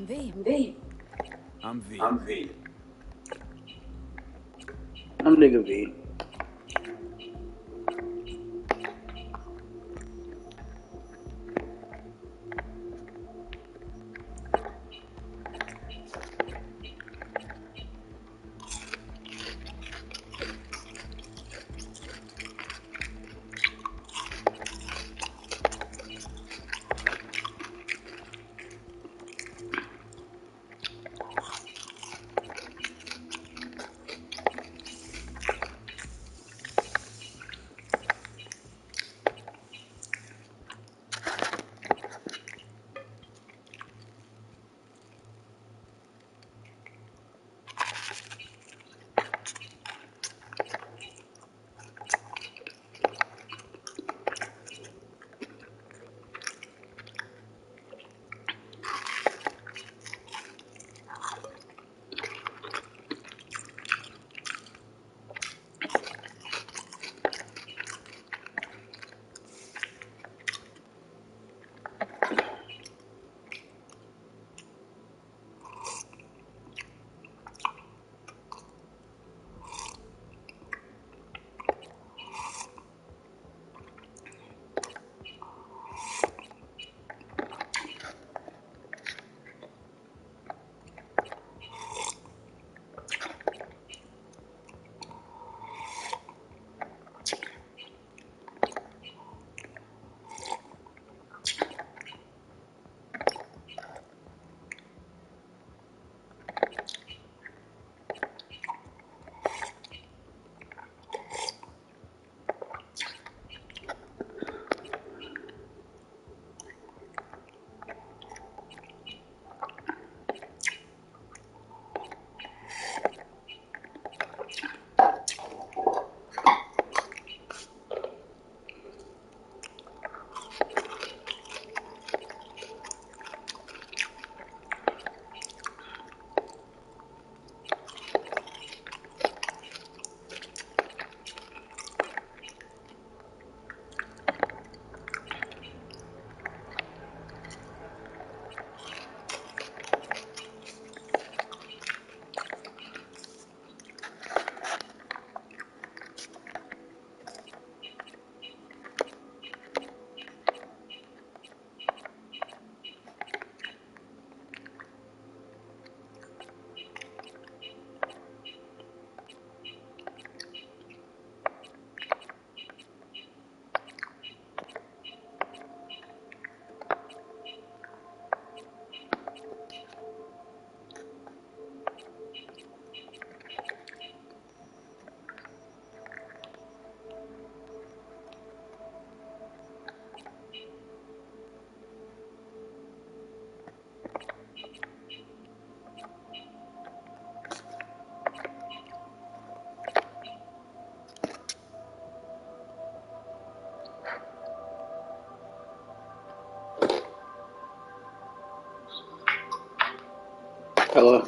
V. V. I'm V. I'm V. I'm nigga V. Hello.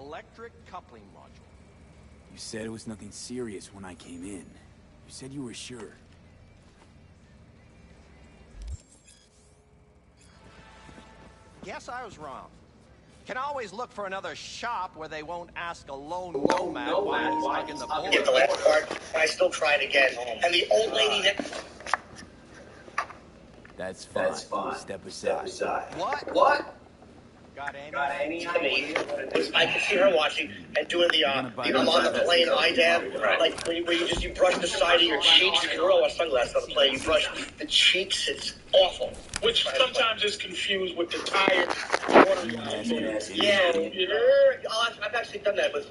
electric coupling module. You said it was nothing serious when I came in. You said you were sure. Guess I was wrong. Can always look for another shop where they won't ask a lone nomad why he's hugging the board. Get the last part, and I still tried again. And the old lady next... That's fine. Step aside. What? Got any To me, I could see her watching and doing the, I'm on the plane, eye dab, like where you brush the side of your cheeks. You can roll our sunglasses on the plane, you brush the cheeks, it's awful. Which sometimes is confused with the tired Yeah, I've actually done that with...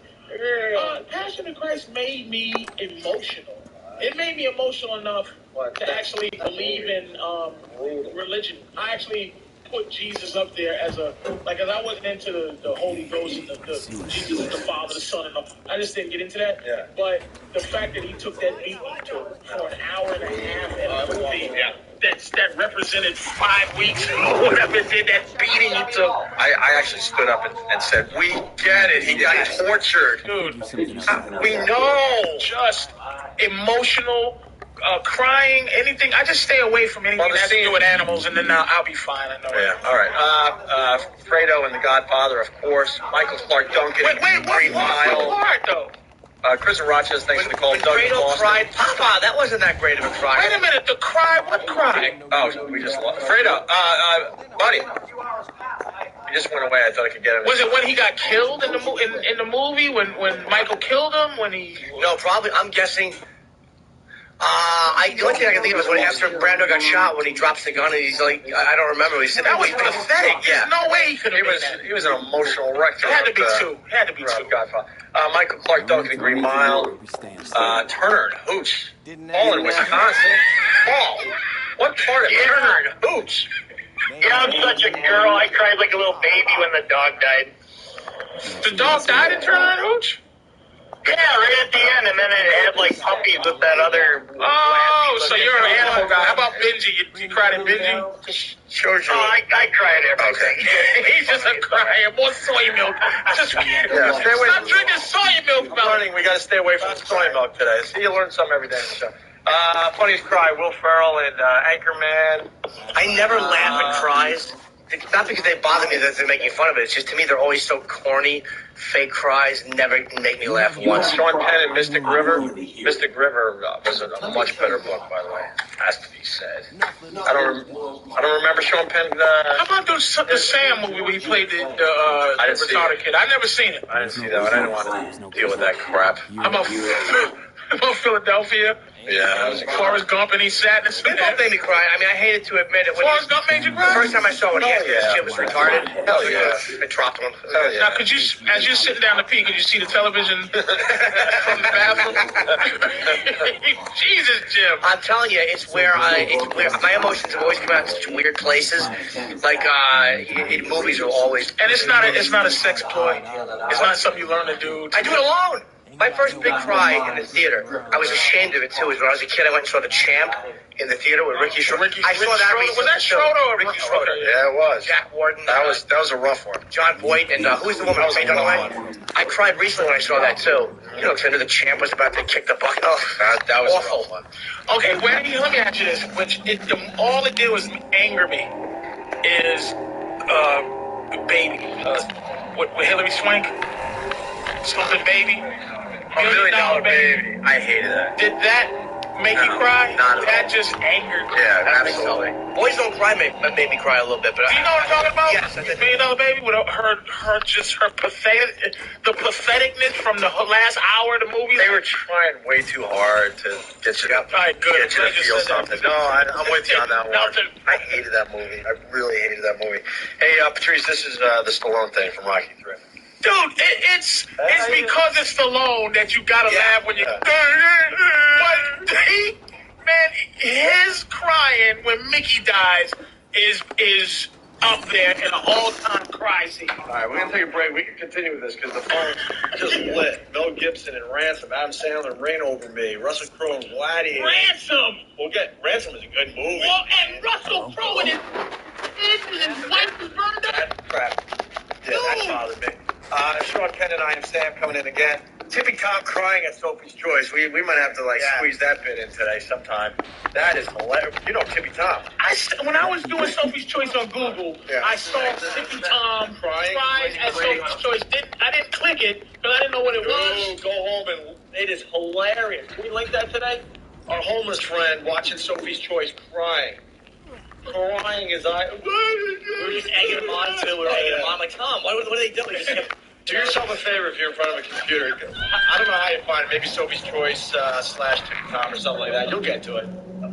Passion of Christ made me emotional. It made me emotional enough to actually believe in religion. I actually put Jesus up there as a, like, as I wasn't into the Holy Ghost and the Jesus is the Father, the Son, and all. I just didn't get into that. Yeah. But the fact that he took that beat for an hour and a half in a movie that represented 5 weeks or whatever it did, that beating he took. I actually stood up and said, we get it. He got tortured. Dude, We know. just emotional, crying, anything. I just stay away from anything that has to do with animals, and then I'll be fine. I know. Yeah, all right. Fredo and the Godfather, of course. Michael Clark Duncan. Wait, Green Mile. what part, though? Chris and Rochester, thanks for the call. When Doug Fredo Boston. cried, Papa, that wasn't that great of a cry. Wait a minute, the cry, what cry? Oh, we just lost. Fredo, buddy. He just went away. I thought I could get him. Was it when he got killed in the movie? When Michael killed him? When he... No, probably, I'm guessing... the only thing I can think of is when after Brando got shot, when he drops the gun and he's like, I don't remember. He said That was pathetic. Yeah. There's no way he could have been that. He was an emotional wreck. It had to be two. It had to be two. Godfather. Michael Clark Duncan and Green Mile. Turner and Hooch. All in Wisconsin. Paul. What part of Turner and Hooch? I'm such a girl. I cried like a little baby when the dog died. The dog died in Turner and Hooch? Yeah, right at the end, and then it had like puppies with that other... Oh, so you're an animal guy. How about Benji? You cried at Benji? Sure. I cried at everything. He's just a crying. More soy milk. Just stay away stop drinking soy milk, Learning, we got to stay away from soy milk today. See, you learn something every day on the show. Funniest cry, Will Ferrell and Anchorman. I never laugh at cries. It's not because they bother me that they're making fun of it. It's just, to me, they're always so corny. Fake cries never make me laugh once. Sean Penn and Mystic River. Mystic River was a much better book, by the way. Has to be said. I don't remember Sean Penn. How about the Sam movie where he played the retarded kid? I've never seen it. I didn't see that one. I didn't want to deal with that crap. How about Philadelphia? Yeah, that was a Forrest Gump and he sat and They both made me cry. I mean, I hated to admit it. Forrest Gump made you cry? The first time I saw it, this shit was retarded. Hell yeah. I dropped him. Hell yeah. Now, could you, as you're sitting down to pee, could you see the television from the bathroom? Jesus, Jim. I'm telling you, it's where my emotions have always come out in such weird places. Like, in movies are always... And it's not a sex ploy. It's not something you learn to do. I do it alone. My first big cry in the theater, I was ashamed of it too, is when I was a kid, I went and saw The Champ in the theater with Ricky Schroeder. I saw that recently. Was that Schroeder or Ricky Schroeder? Yeah, it was. Jack Warden. That was a rough one. John Boyd, and who's the woman who made Dunaway? I cried recently when I saw that too. You know, because I knew The Champ was about to kick the bucket. Oh, that was awful. A rough one. Okay, let me ask you this. All it did was anger me. Is Baby with Hilary Swank, Something Baby. $1 Million Baby. I hated that. Did that make you cry? Not at all. That just angered me. Yeah, absolutely. Boys Don't Cry made me cry a little bit, but Do you know what I'm talking about? Yes, I did. $1 Million Baby with her patheticness from the last hour of the movie. They were trying way too hard to get you up. All right, good. Get you to feel something. No, I'm with you on that one. Nothing. I hated that movie. I really hated that movie. Hey, Patrice, this is the Stallone thing from Rocky III. Dude, it's because it's Stallone that you gotta laugh when you. But his crying when Mickey dies is up there in an all-time cry scene. All right, we're gonna take a break. We can continue with this because the phone just lit. Mel Gibson and Ransom, Adam Sandler, Reign Over Me, Russell Crowe and Gladiator. Ransom. Ransom is a good movie. Well, and Russell Crowe and his wife was burned up. Crap. Yeah, that bothered me. Sean Penn and I and Sam coming in again. Tippy Tom crying at Sophie's Choice. We might have to squeeze that bit in today sometime. That is hilarious. You know Tippy Tom. When I was doing Sophie's Choice on Google, I saw Tippy Tom crying at Sophie's Choice. I didn't click it because I didn't know what it was. Go home and it is hilarious. Can we link that today? Our homeless friend watching Sophie's Choice crying his eye. We were just egging him on too. We were egging him on. I'm like, Tom, what are they doing? Do yourself a favor if you're in front of a computer. I don't know how you find it. Maybe Sophie's Choice / Tippy Tom or something like that. You'll get to it.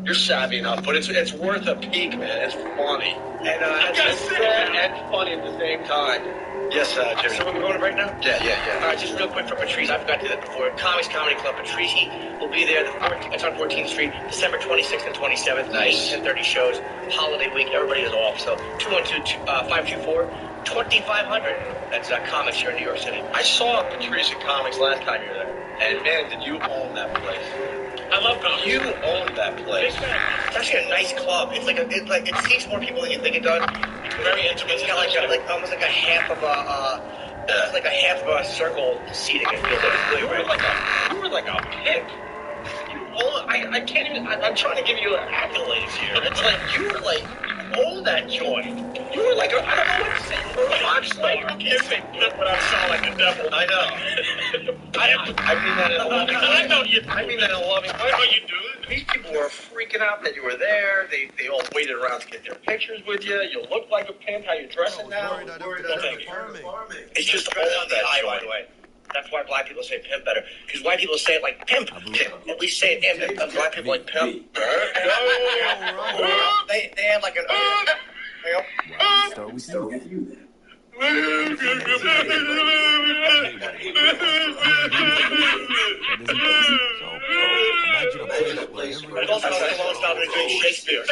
You're savvy enough, but it's worth a peek, man. It's funny and and funny at the same time. Yes, Jimmy. So we're going to break now? Yeah. All right, just real quick for Patrice. I forgot to do that before. Comics Comedy Club. Patrice will be there. It's on 14th Street, December 26th and 27th. Nice. 10:30 shows. Holiday week. Everybody is off. So 212-524-2500. That's Comics here in New York City. I saw Patrice at Comics last time you were there. And, man, did you own that place. I love comics. You own that place. It's actually a nice club. It's like it seats more people than you think it does. It's very intimate. It's got almost like a half of a circle seating. It feels like it's really right. You were like a pimp. I can't even. I'm trying to give you accolades here. It's like you were like own that joint. You were like I don't know what to say. You were a rock star. I can't say pimp, but I sound like a devil. I know. I mean that in a loving way. I know you. I mean that in a loving way. I know you do. These people were freaking out that you were there. They all waited around to get their pictures with you. You look like a pimp. How you dressing now? It's just all on the eye, by the way. That's why black people say pimp better. Because white people say it like pimp. At least say it M. And black people like pimp. They have like an. We still get you then. It's also not stop doing Shakespeare.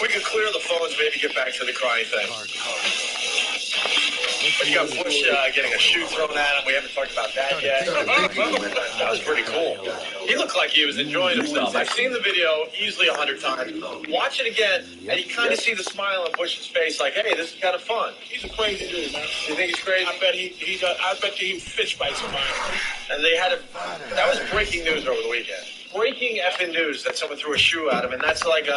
We can clear the phones, maybe get back to the crying thing. But you got Bush getting a shoe thrown at him. We haven't talked about that yet. That was pretty cool. He looked like he was enjoying himself. I've seen the video easily 100 times. Watch it again, and you kind of see the smile on Bush's face, like, hey, this is kind of fun. He's a crazy dude, man. You think he's crazy? I bet he fish bites somebody. And they had that was breaking news over the weekend. Breaking effing news that someone threw a shoe at him, and that's like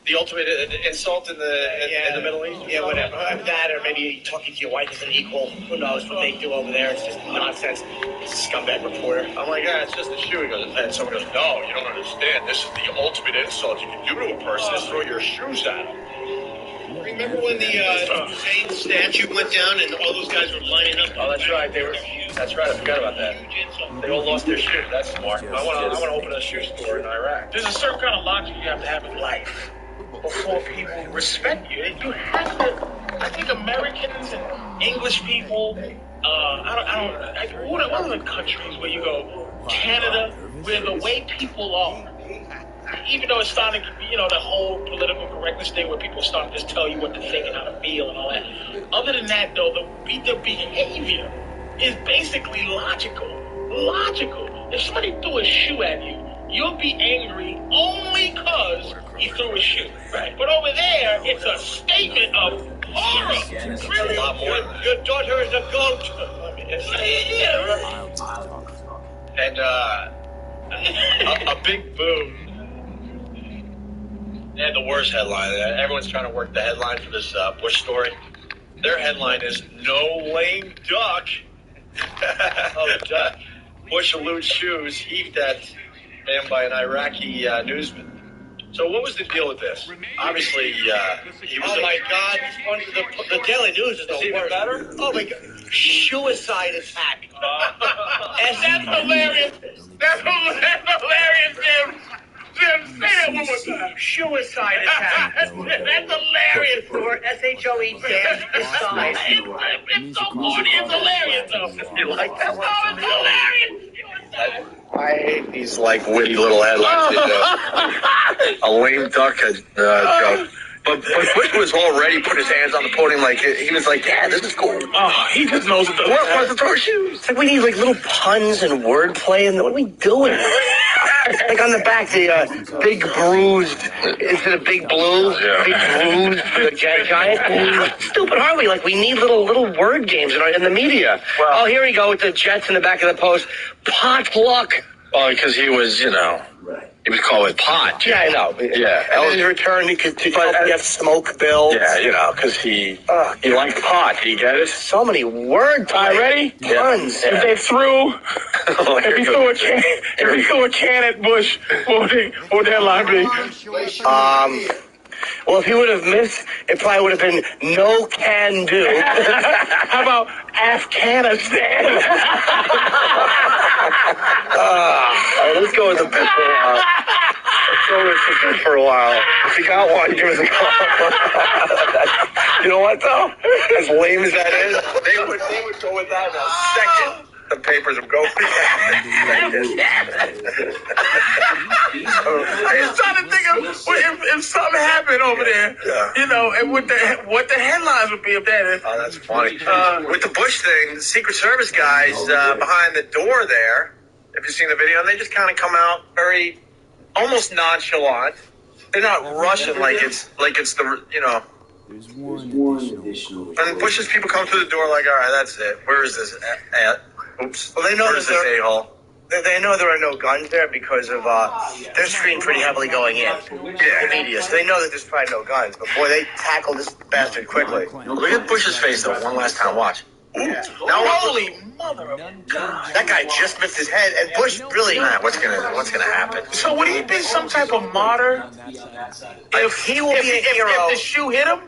the ultimate insult in the Middle East. Yeah, whatever. That, or maybe talking to your wife as an equal. Who knows what they do over there? It's just nonsense. It's a scumbag reporter. I'm like, yeah, it's just a shoe. He goes, and someone goes, no, you don't understand. This is the ultimate insult you can do to a person is throw your shoes at him. Remember when the Hussein statue went down and all those guys were lining up? Oh, that's right. That's right. I forgot about that. They all lost their shoes. That's smart. I want to open a shoe store in Iraq. There's a certain kind of logic you have to have in life before people respect you. You have to. I think Americans and English people. What are the countries where you go? Canada, where the way people are. Even though it's starting to be, the whole political correctness thing where people start to just tell you what to think and how to feel and all that. Other than that, though, the behavior is basically logical. If somebody threw a shoe at you, you'll be angry only because he threw a shoe. Right. But over there, it's a statement of horror. Really? A lot more. Your daughter is a goat. And a big boom. They had the worst headline. Everyone's trying to work the headline for this Bush story. Their headline is "No lame duck." Oh, duck. Bush eludes shoes heaved at him by an Iraqi newsman. So what was the deal with this? Obviously, he was. Oh my God! The Daily News is the worst. Even better? Oh my God! Suicide attack. That's hilarious. That's hilarious, Jim. Jim, say that one more time. Suicide attack. That's hilarious. Or SHOE suicide. It's so corny. It's hilarious, though. You like that one? Oh, it's hilarious. I hate these witty little headlines. A lame duck joke. But Bush was already put his hands on the podium he was like, yeah, this is cool. Oh, he just knows what wants to throw shoes. It's like we need little puns and wordplay, and what are we doing? Like on the back, the big bruised, instead of big blue, big bruised for the giant. How stupid are we? Like, we need little word games in the media. Well, here we go with the Jets in the back of the post. Potluck. Well, because he was, he was called with pot. Yeah, I know. Yeah. And then in return, he could get smoke bills. Yeah, because he liked pot. Do you get it? So many words. All right, ready? Tons. Yeah. If they threw, if he threw a can at Bush, what would the headline be? Well, if he would have missed, it probably would have been no can do. How about Afghanistan? All right, let's go with the bit for a while. Let's go with the bit for a while. If you got one, give us a call. You know what, though? As lame as that is, They would go with that in a second. The papers would go. I'm trying to think of if something happened over there, and what the headlines would be of that. Oh, that's funny. With the Bush thing, the Secret Service guys behind the door there, if you've seen the video, they just kind of come out very, almost nonchalant. They're not rushing like it's the, There's one additional. And Bush's people come through the door like, all right, that's it. Where is this at? Oops. Well, they know Where's this a-hole? They know there are no guns there because of they're screened pretty heavily going in. The media, so they know that there's probably no guns. But boy, they tackled this bastard quickly. Look at Bush's face though. One last time, watch. Yeah. Now, holy mother of God! That guy just missed his head, and Bush really. What's gonna happen? So would he be some type of martyr? If he will be a hero, if the shoe hit him,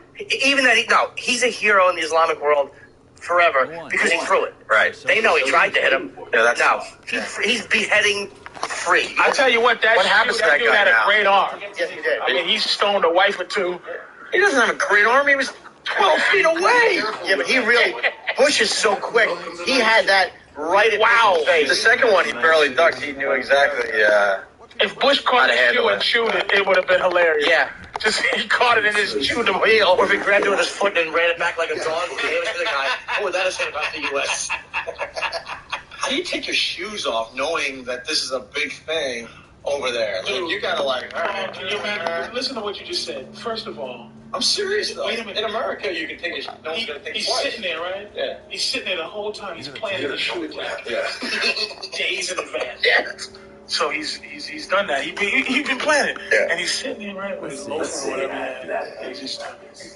even that he's a hero in the Islamic world forever because he threw it. Right. They know he tried to hit him. Yeah, he's beheading free. I tell you what, What happens to that dude guy had now? a great arm. Yes, he did. I mean, he stoned a wife or two. He doesn't have a great arm. He was 12 feet away. Yeah, but he really. Bush is so quick. He had that right at his The face. second one, he barely ducked. He knew exactly. If Bush caught his shoe and chewed it, it would have been hilarious. Yeah. Just he caught it in his chewed the wheel. Or if he grabbed it with his foot and ran it back like a dog and gave it to the guy. What would that have said about the U.S.? How do you take your shoes off knowing that this is a big thing over there? Like, you gotta all right. Can you imagine? Listen to what you just said. First of all, I'm serious though. Wait a minute. In America, you can take your no one's gonna think he's twice. sitting there, right? Yeah. He's sitting there the whole time. He's planning the shoe attack. Yeah. Days in advance. Yeah. So he's done that. He's been planning. Yeah. And he's sitting there, right, with his loafer or whatever. And he's just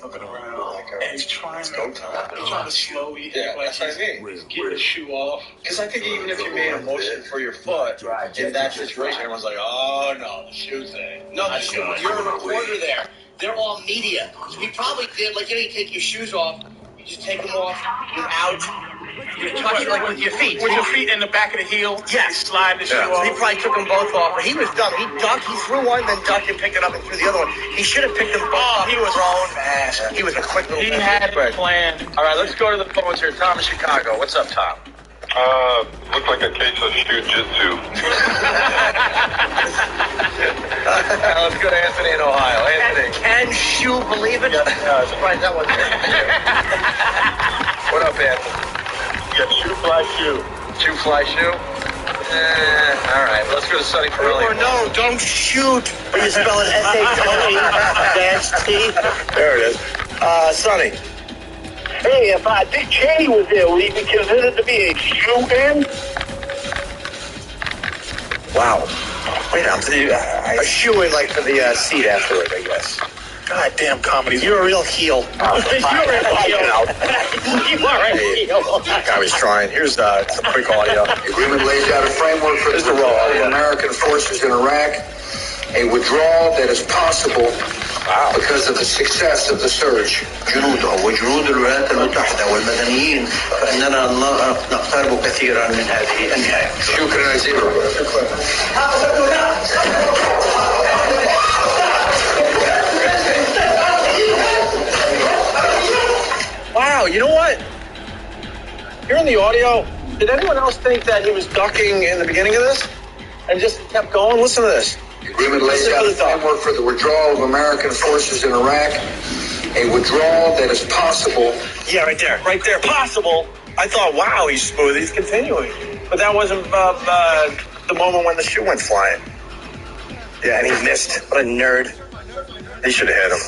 looking around. And he's trying to slowly. Yeah, like that's what I mean. he's getting his shoe off. Because I think even if you made a motion for your foot, in that situation, everyone's like, oh no, the shoe thing. No, you're a reporter there. They're all media. So he probably did, like, you take your shoes off, you just take them off without, you touch it like with your feet. With your feet in the back of the heel. Yes. Slide the shoe So off. he probably took them both off, but he was dumb. He ducked, he threw one, then ducked and picked it up and threw the other one. He should have picked them both up. He was thrown fast. He was a quick little He had it planned. All right, let's go to the phones here. Tom in Chicago. What's up, Tom? Looked like a case of jiu-jitsu. Let's go to Anthony in Ohio. Anthony. Can you believe it? I'm surprised that wasn't What up, Anthony? Yeah, shoe fly shoe. Shoe fly shoe? All right, let's go to Sonny Pirelli. Or no, don't shoot. When you spell it S-A-W-T. There it is. Sonny. Hey, if Dick Cheney was there, would he be considered to be a shoe-in? Wow. Wait, a shoe in, like, for the seat afterward, I guess. Goddamn comedy. You're a real heel. You're a real heel. You are a heel. I was trying. Here's some quick audio. The agreement lays out a framework for This is the the raw withdrawal audio. of American forces in Iraq, a withdrawal that is possible because of the success of the surge. جنوده وجنود الولايات المتحدة والمدنيين فإننا نقترب كثيرا من هذه النهاية. شكرا جزيلا. Wow, you know what? Hearing the audio, did anyone else think that he was ducking in the beginning of this? And just kept going? Listen to this. The agreement lays out a framework for the withdrawal of American forces in Iraq, a withdrawal that is possible. Yeah, right there. Right there. Possible. I thought, wow, he's smooth. He's continuing. But that wasn't the moment when the shoe went flying. Yeah, and he missed. What a nerd. He should have hit him.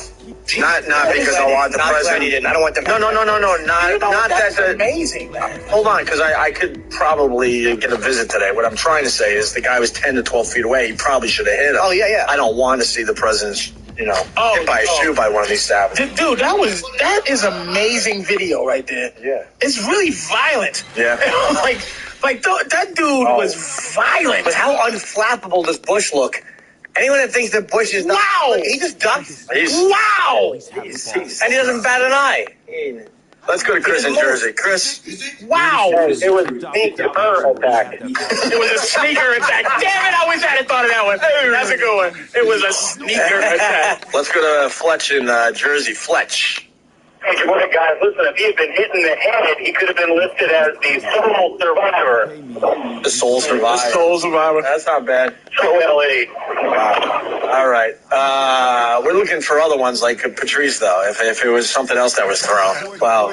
Not because I want the president. He didn't. I don't want them. No. Not That's that. amazing, man. Hold on, because I could probably get a visit today. What I'm trying to say is the guy was 10 to 12 feet away. He probably should have hit him. Oh, yeah. I don't want to see the president's, hit by a shoe by one of these savages. Dude, that is amazing video right there. Yeah. It's really violent. Yeah. that dude was violent. But how unflappable does Bush look? Anyone that thinks that Bush is not... Wow! He just ducks. Wow! And he doesn't bat an eye. Let's go to Chris in Jersey. Chris? Wow! It was sneaker attack. It was a sneaker attack. Damn it, I wish I had thought of that one. That's a good one. It was a sneaker attack. Let's go to Fletch in Jersey. Fletch. Hey, good morning, guys. Listen, if he had been hit in the head, he could have been listed as the sole survivor. The soul survivor. The soul survivor. That's not bad. OLE. Wow. All right. We're looking for other ones like Patrice, though, if it was something else that was thrown. Wow.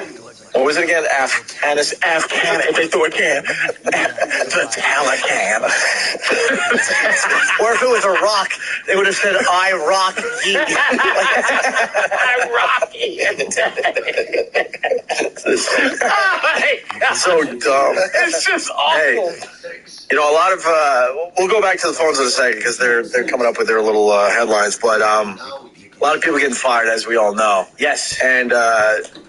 What was it again? Afghan. If they threw a can. The Taliban. Or if it was a rock, they would have said, I rock ye. I rock you. So dumb. It's just awful. Hey, a lot of we'll go back to the phones in a second because they're coming up with their little headlines, but a lot of people getting fired, as we all know. Yes. And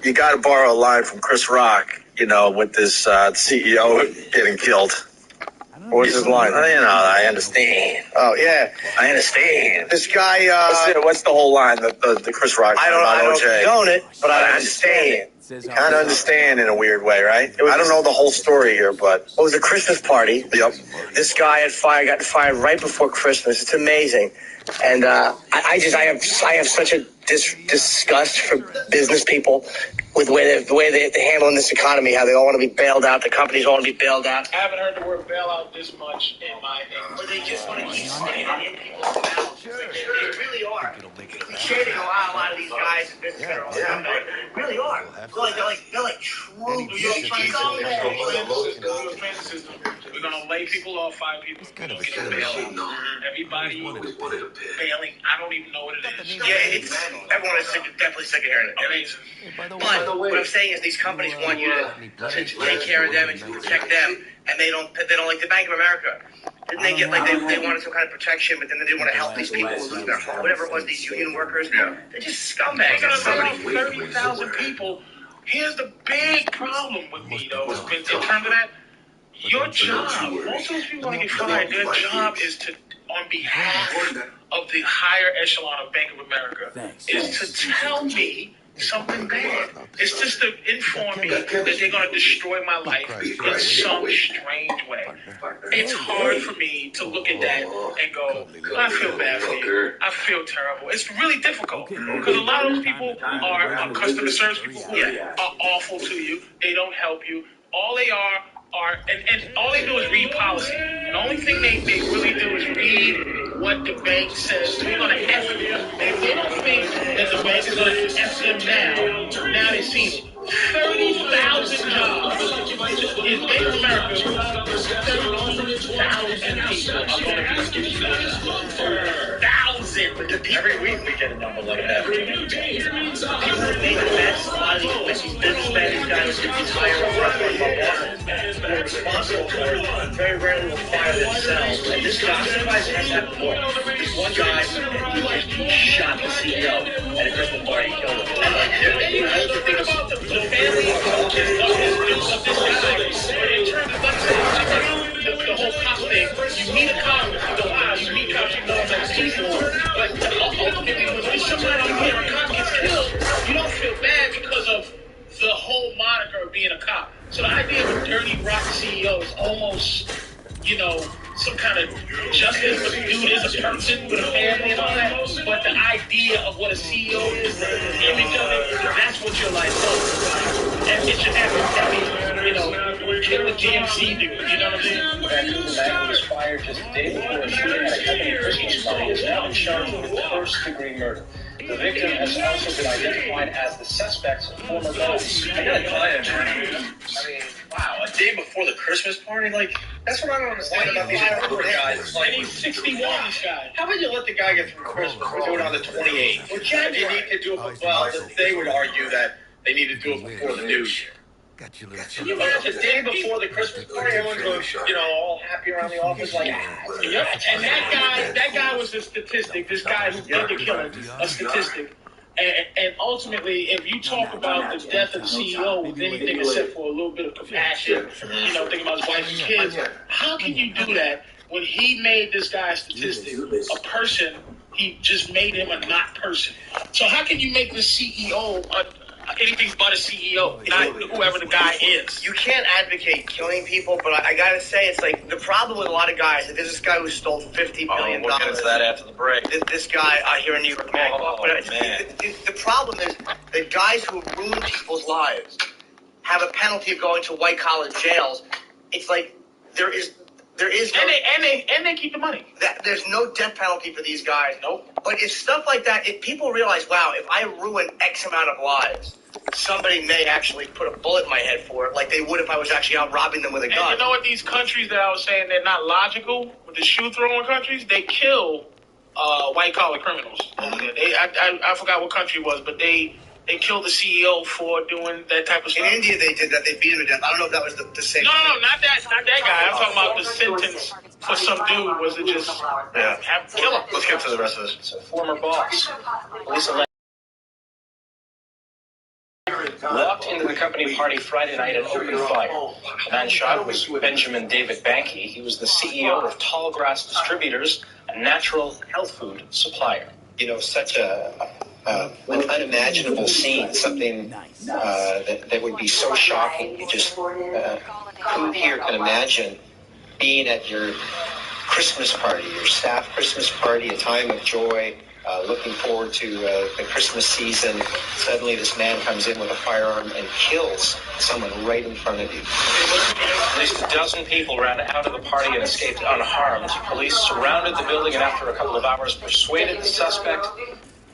you got to borrow a line from Chris Rock, with this CEO getting killed. What was his line? I understand. Oh, yeah. I understand. This guy... what's the whole line, the Chris Rock? I don't condone it, but I understand it. You kind of understand in a weird way, right? I don't know the whole story here, but... It was a Christmas party. Yep. This guy got fired right before Christmas. It's amazing. And I have such a disgust for business people with the way they're handling this economy, how they all want to be bailed out, the companies all want to be bailed out. I haven't heard the word bailout this much in my day. But they just want to keep spending in people's mouths. They really are. Cliche to a lot of these guys in business that are all done, they really are. They're like true We're gonna lay people off, fire people. We're gonna get bailed. Everybody bailing. I don't even know what it is. Yeah, everyone is definitely sick of hearing it. But what I'm saying is these companies want you to take care of them and to protect them, and they don't like the Bank of America. Didn't they get they wanted some kind of protection, but then they didn't want to help these people who lose their home, whatever it was, these union workers. Yeah. They're just scumbags. 30,000 people. Here's the big problem with me, though, in terms of that. Your job, most of those people want to get fired, their job is to, on behalf of the higher echelon of Bank of America, is to tell me something bad. It's just to inform me that they're going to destroy my life in some strange way. It's hard for me to look at that and go, I feel bad for you. I feel terrible. It's really difficult because a lot of those people are customer service people who are awful to you. They don't help you. All they are and all they do is read policy. And the only thing they really do is read what the bank says. We're going to F them. If they don't think that the bank is going to F them now they see it. 30,000 jobs in Bank of America. 30,000 people are going to be 30,000. Every week we get a number like that. People who make the best, a lot of these businessmen, guys who retire or who are responsible for it, very rarely will fire themselves. And this guy, somebody has that before. This one guy, he shot the CEO at a Christmas party, he killed him. And you have to think about the family of this guy. In terms of the whole cop thing, you meet a cop, you go, wow, you meet cops, you know that's peaceful. But ultimately, when somebody here, a cop gets killed, you don't feel bad because of the whole moniker of being a cop. So the idea of a dirty rock CEO is almost, some kind of justice, but the dude is a person with a family and all that. But the idea of what a CEO is, the image of it, that's what your life is. And it should happen. That means, kill a GMC dude, you know what I'm saying? Vancouver man who was fired just a day before a shooting at a company Christmas party is now charged with first-degree murder. The victim has also been identified as the suspect's former boss. I got a client. Wow, a day before the Christmas party? That's what I don't understand about these poor guys. It's like, he's 61, this guy. How about you let the guy get through Christmas? We do it on the 28th. Well, If you need to do it, well, they would argue that they need to do it before the New Year. can you imagine the day before the Christmas party, everyone's going, all happy around the office, like, Yep. And that guy was a statistic. This guy who did the killing, a statistic. And ultimately, if you talk about the death of the CEO with anything except for a little bit of compassion, thinking about his wife and kids, how can you do that when he made this guy a statistic, a person? He just made him a not person. So how can you make the CEO anything but a CEO, not whoever the guy is? You can't advocate killing people, but I gotta say, it's like the problem with a lot of guys. There's this guy who stole $50 million. We'll get into that after the break. This guy here in New York. The problem is that guys who ruin people's lives have a penalty of going to white collar jails. It's like there is no, and they keep the money. There's no death penalty for these guys. Nope. But it's stuff like that. If people realize, wow, if I ruin X amount of lives, somebody may actually put a bullet in my head for it, like they would if I was actually out robbing them with a gun. And you know what? These countries that I was saying they're not logical with the shoe throwing countries, they kill white collar criminals. I forgot what country it was, but they killed the CEO for doing that type of stuff. In India, they did that. They beat him to death. I don't know if that was the same. No, not that guy. I'm talking about the sentence for some dude was to just kill him. Let's get to the rest of this. it's a former boss. Police walked into the company party Friday night and opened fire. The man shot was Benjamin David Banky. He was the CEO of Tallgrass Distributors, a natural health food supplier. Such an unimaginable scene, something that would be so shocking. You just, who here can imagine being at your Christmas party, your staff Christmas party, a time of joy, looking forward to the Christmas season. Suddenly this man comes in with a firearm and kills someone right in front of you. At least a dozen people ran out of the party and escaped unharmed. Police surrounded the building and after a couple of hours persuaded the suspect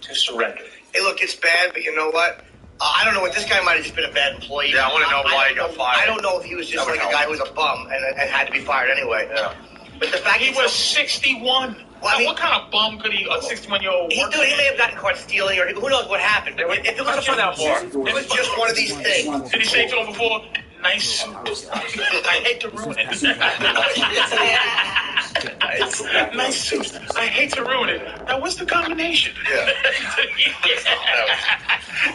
to surrender. Hey, look, it's bad, but you know what? I don't know what this guy might have just been a bad employee. Yeah, I want to know why he got fired. I don't know if he was just like a guy who was a bum and had to be fired anyway. Yeah. But the fact He was 61. Well, what kind of bum could he? A 61-year-old? He may have gotten caught stealing, or who knows what happened. But if it was find out more. It was just one of these things. Did he say to him before? Nice suit. I hate to ruin it. Nice suit. I hate to ruin it. Now, what's the combination? Yeah.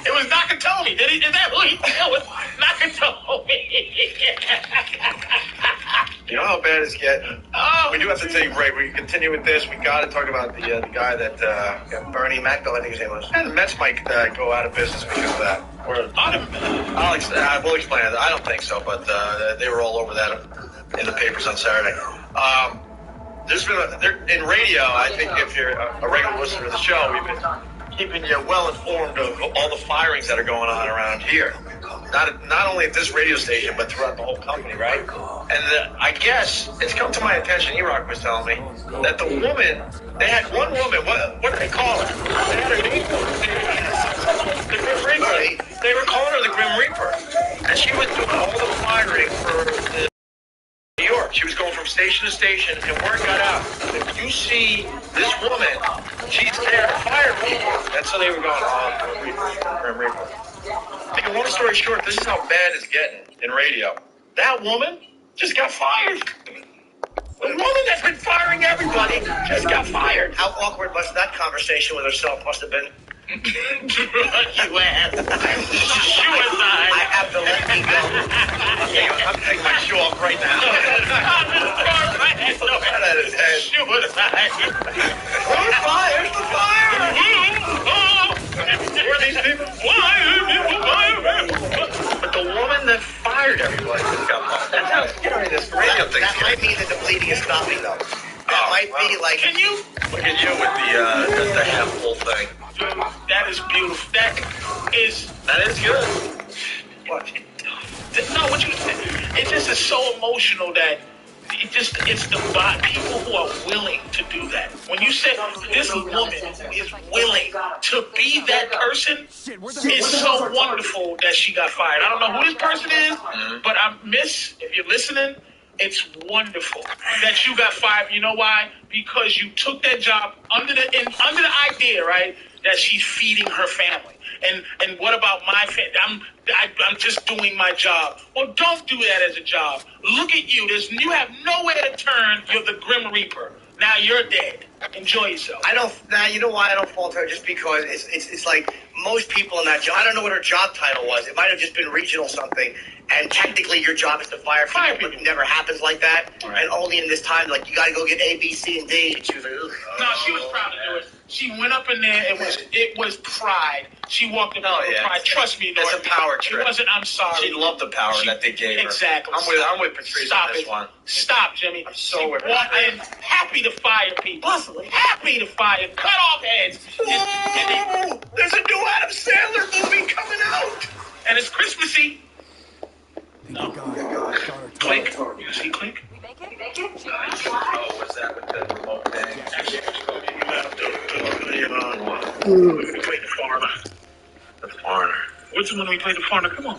It was Nakatomi. Is that who he was? Nakatomi. You know how bad it's getting? We do have to take a break. We can continue with this. We got to talk about the guy that Bernie Mackville, I think his name was. and the Mets might go out of business because of that. Or we'll explain it. I don't think so, but they were all over that in the papers on Saturday. There's been in radio. I think if you're a regular listener to the show, we've been keeping you well informed of all the firings that are going on around here. Not only at this radio station, but throughout the whole company, right? And I guess it's come to my attention, E-Rock was telling me, that the woman, they had one woman, what do they call her? They had her name, the Grim Reaper. They were calling her the Grim Reaper. And she was doing all the firing for the New York. She was going from station to station, and word got out. If you see this woman, she's there to fire people. That's how they were going, Grim Reaper. Make a long story short, this is how bad it's getting in radio. That woman just got fired. The woman that's been firing everybody just got fired. How awkward must that conversation with herself must have been? You ass. Suicide. I have to let me go. I'm taking my shoe off right now. Suicide. We're fired. We're fired. Who are these people? But the woman that fired everybody just got fired. That's how scary this radio thing is. That might mean that the bleeding is stopping, though. That might be like. Can you? Look at you with the hemp thing. That is beautiful. That is good. What? No, what you? It just is so emotional that it's the people who are willing to do that. When you say this woman is willing to be that person, it's so wonderful that she got fired. I don't know who this person is, but if you're listening, It's wonderful that you got fired. You know why? Because you took that job under the idea, right, that she's feeding her family. And what about my family? I'm just doing my job. Well, don't do that as a job. Look at you. You have nowhere to turn. You're the Grim Reaper. Now you're dead. Enjoy yourself. You know why I don't fault her? Just because it's like most people in that job. I don't know what her job title was. It might have just been regional something. And technically, your job is to fire people, but it never happens like that. Right. And only in this time, like, you got to go get A, B, C, and D. And she was like, ugh. No, she was proud to do it. She went up in there. It was pride. She walked in with pride. Trust me, That's a power trip. It wasn't. I'm sorry. She loved the power that they gave her. Exactly. I'm with Patrice on this one. Stop, Jimmy. I'm so with walked in happy to fire people. Possibly happy to fire. Cut off heads. Whoa! There's a new Adam Sandler movie coming out, and it's Christmassy. No. Click. You see Click? Oh, what's that with the remote thing? We played the foreigner. The foreigner. Which one we played the foreigner? Come on.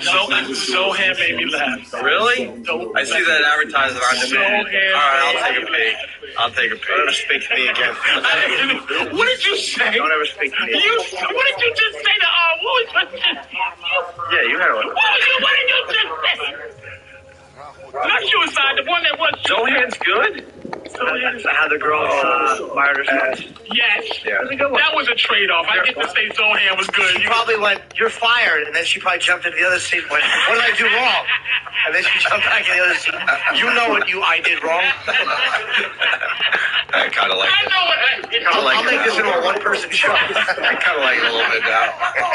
Zohan made me laugh. Really? I see that advertisement on demand. All right, I'll take a peek. Don't ever speak to me again. What did you say? Don't ever speak to me again. What did you just say to Yeah, you had one. What did you just say? Not suicide, the one that was... Zohan's good? Zohan's... How the girl fired herself? Yes. Yeah. That was a trade-off. I get to say Zohan was good. She probably went, "You're fired," and then she probably jumped into the other seat and went, "What did I do wrong?" And then she jumped back in the other seat. You know what I did wrong? I kind of like it. I know what I'll make this into a one-person show. I kind of like it a little bit now.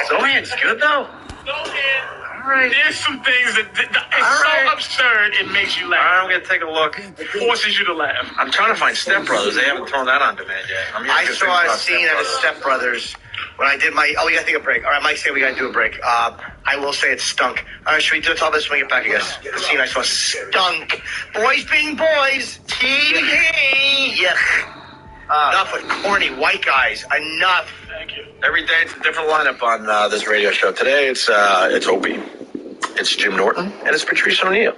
Zohan's good, though. Zohan... Right. There's some things that it's so absurd it makes you laugh. I'm gonna take a look. It forces you to laugh. I'm trying to find Step Brothers. They haven't thrown that on demand yet. I saw a scene out of Step Brothers when I did my. Oh, we gotta take a break. All right, Mike said we gotta do a break. I will say it stunk. All right, should we do all this when we get back? I guess the scene I saw stunk. Boys being boys. TV. Yuck. Enough with corny white guys. Enough. Thank you. Every day it's a different lineup on this radio show. Today it's Opie, it's Jim Norton, and it's Patrice O'Neill.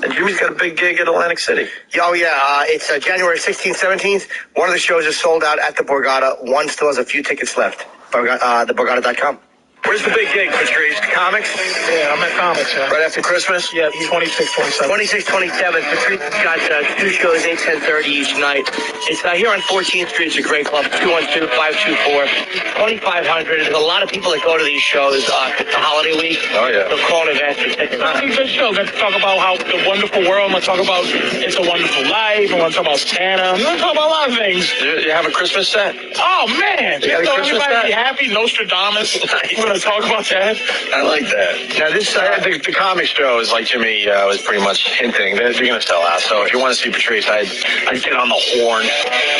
And Jimmy's got a big gig at Atlantic City. Oh, yeah. It's January 16th, 17th. One of the shows is sold out at the Borgata. One still has a few tickets left. Theborgata.com. Where's the big gig, Patrice? Comics? Yeah, I'm at Comics. Right after Christmas? Yeah, 26, 27. 26, 27. Patrice got 2 shows, 8, 10:30 each night. It's here on 14th Street. It's a great club. 212-524-2500. There's a lot of people that go to these shows the holiday week. Oh, yeah. The call event. It's a good show. I'm going to talk about how the wonderful world. I'm going to talk about It's a Wonderful Life. I'm going to talk about Santa. I'm going to talk about a lot of things. You have a Christmas set? Oh, man. You got a Christmas everybody set? be happy. Nostradamus. We're going to talk about that. I like that. Now, this the comic show is like Jimmy was pretty much hinting. They're going to sell out. So if you want to see Patrice, I'd get on the horn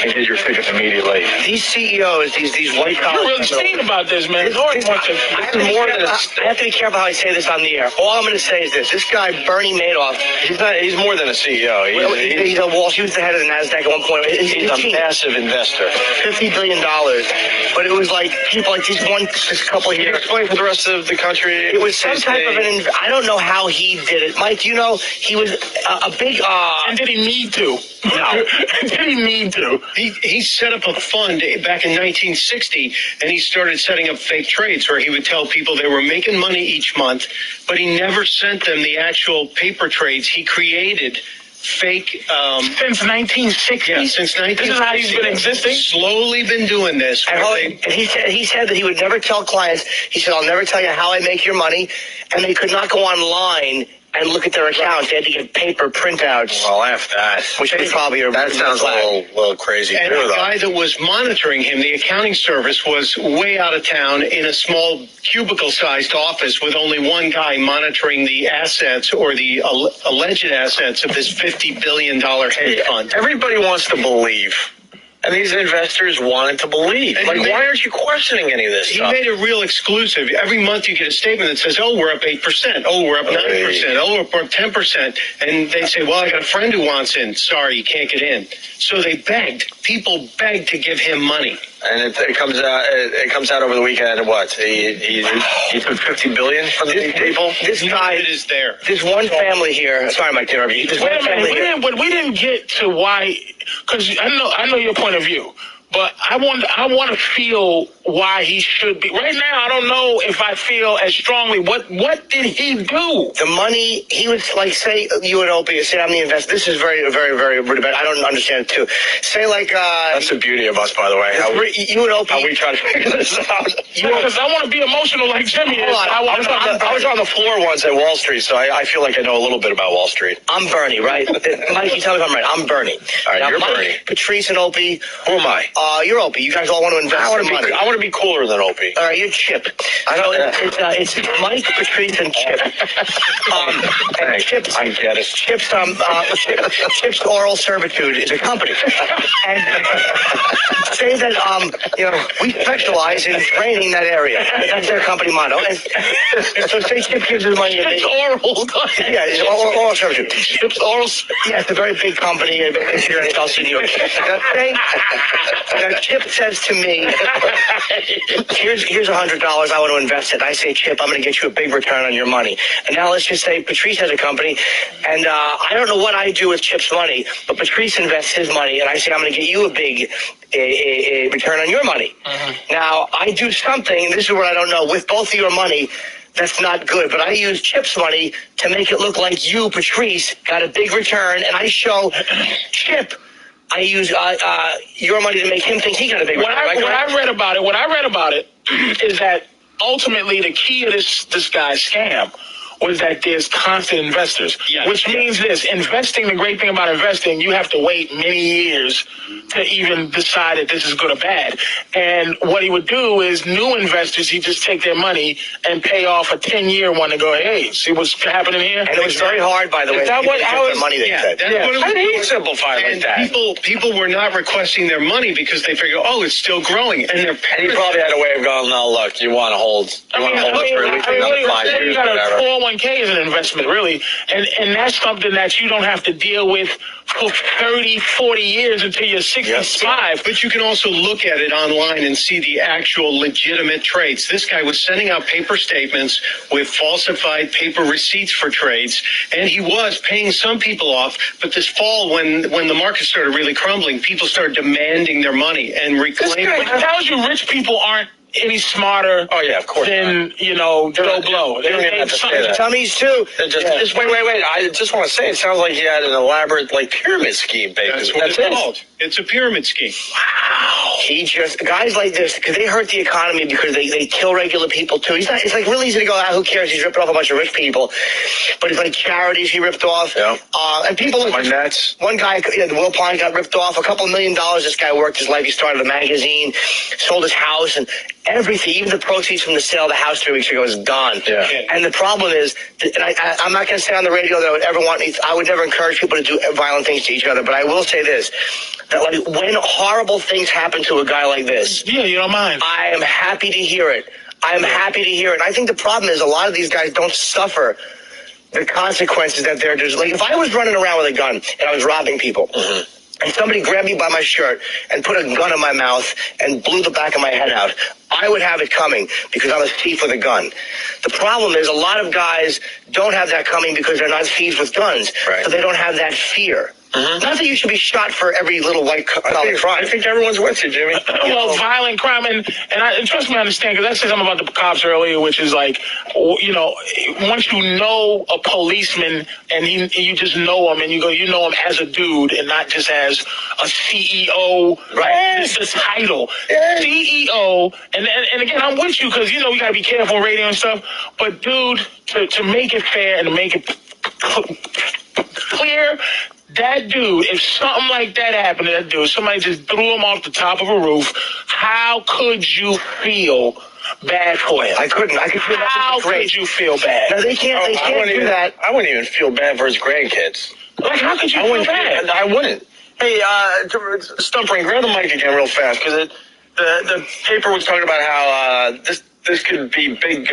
and get your tickets immediately. These CEOs, these white collar. You're really saying about this, man. It's already much of I have to be careful how I say this on the air. All I'm going to say is this. This guy, Bernie Madoff, He's more than a CEO. He's a Wall. He was the head of the NASDAQ at one point. He's a massive investor. $50 billion. But it was like people like this couple Can you here. explain for the rest of the country? It was some type of I don't know how he did it. Mike, do you know he was a big... And did he need to? No. Did he need to? He set up a fund back in 1960, and he started setting up fake trades where he would tell people they were making money each month, but he never sent them the actual paper trades. He created fake... Since 1960? Yeah, since 1960. This is how he's been existing? Slowly been doing this. And he said that he would never tell clients, he said, "I'll never tell you how I make your money," and they could not go online and look at their accounts. They had to get paper printouts. Well, after that, which they probably are. That sounds a little crazy. And the guy that was monitoring him, the accounting service, was way out of town in a small cubicle-sized office with only one guy monitoring the assets or the alleged assets of this $50 billion hedge fund. Everybody wants to believe And these investors wanted to believe. And like, why aren't you questioning any of this He stuff? made it real exclusive. Every month you get a statement that says, oh, we're up 8%. Oh, we're up 9%. Oh, we're up 10%. And they say, well, I got a friend who wants in. Sorry, you can't get in. So they begged. People begged to give him money. And it comes out. It comes out over the weekend. And what? He took $50 billion from the people. This guy is there. There's one family here. Sorry, Mike, to interrupt you. There's Wait one a minute, family here. but we didn't get to why, because I know your point of view, but I want to feel why he should be. Right now, I don't know if I feel as strongly. What did he do? The money, he would, like, say, you and Opie, say I'm the investor. This is very, very, very rude, but I don't understand it, too. Say, like... That's the beauty of us, by the way. You and Opie... How we try to figure this out. Because I want to be emotional like Jimmy is. I was on the floor once at Wall Street, so I feel like I know a little bit about Wall Street. I'm Bernie, right? Mike, you tell me if I'm right. I'm Bernie. All right, now, you're Mike, Bernie. Patrice, and Opie... Who am I? You're Opie. You guys all want to invest some money. I want to be cooler than Opie. All right, you're Chip. It's Mike, Patrice, and Chip. And Chip's, I get it. Chip's Oral Servitude is a company. And say that, we specialize in draining that area. That's their company motto. And so say Chip gives his money. Chip's Oral. Yeah, it's Oral Servitude. Chip's Oral. Yeah, it's a very big company here in Chelsea, New York. Chip says to me, here's $100, I want to invest it. I say, Chip, I'm going to get you a big return on your money. And now let's just say Patrice has a company, and I don't know what I do with Chip's money, but Patrice invests his money, and I say, I'm going to get you a big return on your money. Now, I do something, this is what I don't know, with both of your money, that's not good, but I use Chip's money to make it look like you, Patrice, got a big return, and I show Chip, I use your money to make him think he got a big return. What I read about it is that ultimately the key of this guy's scam was that there's constant investors, which means this. Investing, the great thing about investing, you have to wait many years to even decide that this is good or bad. And what he would do is new investors, he'd just take their money and pay off a 10-year one and go, hey, see what's happening here? And it was very hard, by the way. Is that what I was? Money they said. How did he simplify it like that? People were not requesting their money because they figured, oh, it's still growing. And their he probably had a way of going, no, look, you want to hold it for at least another 5 years. You got a 401k as an investment, really. And that's something that you don't have to deal with for 30, 40 years until you're 65. But you can also look at it online and see the actual legitimate trades. This guy was sending out paper statements with falsified paper receipts for trades, and he was paying some people off. But this fall, when the market started really crumbling, people started demanding their money and reclaiming. This guy tells you rich people aren't any smarter of course than, Joe Blow. They don't even have to say that. Tummies, too. Just wait. I just want to say, it sounds like he had an elaborate, pyramid scheme, basically. That's what it's called. It's a pyramid scheme. Wow. Guys like this, because they hurt the economy because they kill regular people, too. It's like really easy to go, who cares? He's ripping off a bunch of rich people. But it's like charities he ripped off. Yeah. And people My Nets. One guy, the Will Pond got ripped off. $2 million this guy worked his life. He started a magazine, sold his house, and everything, even the proceeds from the sale of the house 3 weeks ago is gone. Yeah. And the problem is, and I'm not going to say on the radio that I would never encourage people to do violent things to each other, but I will say this, that when horrible things happen to a guy like this, you don't mind. I am happy to hear it. I'm happy to hear it. And I think the problem is a lot of these guys don't suffer the consequences that they're just, if I was running around with a gun and I was robbing people, and somebody grabbed me by my shirt and put a gun in my mouth and blew the back of my head out, I would have it coming because I'm a thief with a gun. The problem is a lot of guys don't have that coming because they're not thieves with guns. Right. So they don't have that fear. Not that you should be shot for every little white collar crime. I think everyone's with you, Jimmy. Well, violent crime, and trust me, I understand, because I said something about the cops earlier, which is once you know a policeman and you just know him, and you know him as a dude and not just as a CEO, right? It's the title, CEO, and again, I'm with you because we gotta be careful on radio and stuff, but dude, to make it fair and to make it clear. That dude, if something like that happened to that dude, somebody just threw him off the top of a roof, how could you feel bad for him? I couldn't. I could feel that. How could you feel bad? No, they can't do that. I wouldn't even feel bad for his grandkids. How could you feel bad? I wouldn't. Hey, Stumpering, grab the mic again real fast, because the paper was talking about how this could be big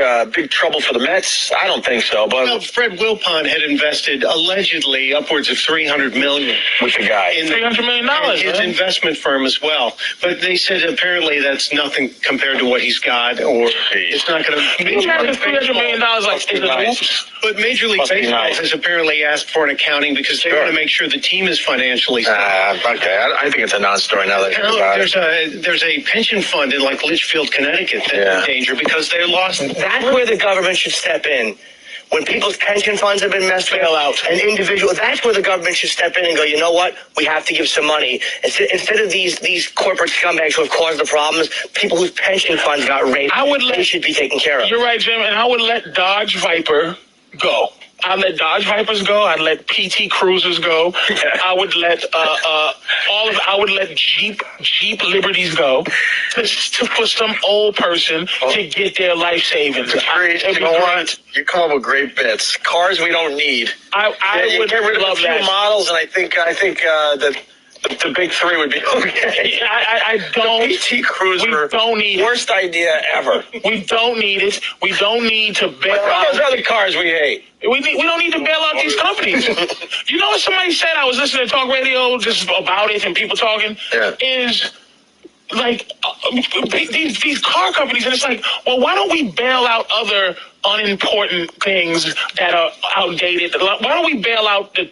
trouble for the Mets. I don't think so, but well, Fred Wilpon had invested allegedly upwards of $300 million with the guy. $300 million, in his investment firm as well. But they said apparently that's nothing compared to what he's got, or it's not going to. $300 million like is nice. But Major League Baseball has apparently asked for an accounting because they want to make sure the team is financially sound. Okay, I think it's a non-story now that you're about it. There's a pension fund in like Litchfield, Connecticut that's in danger because they're lost. That's where the government should step in. When people's pension funds have been messed with, an individual, that's where the government should step in and go, you know what, we have to give some money. Instead of these corporate scumbags who have caused the problems, people whose pension funds got raped, they should be taken care of. You're right, Jim, and I would let Dodge Viper go. I'd let Dodge Vipers go. I'd let PT Cruisers go. I would let I would let Jeep Liberties go for some old person to get their life savings. You know what? You come up with great bits. Cars we don't need. I would get rid of love a few that. models, and I think that the big three would be okay. I don't. The PT Cruiser. We don't need worst idea ever. We don't need it. We don't need to bail out. Those other cars we hate. We don't need to bail out these companies. You know what somebody said? I was listening to talk radio just about it and people talking. Is like these car companies, and it's like, well, why don't we bail out other unimportant things that are outdated? Why don't we bail out the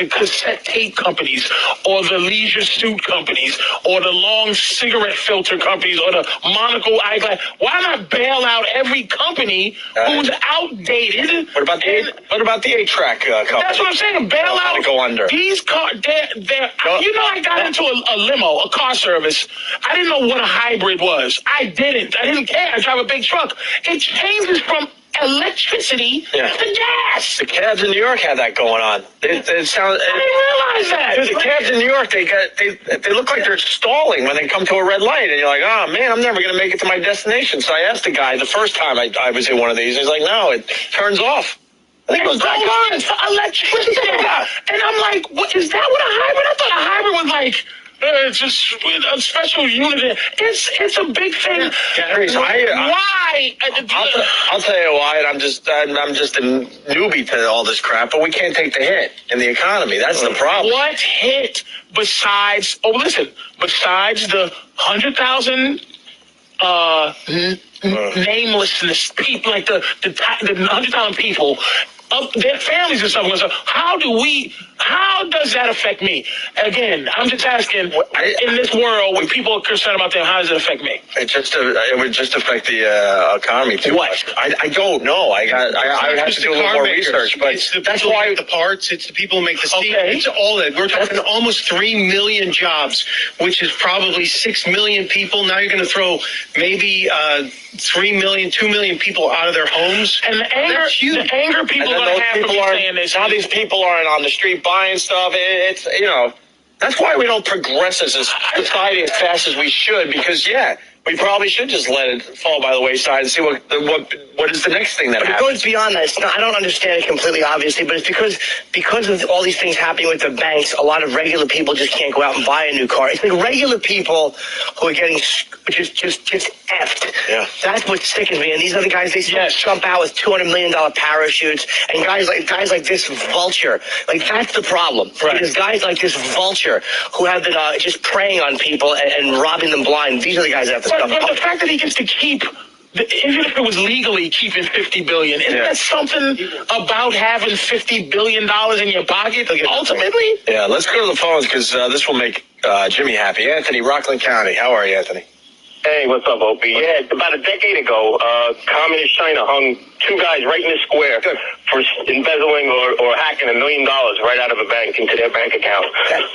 cassette tape companies, or the leisure suit companies, or the long cigarette filter companies, or the monocle eyeglass? Why not bail out every company who's outdated? What about the 8-track company? That's what I'm saying. Bail out. Go under. These cars. You know, I got into a limo, a car service. I didn't know what a hybrid was. I didn't care. I drive a big truck. It changes from electricity to gas. The cabs in New York had that going on. I didn't realize that. Dude, the cabs in New York, they look like they're stalling when they come to a red light, and you're like, oh man, I'm never going to make it to my destination. So I asked the guy the first time I was in one of these, he's like, no, it turns off. I think it goes back on to electricity. And I'm like, what is that? What a hybrid? I thought a hybrid was like just a special unit. It's a big thing. Why? I'll tell you why. And I'm just a newbie to all this crap. But we can't take the hit in the economy. That's the problem. What hit besides? Oh, listen. Besides the 100,000 namelessness people, like the 100,000 people. Their families and stuff. So how does that affect me? Again, I'm just asking, in this world, when people are concerned about them, how does it affect me? It would just affect the economy too much. I don't know. I would have to do a little more research, but that's why the parts. It's the people who make the steel. It's all that. We're talking almost 3 million jobs, which is probably 6 million people. Now you're going to throw maybe 3 million, 2 million people out of their homes. And the anger people are going to have to be saying this. Now these people aren't on the street buying stuff. It's, you know, that's why we don't progress as a society as fast as we should, because, we probably should just let it fall by the wayside and see what is the next thing that happens. It goes beyond that. I don't understand it completely, obviously, but it's because of all these things happening with the banks, a lot of regular people just can't go out and buy a new car. It's like regular people who are getting just effed. Yeah. That's what sickens me. And these other guys, they still jump out with $200 million parachutes, and guys like this vulture, like that's the problem. Right. Because guys like this vulture who have been just preying on people and robbing them blind. These are the guys that have to. But the fact that he gets to keep, even if it was legally keeping $50 billion, isn't that something about having $50 billion in your pocket? Ultimately, let's go to the phones because this will make Jimmy happy. Anthony, Rockland County, how are you, Anthony? Hey, what's up, Opie? Yeah, about a decade ago, Communist China hung 2 guys right in the square for embezzling or hacking $1 million right out of a bank into their bank account.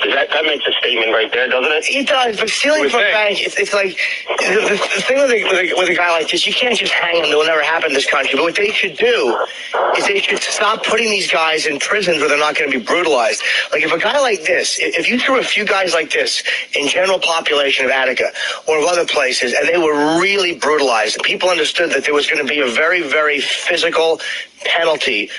That makes a statement right there, doesn't it? It does, but stealing from a bank, it's like, the thing with a guy like this, you can't just hang him. It will never happen in this country. But what they should do is they should stop putting these guys in prisons where they're not going to be brutalized. Like, if a guy like this, if you threw a few guys like this in general population of Attica or of other places, and they were really brutalized, people understood that there was going to be a very, very physical penalty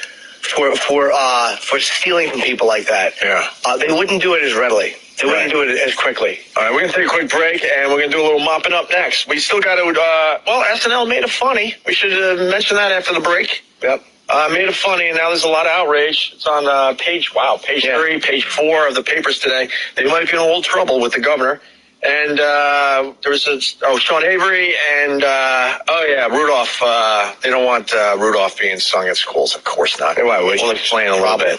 for stealing from people like that. Yeah. They wouldn't do it as readily. They wouldn't do it as quickly. All right, we're going to take a quick break, and we're going to do a little mopping up next. We still got to, SNL made it funny. We should mention that after the break. Yep. Made it funny, and now there's a lot of outrage. It's on page 3, page 4 of the papers today. They might be in a little trouble with the governor. And there was Sean Avery and, Rudolph. They don't want Rudolph being sung at schools. Of course not. We'll explain a little bit.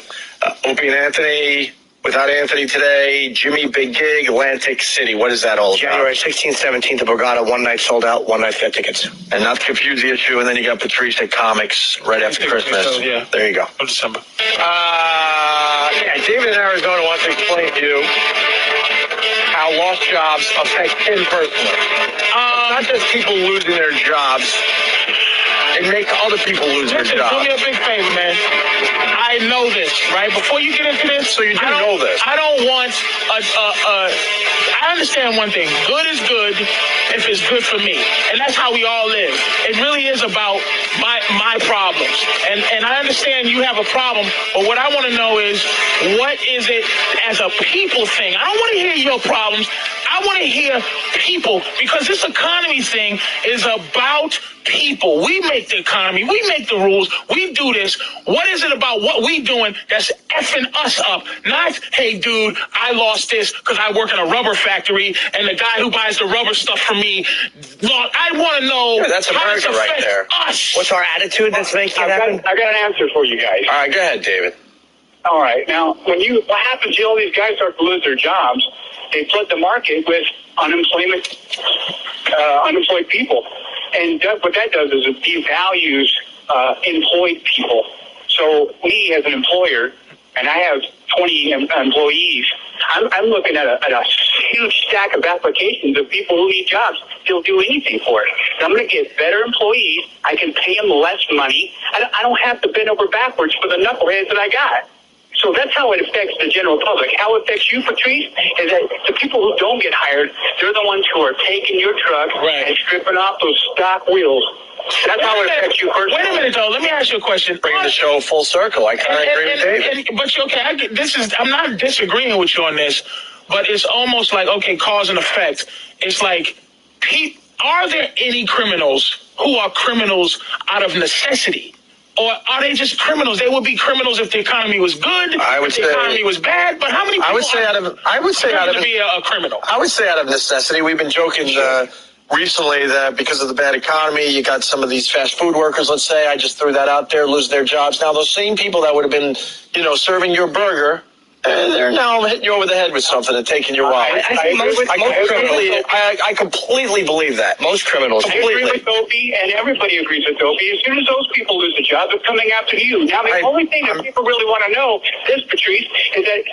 Opie and Anthony. Without Anthony today, Jimmy Big Gig, Atlantic City. What is that all about? January 16th, 17th, the Borgata, one night sold out, one night get tickets. And not to confuse the issue, and then you got Patrice at Comics right after Christmas. Yeah. There you go. Of December. David in Arizona wants to explain to you how lost jobs affect him personally. Not just people losing their jobs. It makes other people lose their jobs. Do me a big favor, man. I know this, right? Before you get into this, so you do know this. I don't want I understand one thing. Good is good if it's good for me. And that's how we all live. It really is about my problems. And I understand you have a problem, but what I want to know is, what is it as a people thing? I don't want to hear your problems. I want to hear people, because this economy thing is about people. We make the economy. We make the rules. We do this. What is it about what we doing that's effing us up? Not, hey, dude, I lost this because I work in a rubber factory and the guy who buys the rubber stuff from me. Look, I want to know that's how this America right affects there. us. What's our attitude that's making it happen? I got an answer for you guys. All right, go ahead, David. All right. Now, what happens, all these guys start to lose their jobs, they flood the market with unemployed people. And what that does is it devalues employed people. So me as an employer, and I have 20 employees, I'm looking at a huge stack of applications of people who need jobs. They'll do anything for it. And I'm going to get better employees. I can pay them less money. I don't have to bend over backwards for the knuckleheads that I got. So that's how it affects the general public. How it affects you, Patrice, is that the people who don't get hired, they're the ones who are taking your truck and stripping off those stock wheels. That's how it affects you personally. Wait a minute, though. Let me ask you a question. Bring the show full circle. I kind of agree with David. But okay, I'm not disagreeing with you on this, but it's almost like, okay, cause and effect. It's like, are there any criminals who are criminals out of necessity? Or are they just criminals? They would be criminals if the economy was good, if the economy was bad. But how many people to be a criminal? I would say out of necessity. We've been joking recently that because of the bad economy, you got some of these fast food workers, let's say, I just threw that out there, lose their jobs. Now, those same people that would have been, serving your burger, they're now hitting you over the head with something and taking your wallet. I completely believe that. Most criminals. I agree with Opie, and everybody agrees with Opie. As soon as those people lose a job, they're coming after you. Now, the only thing that people really want to know is, Patrice, is that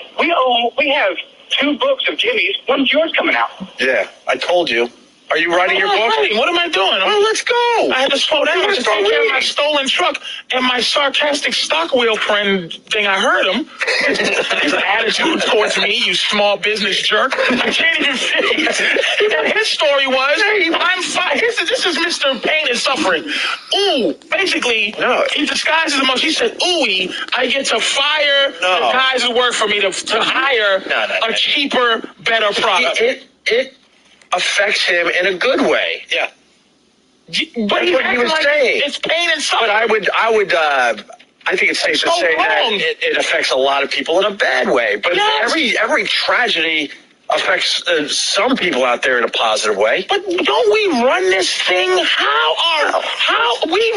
we have 2 books of Jimmy's. When's yours coming out? Yeah, I told you. Are you writing your book? What am I doing? Well, let's go. I had to slow down to take care of my stolen truck and my sarcastic stock wheel friend thing. I heard him. His attitude towards me, you small business jerk. I can't even finish. And his story was, I'm fine. This is Mr. Pain and Suffering. Ooh, basically, he disguises the most. He said, ooey, I get to fire the guys who work for me to hire a cheaper, better product. It affects him in a good way. Yeah. But he was saying. It's pain and suffering. But I think it's safe to say that it affects a lot of people in a bad way. But every tragedy affects some people out there in a positive way. But don't we run this thing? How we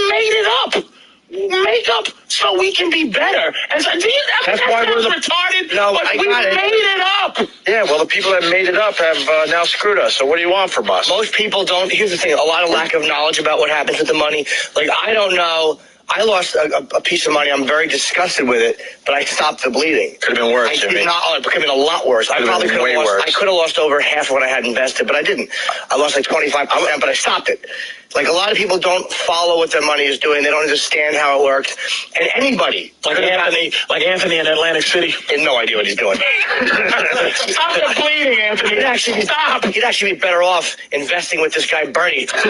made it up. Make up so we can be better. That's why we're retarded. No, but we made it up. Yeah, well, the people that made it up have now screwed us. So what do you want from us? Most people don't. Here's the thing: a lot of lack of knowledge about what happens with the money. Like, I don't know. I lost a piece of money. I'm very disgusted with it, but I stopped the bleeding. Could have been worse. It could have been a lot worse. I probably could have lost over half of what I had invested, but I didn't. I lost like 25%, but I stopped it. Like, a lot of people don't follow what their money is doing. They don't understand how it works. And anybody... Like Anthony in Atlantic City. He had no idea what he's doing. Stop the bleeding, Anthony. Stop. He'd actually be better off investing with this guy, Bernie. But,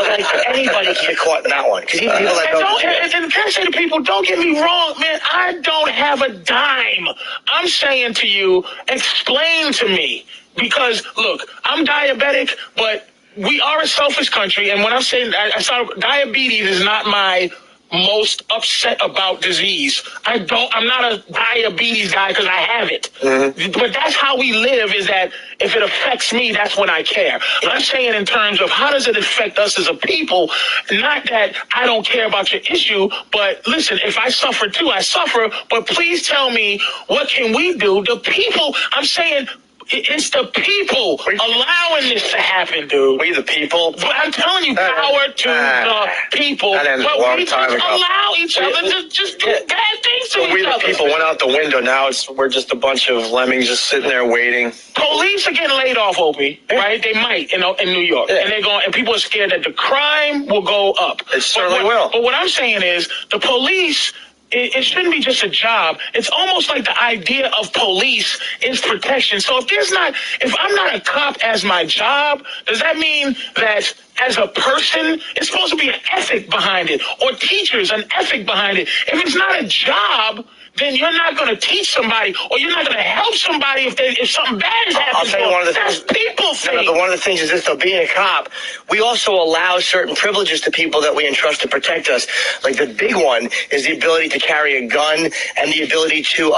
like, anybody can get caught in that one. Because even people that and can I say to people, don't get me wrong, man, I don't have a dime. I'm saying to you, explain to me. Because, look, I'm diabetic, but we are a selfish country, and when I'm saying diabetes is not my most upset about disease. I'm not a diabetes guy because I have it. Mm-hmm. But that's how we live, is that if it affects me, that's when I care. I'm saying in terms of how does it affect us as a people, not that I don't care about your issue, but listen, if I suffer too, I suffer, but please tell me, what can we do? The people, I'm saying, it's the people allowing this to happen, dude. We the people? But I'm telling you, power to the people. That ends a long time ago. Allow each other to just do bad things to each other. We the people went out the window. Now we're just a bunch of lemmings just sitting there waiting. Police are getting laid off, Opie, right? They might in New York. Yeah. And people are scared that the crime will go up. It certainly will. But what I'm saying is, the police... It shouldn't be just a job. It's almost like the idea of police is protection. So if I'm not a cop as my job, does that mean that as a person, it's supposed to be an ethic behind it, or teachers, an ethic behind it? If it's not a job, then you're not going to teach somebody, or you're not going to help somebody if something bad is happening. I'll tell you one of the That's people thing. But one of the things is this, though, being a cop, we also allow certain privileges to people that we entrust to protect us. Like, the big one is the ability to carry a gun and the ability to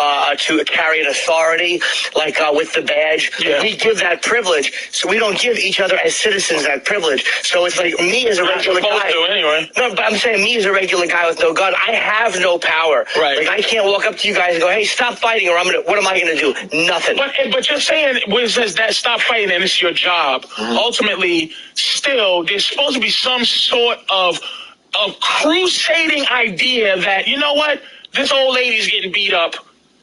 carry an authority, like with the badge. Yeah. We give that privilege, so we don't give each other as citizens that privilege. So it's like me as a regular guy. Anyway. No, but I'm saying me as a regular guy with no gun, I have no power. Right. Like, I can't walk up to you guys and go, hey, stop fighting, or what am I going to do? Nothing. But you're saying, when it says that stop fighting and it's your job, ultimately, still, there's supposed to be some sort of crusading idea that, you know what, this old lady's getting beat up.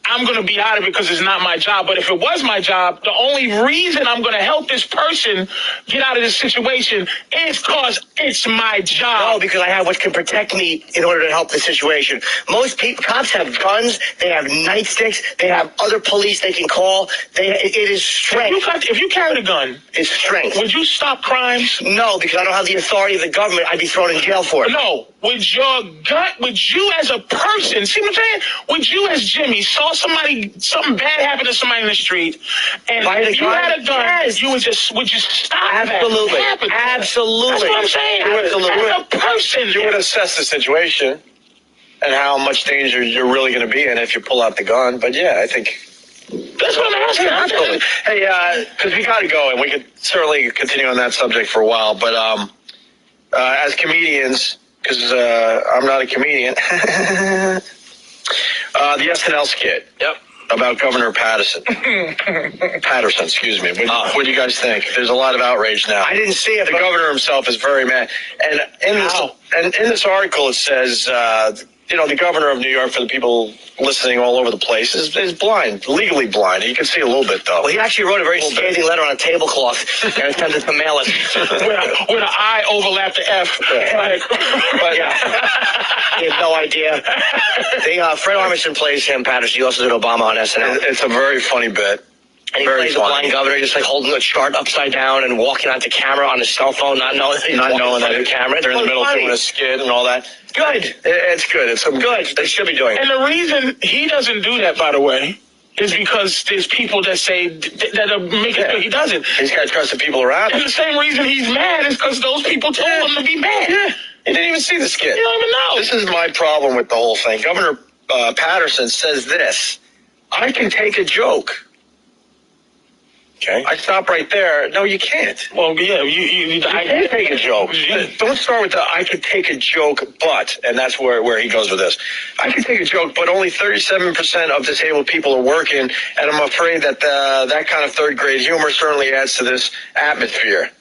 I'm going to be out of it because it's not my job. But if it was my job, the only reason I'm going to help this person get out of this situation is because it's my job. No, because I have what can protect me in order to help the situation. Most cops have guns. They have nightsticks. They have other police they can call. It is strength. If you carried a gun, it's strength. Would you stop crimes? No, because I don't have the authority of the government. I'd be thrown in jail for it. No. Would you as a person, see what I'm saying? Would you as Jimmy saw something bad happen to somebody in the street, and if you had a gun, yes, would you stop Absolutely. that? Absolutely. That's what I'm saying. Absolutely. As a person. You would assess the situation and how much danger you're really going to be in if you pull out the gun. But yeah, I think... That's what I'm asking. Absolutely. Hey, because we got to go, and we could certainly continue on that subject for a while, but as comedians... because I'm not a comedian. The SNL skit. Yep. About Governor Patterson, excuse me. What do you guys think? There's a lot of outrage now. I didn't see it. The governor himself is very mad. And in this article, it says, the governor of New York, for the people listening all over the place, is blind, legally blind. You can see a little bit, though. Well, he actually wrote a very scathing letter on a tablecloth and attempted to mail it. with an I overlapped the F. Yeah. But he had no idea. Fred Armisen plays him, Patterson. He also did Obama on SNL. It's a very funny bit. And he plays the blind governor, just like holding the chart upside down and walking onto camera on his cell phone, not knowing that the camera. They're in the middle of doing a skit and all that. Good. It's good. It's good. They should be doing it. And the reason he doesn't do that, by the way, is because there's people that say that are making sure he doesn't. He's got to trust the people around him. And the same reason he's mad is because those people told him to be mad. Yeah. He didn't even see the skit. You don't even know. This is my problem with the whole thing. Governor Patterson says this: I can take a joke. Okay. I stop right there. No, you can't. Well, yeah, I can take a joke. Don't start with the I can take a joke, but, and that's where he goes with this. I can take a joke, but only 37% of disabled people are working, and I'm afraid that that kind of third grade humor certainly adds to this atmosphere.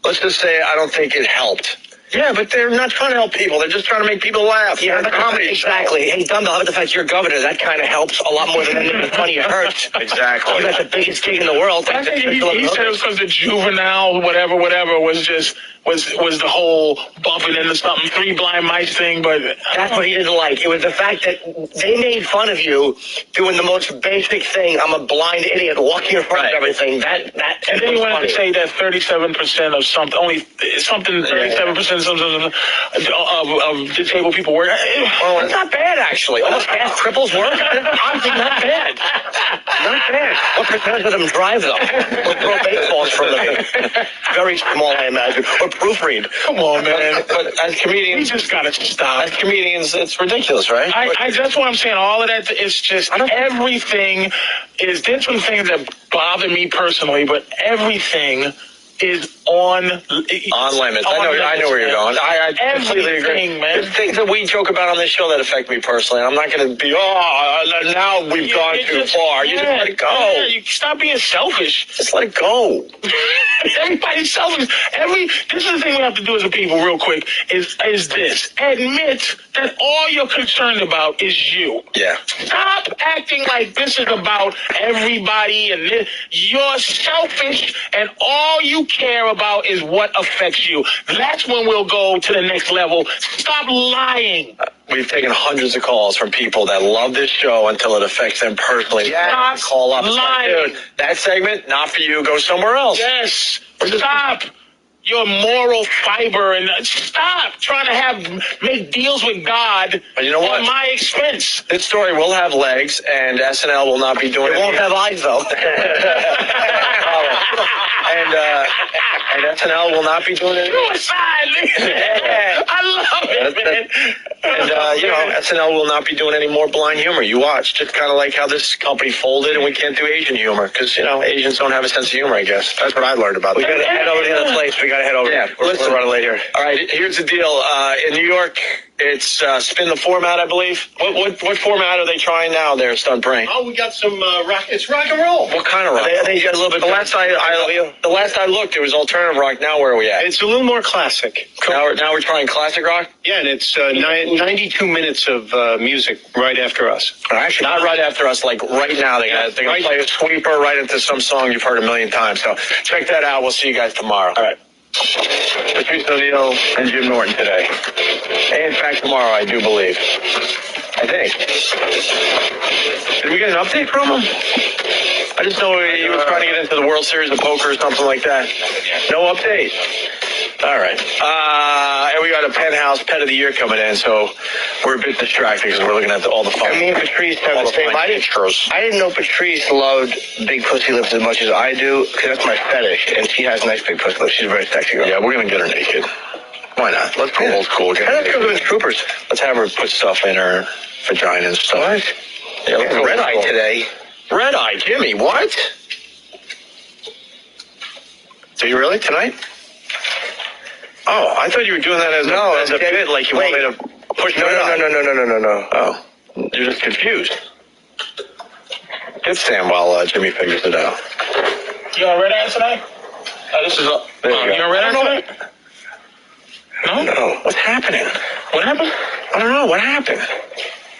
Let's just say I don't think it helped. Yeah, but they're not trying to help people. They're just trying to make people laugh. Yeah, the comedy exactly. Hey, dumbbell, how about the fact you're governor? That kind of helps a lot more than any of the money it hurts. Exactly. You got the biggest gig in the world. I think he said it was because the juvenile, whatever, was just was the whole bumping into something, 3 blind mice thing. But that's what he didn't like. It was the fact that they made fun of you doing the most basic thing. I'm a blind idiot walking in front of everything. That and then he wanted to say that 37% of something, only something, 37% of disabled people work. Well, it's not bad actually. Almost half cripples work. Honestly, not bad. Not bad. What percentage of them drive though? Or throw baseballs for a living? Very small, I imagine. Or proofread. Come on, man. But as comedians, we just gotta stop. As comedians, it's ridiculous, right? That's what I'm saying. All of that is just everything is. There's some things that bother me personally, but everything is on limits. I know where you're going. I completely agree. Man. There's things that we joke about on this show that affect me personally. I'm not going to be, now we've gone too far. You just let it go. Yeah, you stop being selfish. Just let it go. Everybody's selfish. This is the thing we have to do as a people real quick is this. Admit that all you're concerned about is you. Yeah. Stop acting like this is about everybody and this. You're selfish and all you care about is what affects you. That's when we'll go to the next level. Stop lying. We've taken hundreds of calls from people that love this show until it affects them personally. Yeah. Stop call up. lying. Like, dude, that segment, not for you. Go somewhere else. Yes. Stop your moral fiber and stop trying to make deals with God but you know what? At my expense. This story will have legs, and SNL will not be doing it. It won't have eyes, though. And SNL will not be doing it. I love it, man. And, SNL will not be doing any more blind humor. You watch. Just kind of like how this company folded and we can't do Asian humor because, Asians don't have a sense of humor, I guess. That's what I learned about We got to head over to the other place. We got to head over. Yeah, we're running late here. All right, here's the deal. In New York, it's spin the format, I believe. What format are they trying now there, Stunt Brain? Oh, we got some rock. It's rock and roll. What kind of rock? They got a little bit. The last I looked, it was alternative rock. Now where are we at? It's a little more classic. Now we're trying classic rock? Yeah, and it's 92 minutes of music right after us. Actually, not right after us, like right now. They're going to play a sweeper right into some song you've heard a million times. So check that out. We'll see you guys tomorrow. All right. Patrice O'Neal and Jim Norton today. And in fact, tomorrow, I do believe. I think. Did we get an update from him? I just know he was trying to get into the World Series of Poker or something like that. No update. All right. And we got a Penthouse Pet of the Year coming in, so we're a bit distracted because we're looking at all the fun. Me and Patrice have the same. I didn't know Patrice loved big pussy lips as much as I do because that's my fetish, and she has nice big pussy lips. She's a very sexy girl. Yeah, we're going to get her naked. Why not? Let's go old school. Let's go to the Troopers. Let's have her put stuff in her vagina and stuff. What? Yeah, let's go red eye today. Red eye, Jimmy, what? Do you really tonight? Oh, I thought you were doing that as a bit, like you want me to push No. Oh, you're just confused. Hit Sam while Jimmy figures it out. You on red eye tonight? This is you on red eye tonight? No. What's happening? What happened? I don't know. What happened?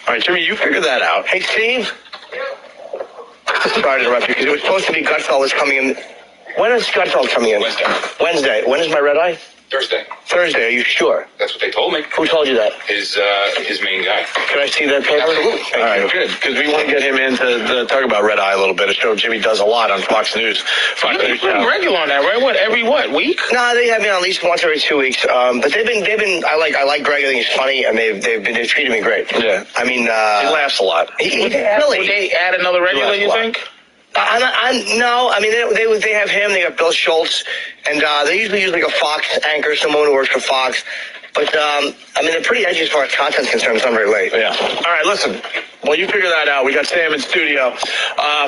All right, Jimmy, you figure that out. Hey, Steve. Sorry to interrupt you because it was supposed to be Gutfellas coming in. When is Gutfellas coming in? Wednesday. When is my red eye? Thursday, are you sure? That's what they told me. Who told you that? His main guy. Can I see that paper? Absolutely. All right, good, because we want to get him in to talk about Red Eye a little bit. A show Jimmy does a lot on Fox News. You're regular on that, right? Every week? No, they have me on at least once every 2 weeks. But they've been. I like Greg. I think he's funny, and they've treated me great. Yeah. I mean, he laughs a lot. He's silly. Would they add another regular? You think? No, I mean they have him. They got Bill Schultz, and they usually use like a Fox anchor, someone who works for Fox. But I mean they're pretty edgy as far as content's concerned. It's not very late. Yeah. All right, listen. Well, you figure that out. We got Sam in studio.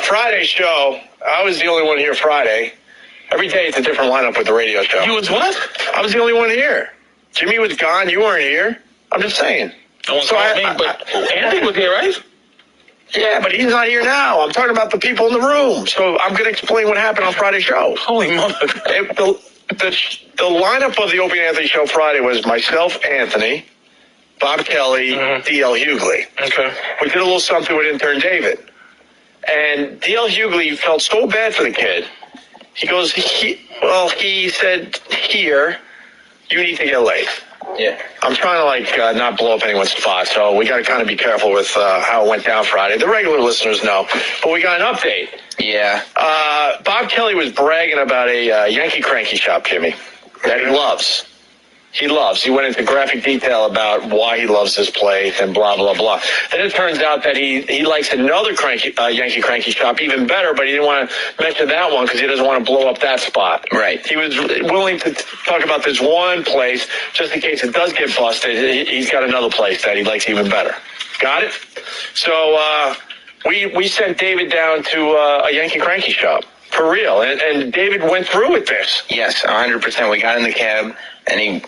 Friday show. I was the only one here Friday. Every day it's a different lineup with the radio show. You was what? I was the only one here. Jimmy was gone. You weren't here. I'm just saying. No one called me, but Anthony was here, right? Yeah, but he's not here now. I'm talking about the people in the room. So I'm going to explain what happened on Friday's show. Holy mother. The lineup of the Opie and Anthony Show Friday was myself, Anthony, Bob Kelly, D.L. Hughley. Okay. We did a little something with intern David. And D.L. Hughley felt so bad for the kid. He goes, he said, here, you need to get laid. Yeah. I'm trying to, not blow up anyone's spot, so we got to kind of be careful with how it went down Friday. The regular listeners know, but we got an update. Yeah. Bob Kelly was bragging about a Yankee Cranky shop, Jimmy, that he loves. He went into graphic detail about why he loves this place and blah, blah, blah. And it turns out that he likes another Yankee Cranky shop even better, but he didn't want to mention that one because he doesn't want to blow up that spot. Right. He was willing to talk about this one place just in case it does get busted. He's got another place that he likes even better. Got it? So we sent David down to a Yankee Cranky shop. For real. And David went through with this. Yes, 100%. We got in the cab, and he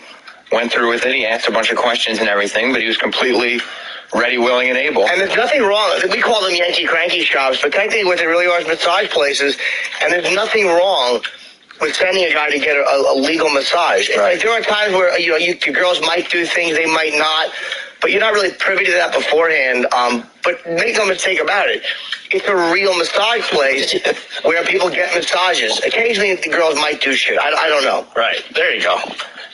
went through with it. He asked a bunch of questions and everything, but he was completely ready, willing, and able. And there's nothing wrong. We call them Yankee Cranky shops, but technically what they really are is massage places, and there's nothing wrong with sending a guy to get a legal massage. Right. Like, there are times where, your girls might do things, they might not, but you're not really privy to that beforehand. But make no mistake about it. It's a real massage place where people get massages. Occasionally the girls might do shit. I don't know. Right. There you go.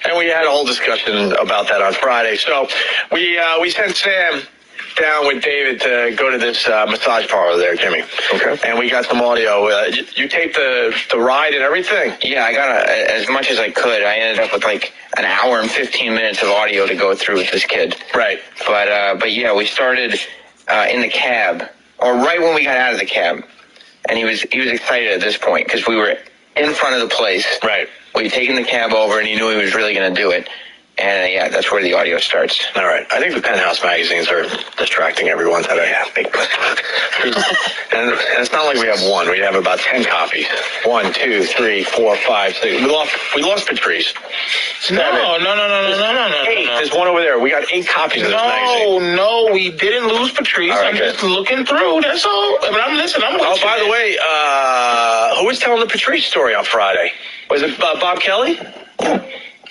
And we had a whole discussion about that on Friday. So we sent Sam down with David to go to this massage parlor there, Jimmy. Okay. And we got some audio. You taped the ride and everything? Yeah, I got as much as I could. I ended up with like an hour and 15 minutes of audio to go through with this kid. Right. But yeah, we started in the cab, or right when we got out of the cab. And he was excited at this point because we were in front of the place. Right. We'd taken the cab over, and he knew he was really going to do it. And, yeah, that's where the audio starts. All right. I think the Penthouse magazines are distracting everyone today. Big and it's not like we have one. We have about 10 copies. 1, 2, 3, 4, 5, 6. We lost Patrice. No. 8. There's one over there. We got 8 copies of this magazine. No, we didn't lose Patrice. Right, I'm just looking through. That's all. But I'm listening. Oh, by the way, who was telling the Patrice story on Friday? Was it Bob Kelly?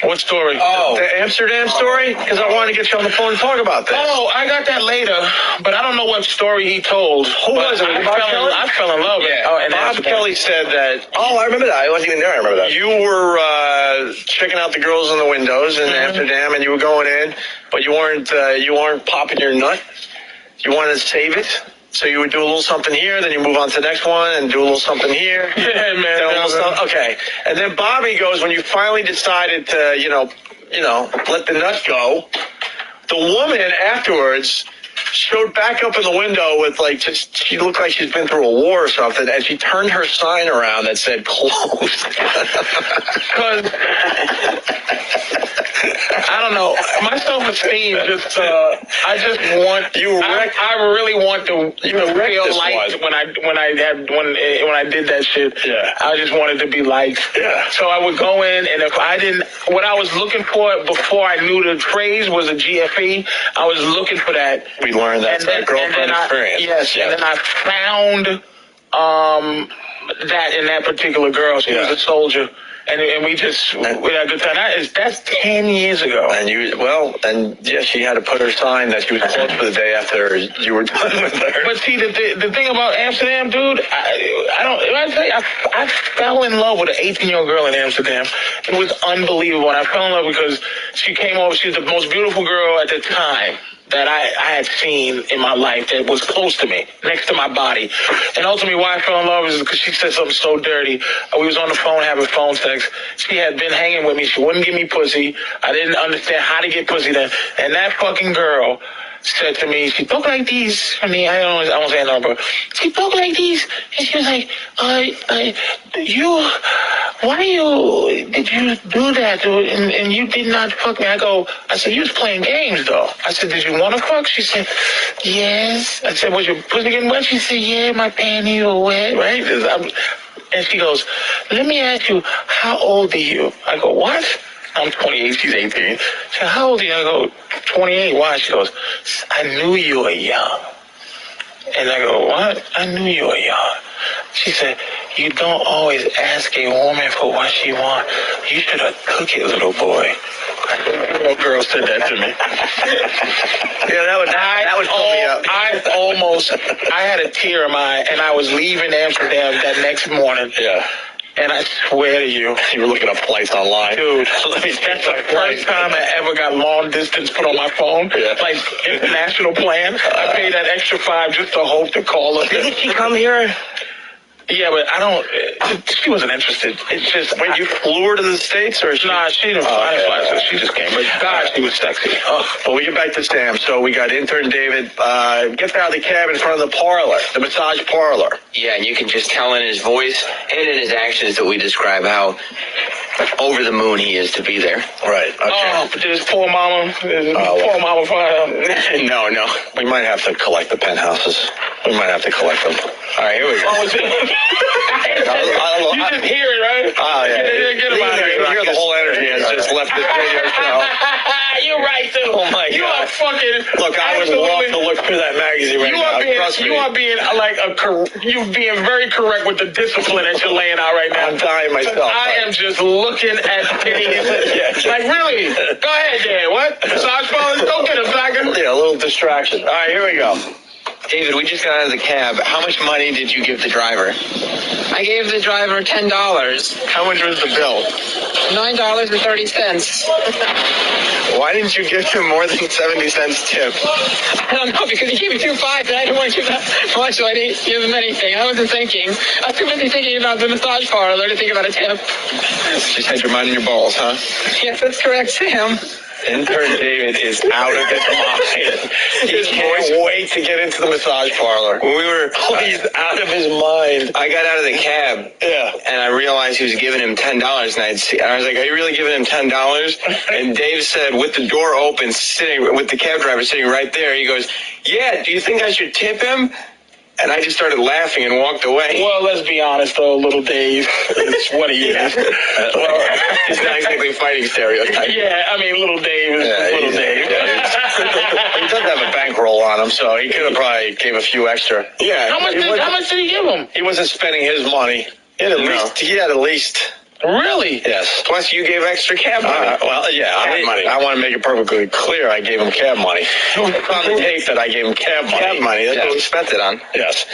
What story? Oh, the Amsterdam story? Because I wanted to get you on the phone and talk about this. Oh, I got that later, but I don't know what story he told. Who was it? Bob Kelly? I fell in love with it. Yeah. Bob Kelly said that... Oh, I remember that. I wasn't even there. I remember that. You were checking out the girls in the windows in Amsterdam, and you were going in, but you weren't popping your nut. You wanted to save it. So you would do a little something here, then you move on to the next one and do a little something here. Yeah, man. Okay. And then Bobby goes, when you finally decided to, let the nut go, the woman afterwards showed back up in the window with she looked like she's been through a war or something, and she turned her sign around that said closed. I don't know. My self-esteem I just want I really want to feel liked when I did that shit. Yeah. I just wanted to be liked. Yeah. So I would go in, and if I didn't, what I was looking for before I knew the phrase was a GFE, I was looking for that. We learned that's a girlfriend experience. Yes, and then I found that in that particular girl. She was a soldier. And we had a good time. That's 10 years ago. And she had to put her sign that she was closed for the day after you were done with her. But see, the thing about Amsterdam, dude, I fell in love with an 18-year-old girl in Amsterdam. It was unbelievable. And I fell in love because she came over. She was the most beautiful girl at the time that I had seen in my life that was close to me, next to my body. And ultimately why I fell in love is because she said something so dirty. We was on the phone having phone sex. She had been hanging with me. She wouldn't give me pussy. I didn't understand how to get pussy then. And that fucking girl said to me, she talked like these. I won't say no, but she talked like these. And she was like, why did you do that? And you did not fuck me. I said, you was playing games though. I said, did you want to fuck? She said, yes. I said, was your pussy getting wet? She said, yeah, my panties were wet, right? And she goes, let me ask you, how old are you? I go, what? I'm 28, she's 18. She said, how old are you? I go, 28. Why? She goes, I knew you were young. And I go, what? I knew you were young. She said, you don't always ask a woman for what she wants. You should have took it, little boy. Little girl said that to me. Yeah, that would pull me up. I had a tear in my eye, and I was leaving Amsterdam that next morning. Yeah. And I swear to you, You were looking up flights online. dude, that's the first time I ever got long distance put on my phone. Yeah. Like international plan. I paid that extra $5 just to hope to call her. Didn't she come here? Yeah, but I don't. She wasn't interested. It's just. Wait, you flew her to the States, or Nah, she didn't fly. So she just came. But God, she was sexy. Well, we get back to Sam. So we got intern David gets out of the cab in front of the parlor, the massage parlor. Yeah, and you can just tell in his voice and in his actions that we describe how over the moon he is to be there. Right. Okay. Oh, did his poor mama? Poor mama find him? No. We might have to collect the penthouses. We might have to collect them. All right, here we go. Oh, is it? You just hear it, right? Oh, yeah. Get him out of here. You hear the whole energy has just left this radio show. You're right, too. Oh, my You God. are fucking... Look, I would love to look through that magazine right now. Trust me. You are being you being very correct with the discipline that you're laying out right now. I'm dying myself. I am just looking at titties. Like, really? Go ahead, Dan. What? Massage parlors? Don't get him, Tiger. Yeah, a little distraction. All right, here we go. David, we just got out of the cab. How much money did you give the driver? I gave the driver $10. How much was the bill? $9.30. Why didn't you give him more than 70 cents tip? I don't know, because he gave me $2.05 and I didn't want to give that much, so I didn't give him anything. I wasn't thinking. I was too busy thinking about the massage parlor to think about a tip. Just had your mind in your balls, huh? Yes, that's correct, Sam. Intern David is out of his mind. He can't wait to get into the massage parlor. He's out of his mind. I got out of the cab. Yeah. And I realized he was giving him $10. And I was like, are you really giving him $10? And Dave said, with the door open, with the cab driver sitting right there, he goes, yeah, do you think I should tip him? And I just started laughing and walked away. Well, let's be honest, though, little Dave. It's what he is. Well, he's not exactly fighting stereotypes. Yeah, I mean, little Dave is little Dave. He doesn't have a bankroll on him, so he could have probably gave a few extra. Yeah. How much did he give him? He wasn't spending his money. He had at least. Really? Yes. Plus, you gave extra cab money. I want to make it perfectly clear. I gave him cab money. It's on the tape that I gave him cab money. Cab money. That's what we spent it on. Yes.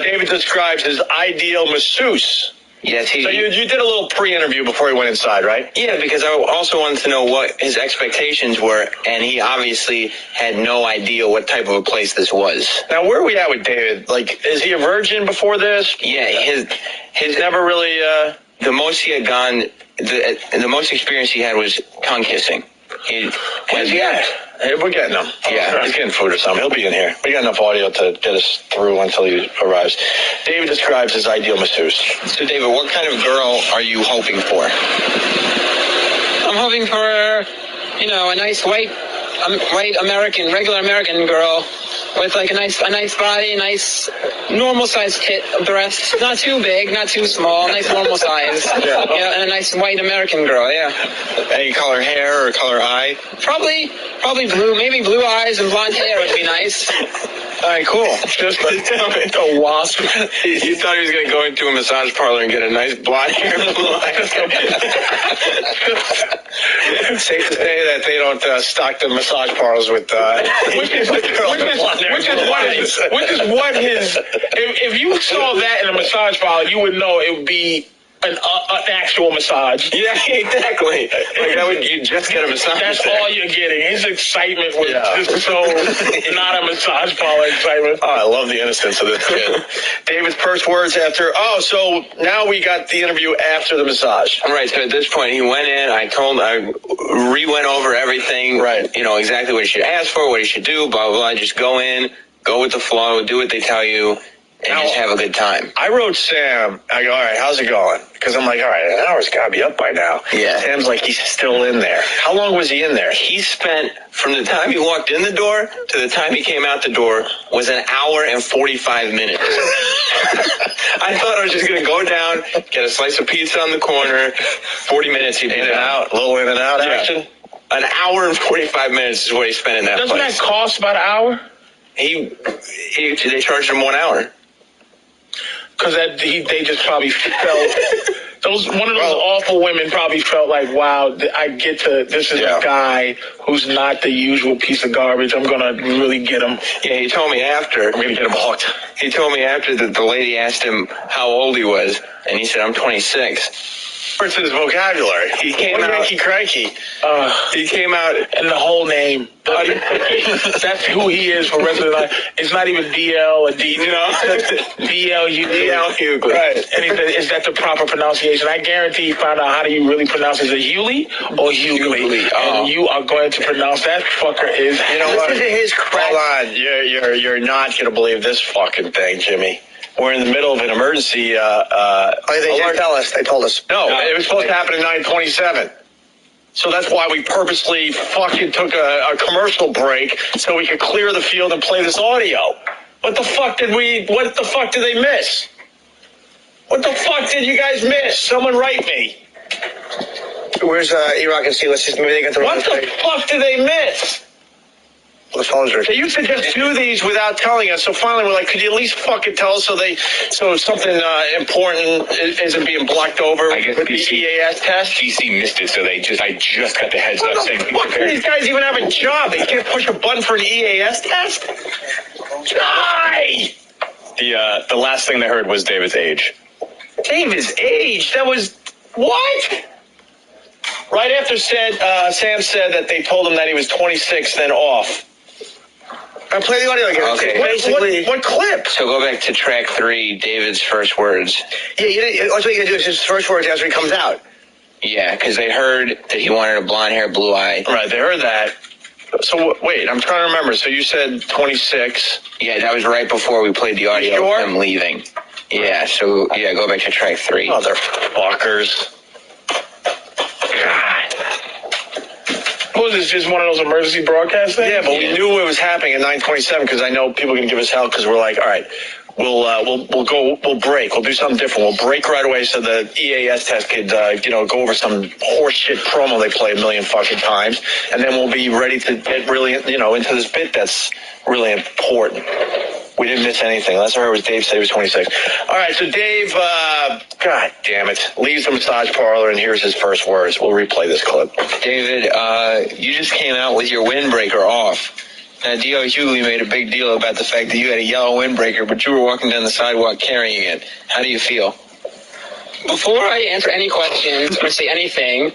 David describes his ideal masseuse. Yes, So you did a little pre-interview before he went inside, right? Yeah, because I also wanted to know what his expectations were, and he obviously had no idea what type of a place this was. Now, where are we at with David? Like, is he a virgin before this? Yeah, his never really. The most he had gone, the most experience he had was tongue kissing. Where's he at? Hey, we're getting him. Yeah. He's getting food or something. He'll be in here. We got enough audio to get us through until he arrives. David describes his ideal masseuse. So, David, what kind of girl are you hoping for? I'm hoping for, a nice white American, regular American girl with like a nice body, nice normal sized breast, not too big, not too small, nice normal size. Yeah, and a nice white American girl. Yeah. Any color hair or color eye? Probably blue, maybe blue eyes and blonde hair would be nice. All right, cool. Just a wasp. You thought he was going to go into a massage parlor and get a nice blonde hair and blue eyes. It's safe to say that they don't stock the massage parlors with which is what his. If you saw that in a massage parlor, you would know it would be an actual massage. Yeah, exactly. You just get a massage. That's all you're getting. His excitement was just so not a massage parlor excitement. Oh, I love the innocence of this kid. David's first words after. So now we got the interview after the massage. Right. So at this point, he went in. I re-went over everything. Right. Exactly what he should ask for, what he should do. Blah blah blah. Just go in, go with the flow, do what they tell you. And just have a good time. I wrote Sam. I go, all right, how's it going? Because I'm like, all right, an hour's got to be up by now. Yeah. Sam's like, he's still in there. How long was he in there? He spent, from the time he walked in the door to the time he came out the door, was an hour and 45 minutes. I thought I was just going to go down, get a slice of pizza on the corner, 40 minutes he'd be in and out, a little in and out action. An hour and 45 minutes is what he spent in that place. Doesn't that cost about an hour? They charged him 1 hour. because they just probably felt one of those awful women probably felt like, wow, this is a guy who's not the usual piece of garbage. I'm gonna really get him. Yeah, he told me after. I'm gonna get him hooked. He told me after that the lady asked him how old he was, and he said, "I'm 26." First his vocabulary. He came out. Cranky. He came out, and the whole name. That's who he is for the rest of his life. It's not even DL or D. DL Hughley. Right. And he said, is that the proper pronunciation? I guarantee he found out how do you really pronounce it. Is it Hughley or Hughley? And you are going to pronounce that fucker is. You know what? Listen to his crack. Hold on. You're not going to believe this fucking thing, Jimmy. We're in the middle of an emergency. They didn't tell us. They told us. No, it was supposed to happen at 9:27. So that's why we purposely fucking took a commercial break so we could clear the field and play this audio. What the fuck did they miss? What the fuck did you guys miss? Someone write me. Where's E-Rock and C? Let's just maybe they got the What the fuck did they miss? The phones are. They used to just do these without telling us. So finally, we're like, could you at least fucking tell us so something important isn't being blocked over with the EAS test? DC missed it, so I just got the heads up saying. What do these guys even have a job? They can't push a button for an EAS test? Die! The last thing they heard was David's age. David's age? That was what? Right after Sam said that they told him that he was 26, then off. I play the audio again. Okay. Basically, what clip? So go back to track 3, David's first words. Yeah, that's what you can do. Is his first words after he comes out. Yeah, because they heard that he wanted a blonde hair, blue eye. Right, they heard that. So wait, I'm trying to remember. So you said 26. Yeah, that was right before we played the audio of him leaving. Yeah, so go back to track 3. Motherfuckers. Was this just one of those emergency broadcast things? Yeah, but we knew it was happening at 9:27 because I know people are gonna give us hell because we're like, all right, we'll break, we'll do something different, we'll break right away so the EAS test could go over some horseshit promo they play a million fucking times, and then we'll be ready to get really into this bit that's really important. We didn't miss anything. Last I heard was Dave said he was 26. All right, so Dave, God damn it, leaves the massage parlor and here's his first words. We'll replay this clip. David, you just came out with your windbreaker off. Now, D.L. Hughley made a big deal about the fact that you had a yellow windbreaker, but you were walking down the sidewalk carrying it. How do you feel? Before I answer any questions or say anything,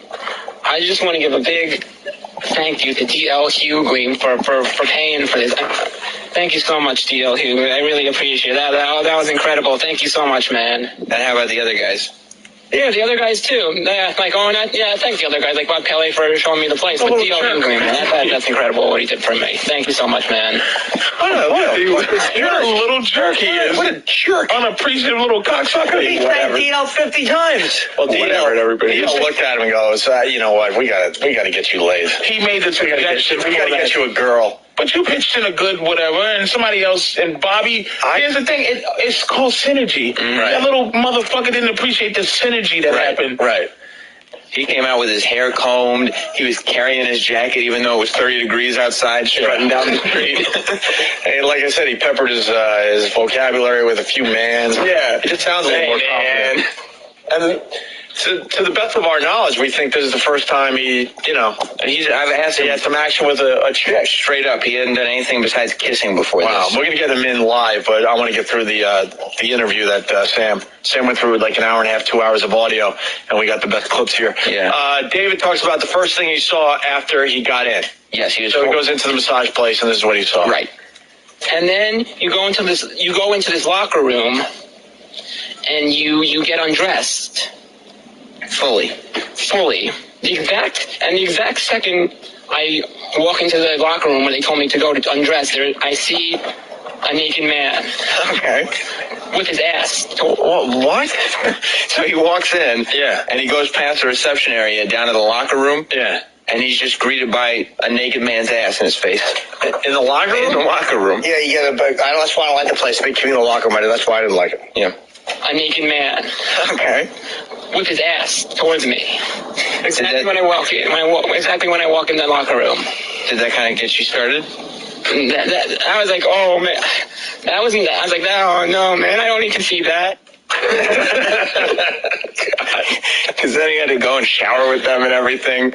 I just want to give a big thank you to D.L. Hughley for paying for this. Thank you so much, D.L. Hughley. I really appreciate that. That was incredible. Thank you so much, man. And how about the other guys? Yeah, the other guys too. Yeah, thanks the other guys, like Bob Kelly for showing me the place. But D.L. Hughley, man, that's incredible what he did for me. Thank you so much, man. What a little jerk he is. What a jerk. Unappreciative little cocksucker. He thanked D.L. 50 times. Well, D.L. looked at him and goes, you know what, we gotta get you laid. He made the suggestion. We gotta get you a girl. But you pitched in a good whatever, and somebody else, and Bobby, here's the thing, it's called synergy. Right. That little motherfucker didn't appreciate the synergy that happened. Right. He came out with his hair combed. He was carrying his jacket even though it was 30 degrees outside, strutting down the street. And like I said, he peppered his vocabulary with a few mans. Yeah. It just sounds a little more confident. And to the best of our knowledge, we think this is the first time I've asked him. He had some action with a chick. Straight up, he hadn't done anything besides kissing before this. Wow, we're going to get him in live, but I want to get through the interview that Sam went through, like an hour and a half, 2 hours of audio, and we got the best clips here. Yeah. David talks about the first thing he saw after he got in. Yes, he was. So he goes into the massage place, and this is what he saw. Right. And then you go into this locker room, and you get undressed. Fully. The exact second I walk into the locker room where they told me to go to undress, I see a naked man. Okay. With his ass. What? So he walks in. Yeah. And he goes past the reception area down to the locker room. Yeah. And he's just greeted by a naked man's ass in his face. In the locker room? In the locker room. Yeah, you get that's why I don't like the place. Big communal locker room. That's why I didn't like it. Yeah. A naked man. Okay. With his ass towards me. Exactly when I walk in the locker room. Did that kind of get you started? I was like, oh man. I was like, oh no, man, I don't need to see that. Because then he had to go and shower with them and everything.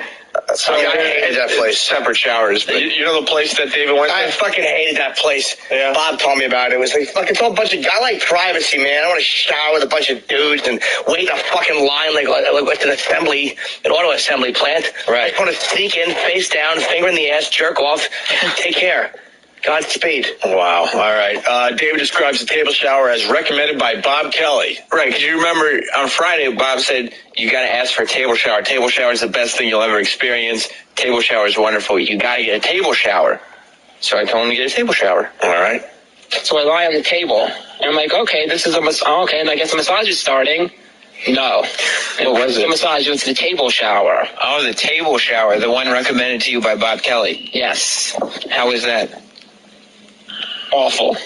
So I hated that place. Separate showers. But You know the place that David went to? I fucking hated that place. Yeah. Bob told me about it. It was like fucking told a bunch of. I like privacy, man. I don't want to shower with a bunch of dudes and wait in a fucking line like an auto assembly plant. Right. I just want to sneak in, face down, finger in the ass, jerk off, take care. Godspeed. Wow. All right. David describes the table shower as recommended by Bob Kelly. Right, because you remember on Friday, Bob said, you got to ask for a table shower. Table shower is the best thing you'll ever experience. Table shower is wonderful. You got to get a table shower. So I told him to get a table shower. All right. So I lie on the table, and I'm like, okay, this is okay, and I guess the massage is starting. No. What was it? The massage was the table shower. Oh, the table shower, the one recommended to you by Bob Kelly. Yes. How was that? Awful.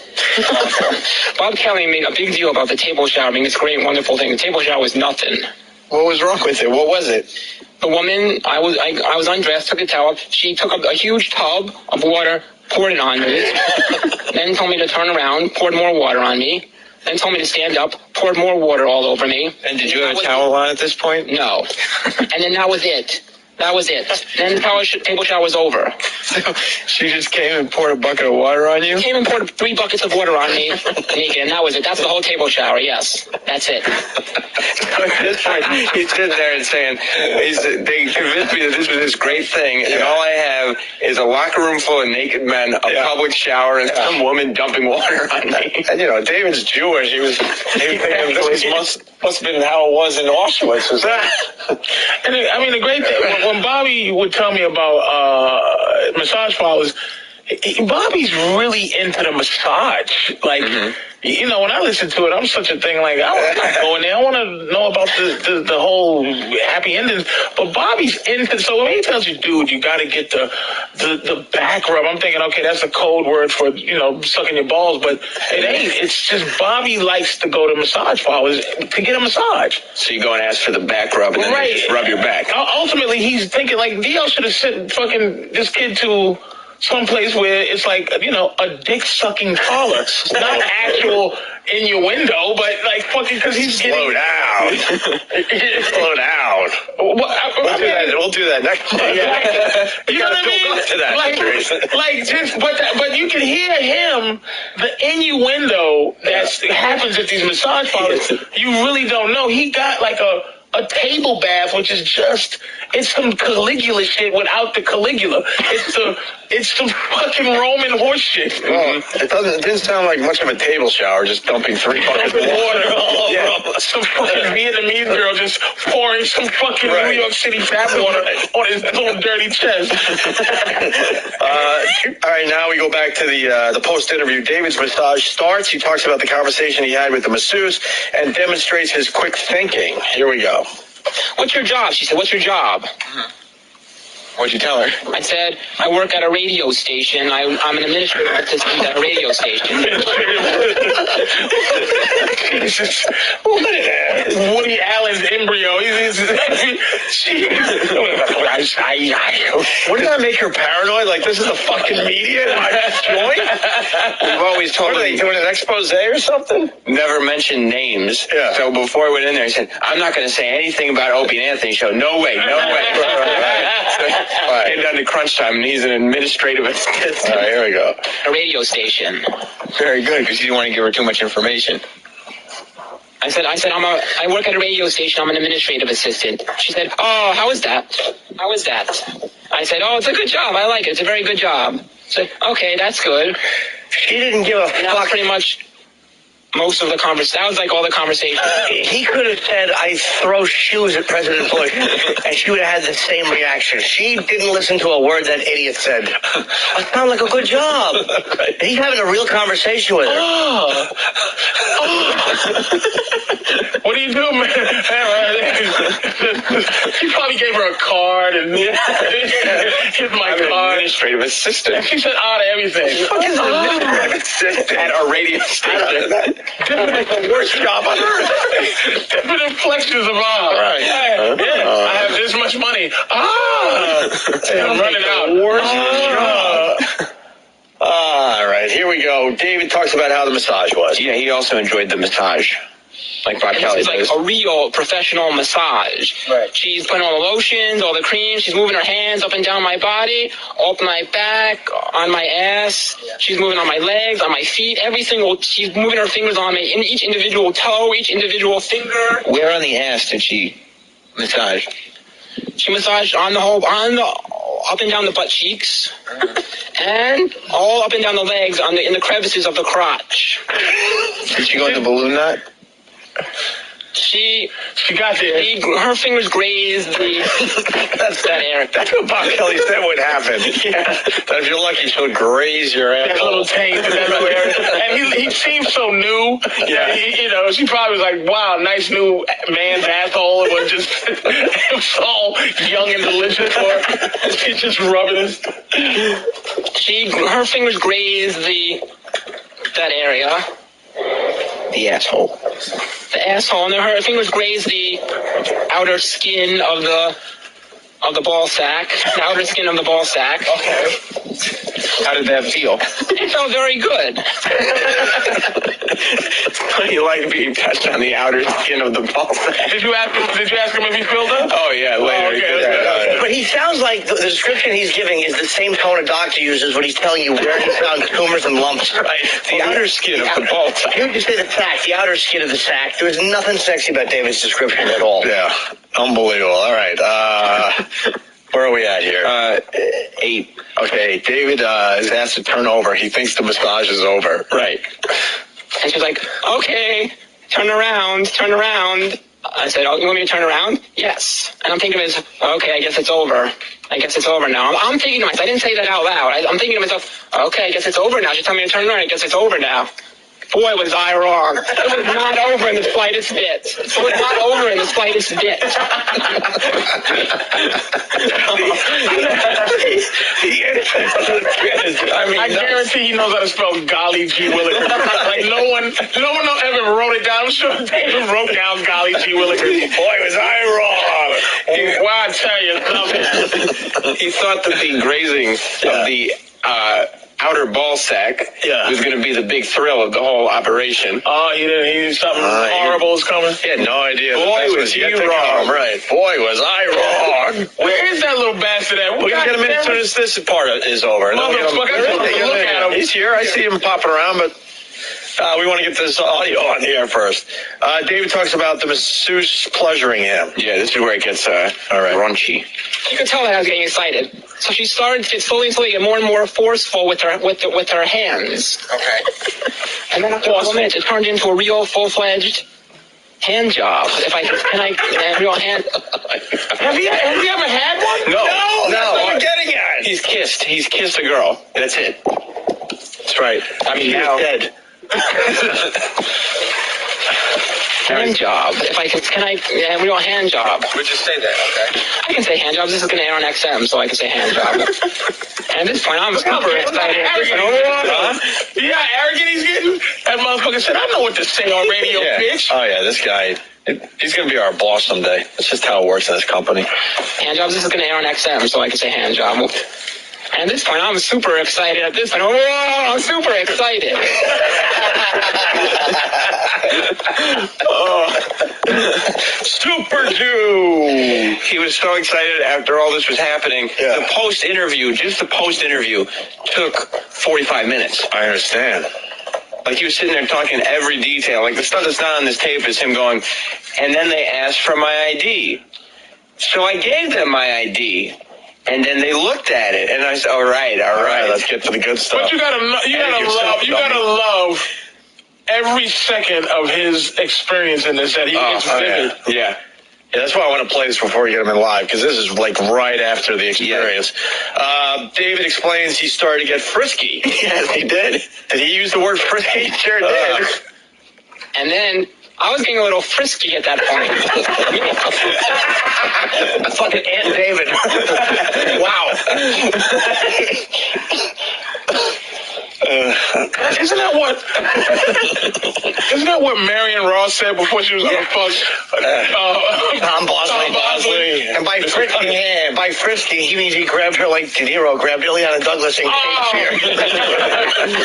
Bob Kelly made a big deal about the table shower being this great, wonderful thing. The table shower was nothing. What was wrong with it? What was it? The woman, I was undressed, took a towel. She took a huge tub of water, poured it on me, then told me to turn around, poured more water on me, then told me to stand up, poured more water all over me. And did you have a towel on at this point? No. And then that was it. That was it. Then the table shower was over. So she just came and poured a bucket of water on you? Came and poured 3 buckets of water on me, naked, and that was it. That's the whole table shower, yes. That's it. At this point, he's sitting there and saying, they convinced me that this was this great thing, and all I have is a locker room full of naked men, a public shower, and some woman dumping water on me. And, David's Jewish. He was thinking this must have been how it was in Auschwitz. And the great thing, when Bobby would tell me about massage parlors, Bobby's really into the massage. Like, when I listen to it, I'm such a thing. Like, I want to go in there. I want to know about the whole happy endings. But Bobby's into. So when he tells you, dude, you got to get the back rub, I'm thinking, okay, that's a code word for sucking your balls. But it ain't. It's just Bobby likes to go to massage parlors to get a massage. So you go and ask for the back rub and then they just rub your back. Ultimately, he's thinking like DL should have sent fucking this kid to someplace where it's like, a dick-sucking parlor. Not actual innuendo, but like fucking because he's getting... Slow down. Slow down. We'll do that next time. Yeah. You know what I mean? To that, but you can hear him, the innuendo that happens at these massage parlors. You really don't know. He got like a table bath, which is it's some Caligula shit without the Caligula. It's some fucking Roman horse shit. Well, it didn't sound like much of a table shower, just dumping 3 buckets of water all over. Some fucking Vietnamese girl just pouring some fucking New York City tap water on his little dirty chest. All right, now we go back to the post-interview. David's massage starts. He talks about the conversation he had with the masseuse and demonstrates his quick thinking. Here we go. What's your job? She said, what's your job? What'd you tell her? I said, I work at a radio station. I'm an administrative assistant at a radio station. Jesus. Woody Allen's embryo. Wouldn't that make her paranoid? Like, this is the fucking media in my joint? We've always told her. What are they doing, an expose or something? Never mention names. Yeah. So before I went in there, I said, I'm not going to say anything about Opie and Anthony show. No way, no way. Right. Came down to crunch time, and he's an administrative assistant. All right, here we go. A radio station. Very good, because you didn't want to give her too much information. I said, I work at a radio station. I'm an administrative assistant. She said, oh, how is that? How is that? I said, oh, it's a good job. I like it. It's a very good job. I said, okay, that's good. She didn't give a fuck. Pretty much most of the conversation. That was like all the conversation. He could have said, I throw shoes at President Bush, and she would have had the same reaction. She didn't listen to a word that idiot said. I sound like a good job. He's having a real conversation with her. What do you do, man? She probably gave her a card and here's my card. Administrative assistant. She said to everything. What is an administrative assistant at a radio station? The worst job on earth. Different inflections of Right. I have this much money. I'm running out. Worst job. All right, here we go. David talks about how the massage was. Yeah, he also enjoyed the massage. Like Bob Kelly This is like a real professional massage. Right. She's putting all the lotions, all the creams. She's moving her hands up and down my body, up my back, on my ass. Yeah. She's moving on my legs, on my feet. She's moving her fingers on me, in each individual toe, each individual finger. Where on the ass did she massage? She massaged up and down the butt cheeks, and all up and down the legs, in the crevices of the crotch. Did she go in the balloon knot? She got there. Her fingers grazed that area. That's what Bob Kelly said would happen. Yeah. That if you're lucky, she'll graze your ass. That little taint in that little area. And he seemed so new. Yeah. She probably was like, wow, nice new man's asshole. It was just, it was all young and delicious for her. She's just rubbing it. Her fingers grazed that area. The asshole. The asshole, and then her fingers grazed the outer skin of the ball sack. The outer skin of the ball sack. Okay. How did that feel? It felt very good. You like being touched on the outer skin of the ball sack. Did you ask him if he filled up? Oh, yeah, later. Oh, okay. But he sounds like the description he's giving is the same tone a doctor uses when he's telling you where he found tumors and lumps. Right. The outer skin of the ball sack. You just say the sack, the outer skin of the sack. There was nothing sexy about David's description at all. Yeah. Unbelievable. All right. Where are we at here? 8. Okay. David is asked to turn over. He thinks the massage is over. Right. And she's like, okay, turn around. I said, oh, you want me to turn around? Yes. And I'm thinking to myself, okay, I guess it's over. now. I'm thinking to myself, I didn't say that out loud. I'm thinking to myself, okay, I guess it's over now. She's telling me to turn around. I guess it's over now. Boy, was I wrong. It was not over in the slightest bit. I guarantee he knows how to spell golly gee willikers. Like no one ever wrote it down. I'm sure David wrote down golly gee willikers. Boy, was I wrong. Well, I tell you, he thought that the grazing of the outer ball sack was going to be the big thrill of the whole operation. Oh, he knew something horrible was coming? He had no idea. Boy, was he wrong. Right. Boy, was I wrong. Where is that little bastard at? We can get him in as soon as this part is over. Motherfucker, look at him. He's here. I see him popping around, but we want to get this audio on the air first. David talks about the masseuse pleasuring him. Yeah, this is where it gets raunchy. You could tell that I was getting excited. So she started to slowly get more and more forceful with her hands. Okay. And then after a couple minutes, it turned into a real full-fledged hand job. Real hand. Have you ever had one? No. That's what we're getting at. He's kissed a girl. That's it. That's right. I mean, now dead. Hand job. Real hand job. We'll just say that, okay? I can say hand jobs. This is going to air on XM, so I can say hand job. And at this point, I'm super excited. Yeah, arrogant he's getting. That motherfucker said, I know what to say on radio, bitch. Oh, yeah, this guy, he's going to be our boss someday. That's just how it works in this company. Hand jobs. This is going to air on XM, so I can say hand job. And at this point, I'm super excited. I'm super excited. Super Jew! He was so excited after all this was happening. Yeah. The post-interview took 45 minutes. I understand. Like, he was sitting there talking every detail. Like, the stuff that's not on this tape is him going, and then they asked for my ID. So I gave them my ID. And then they looked at it, and I said, all right, let's get to the good stuff. But you gotta love every second of his experience in this, that it's vivid. Yeah, that's why I want to play this before we get him in live, because this is like right after the experience. Yeah. David explains he started to get frisky. Yes, he did. Did he use the word frisky? He sure did. And then I was getting a little frisky at that point. Fucking Aunt David. Wow. Isn't that what Marion Ross said before she was on the fuck? Tom Bosley. And by frisky, he means he grabbed her like De Niro grabbed Ileana Douglas in Cape Fear.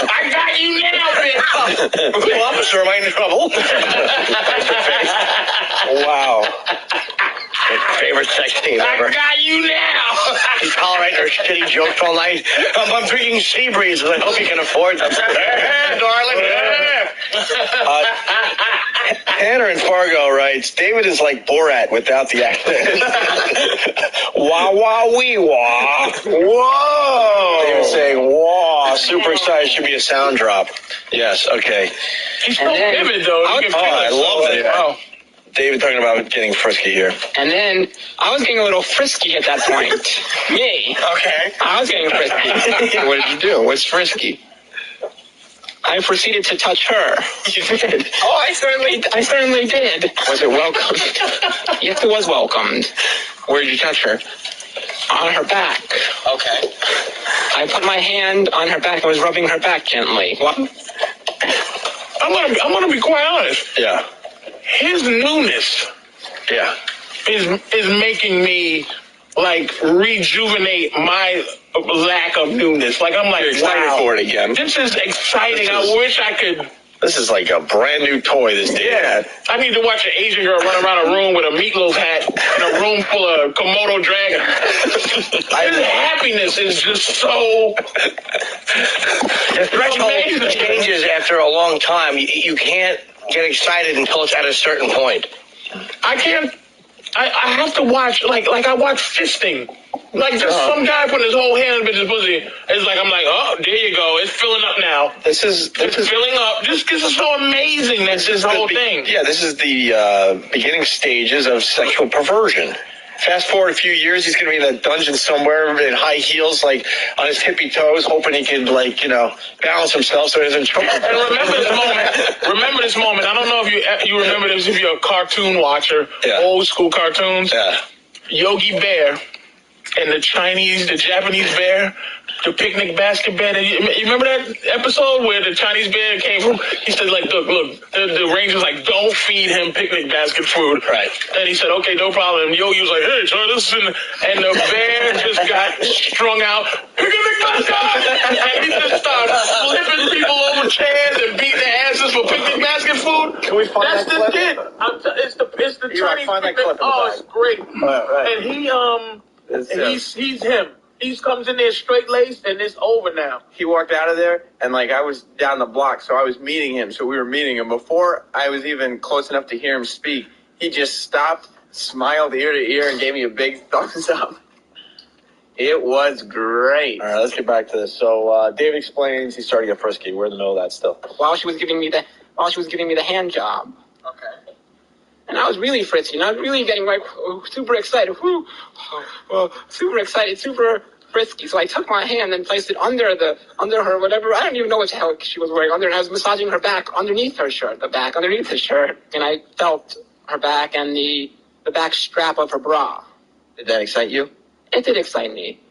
I got you now, bitch. Officer, am I in trouble? Wow. My favorite sex scene ever. I got you now. You tolerate her shitty jokes all night. I'm drinking sea breezes. I hope you can afford them. Darling. Tanner in Fargo writes, David is like Borat without the accent. Wah, wah, wee, wah. Whoa. David saying, wah. Super excited. Should be a sound drop. Yes, okay. He's so vivid, though. I love that. Wow. David talking about getting frisky here. And then I was getting a little frisky at that point. Me. Okay. I was getting frisky. What did you do? What's frisky? I proceeded to touch her. You did? Oh, I certainly did. Was it welcomed? Yes, it was welcomed. Where did you touch her? On her back. Okay. I put my hand on her back and was rubbing her back gently. What? I'm gonna be quite honest. Yeah. His newness, is making me like rejuvenate my lack of newness. Like I'm like, you're excited for it again. This is exciting. I wish I could. This is like a brand new toy. This day. Yeah, I need to watch an Asian girl run around a room with a meatloaf hat and a room full of Komodo dragon. His happiness is just so. The threshold changes after a long time. You can't get excited until it's at a certain point. I can't. I have to watch like I watch fisting. Like just some guy putting his whole hand in bitch's pussy. It's like I'm like, oh, there you go. It's filling up now. This is filling up. Just because it's so amazing. That's this whole thing. Yeah, this is the beginning stages of sexual perversion. Fast forward a few years, he's going to be in a dungeon somewhere in high heels, like on his tippy toes, hoping he can, balance himself so he doesn't choke. And remember this moment. I don't know if you remember this if you're a cartoon watcher, old school cartoons. Yeah. Yogi Bear and the Japanese bear, the picnic basket bear. You remember that episode where the Chinese bear came from? He said, look, the ranger's like, don't feed him picnic basket food. Right. And he said, okay, no problem. And Yogi was like, hey, try this. And the bear just got strung out. Picnic basket! And he just started flipping people over chairs and beating their asses for picnic basket food. Can we find That's that the clip? It's the Chinese find that picnic. clip It's great. Right. And he's him. He comes in there straight laced, and it's over now. He walked out of there, and I was down the block, so I was meeting him. So we were meeting him. Before I was even close enough to hear him speak, he just stopped, smiled ear to ear, and gave me a big thumbs up. It was great. All right, let's get back to this. So Dave explains he's starting to get frisky. We're in the middle of that still. While she was giving me the hand job. Okay. And I was really frisky, and I was really getting super excited. Super excited, super frisky. So I took my hand and placed it under her, whatever. I don't even know what the hell she was wearing under. And I was massaging her back underneath her shirt, the back underneath the shirt. And I felt her back and the back strap of her bra. Did that excite you? It did excite me.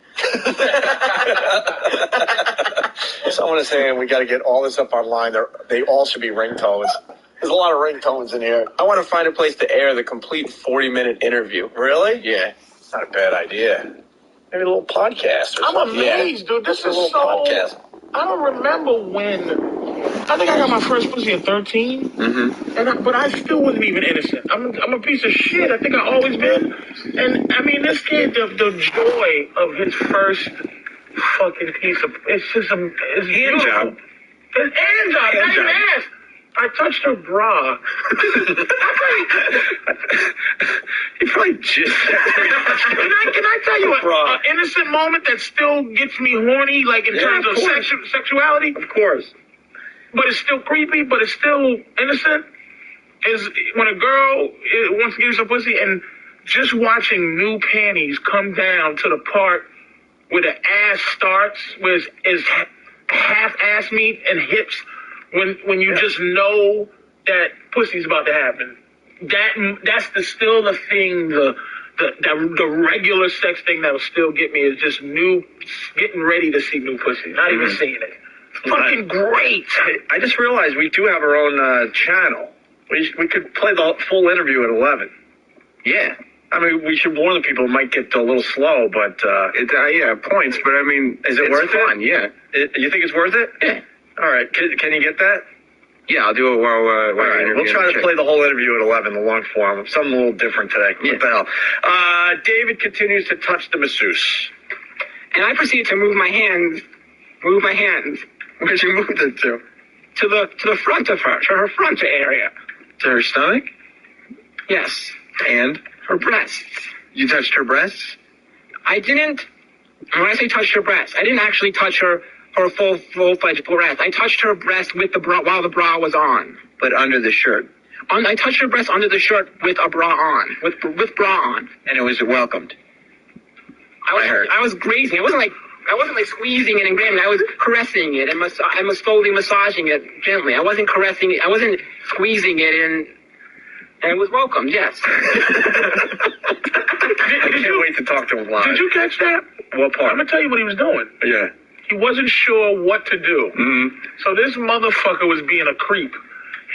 Someone is saying we got to get all this up online. They all should be ringtones. There's a lot of ringtones in here. I want to find a place to air the complete 40-minute interview. Really? Yeah. It's not a bad idea. Maybe a little podcast or I'm something. amazed, dude. This is so... podcast. I don't remember when... I think I got my first pussy at 13. Mm-hmm. But I still wasn't even innocent. I'm a piece of shit. I think I've always been. And, I mean, this kid, the joy of his first fucking piece of... It's just a... It's hand job. It's hand job. Not even ass. I touched her bra. You probably just... Can I tell you an innocent moment that still gets me horny, like in terms of sexuality? Of course. But it's still creepy, but it's still innocent, is when a girl wants to give you some pussy and just watching new panties come down to the part where the ass starts, where it's half ass meat and hips, when you just know that pussy's about to happen. That's still the thing, the regular sex thing that'll still get me is just getting ready to see new pussy, not even seeing it. Fucking great. I just realized we do have our own channel. We could play the full interview at 11. Yeah. I mean, we should warn the people. It might get a little slow, but yeah, points. But I mean, is it worth fun, it? Yeah. You think it's worth it? Yeah. All right. Can you get that? Yeah, I'll do it while all right. We'll try to play the whole interview at 11, the long form. Something a little different today. Yeah. What the hell? David continues to touch the masseuse. And I proceeded to move my hands. Where'd you move it to? To the front of her, to her front area. To her stomach? Yes. And? Her breasts. You touched her breasts? I didn't. When I say touch her breasts, I didn't actually touch her full-fledged breast. I touched her breast with the bra while the bra was on. But under the shirt? I touched her breast under the shirt with a bra on, with bra on. And it was welcomed. I was grazing. I wasn't like squeezing it and grabbing it. I was caressing it and I was slowly massaging it gently. I wasn't caressing it. I wasn't squeezing it and it was welcomed. Yes. I can't wait to talk to him live. Did you catch that? What part? I'm gonna tell you what he was doing. Yeah. He wasn't sure what to do. Mm-hmm. So this motherfucker was being a creep.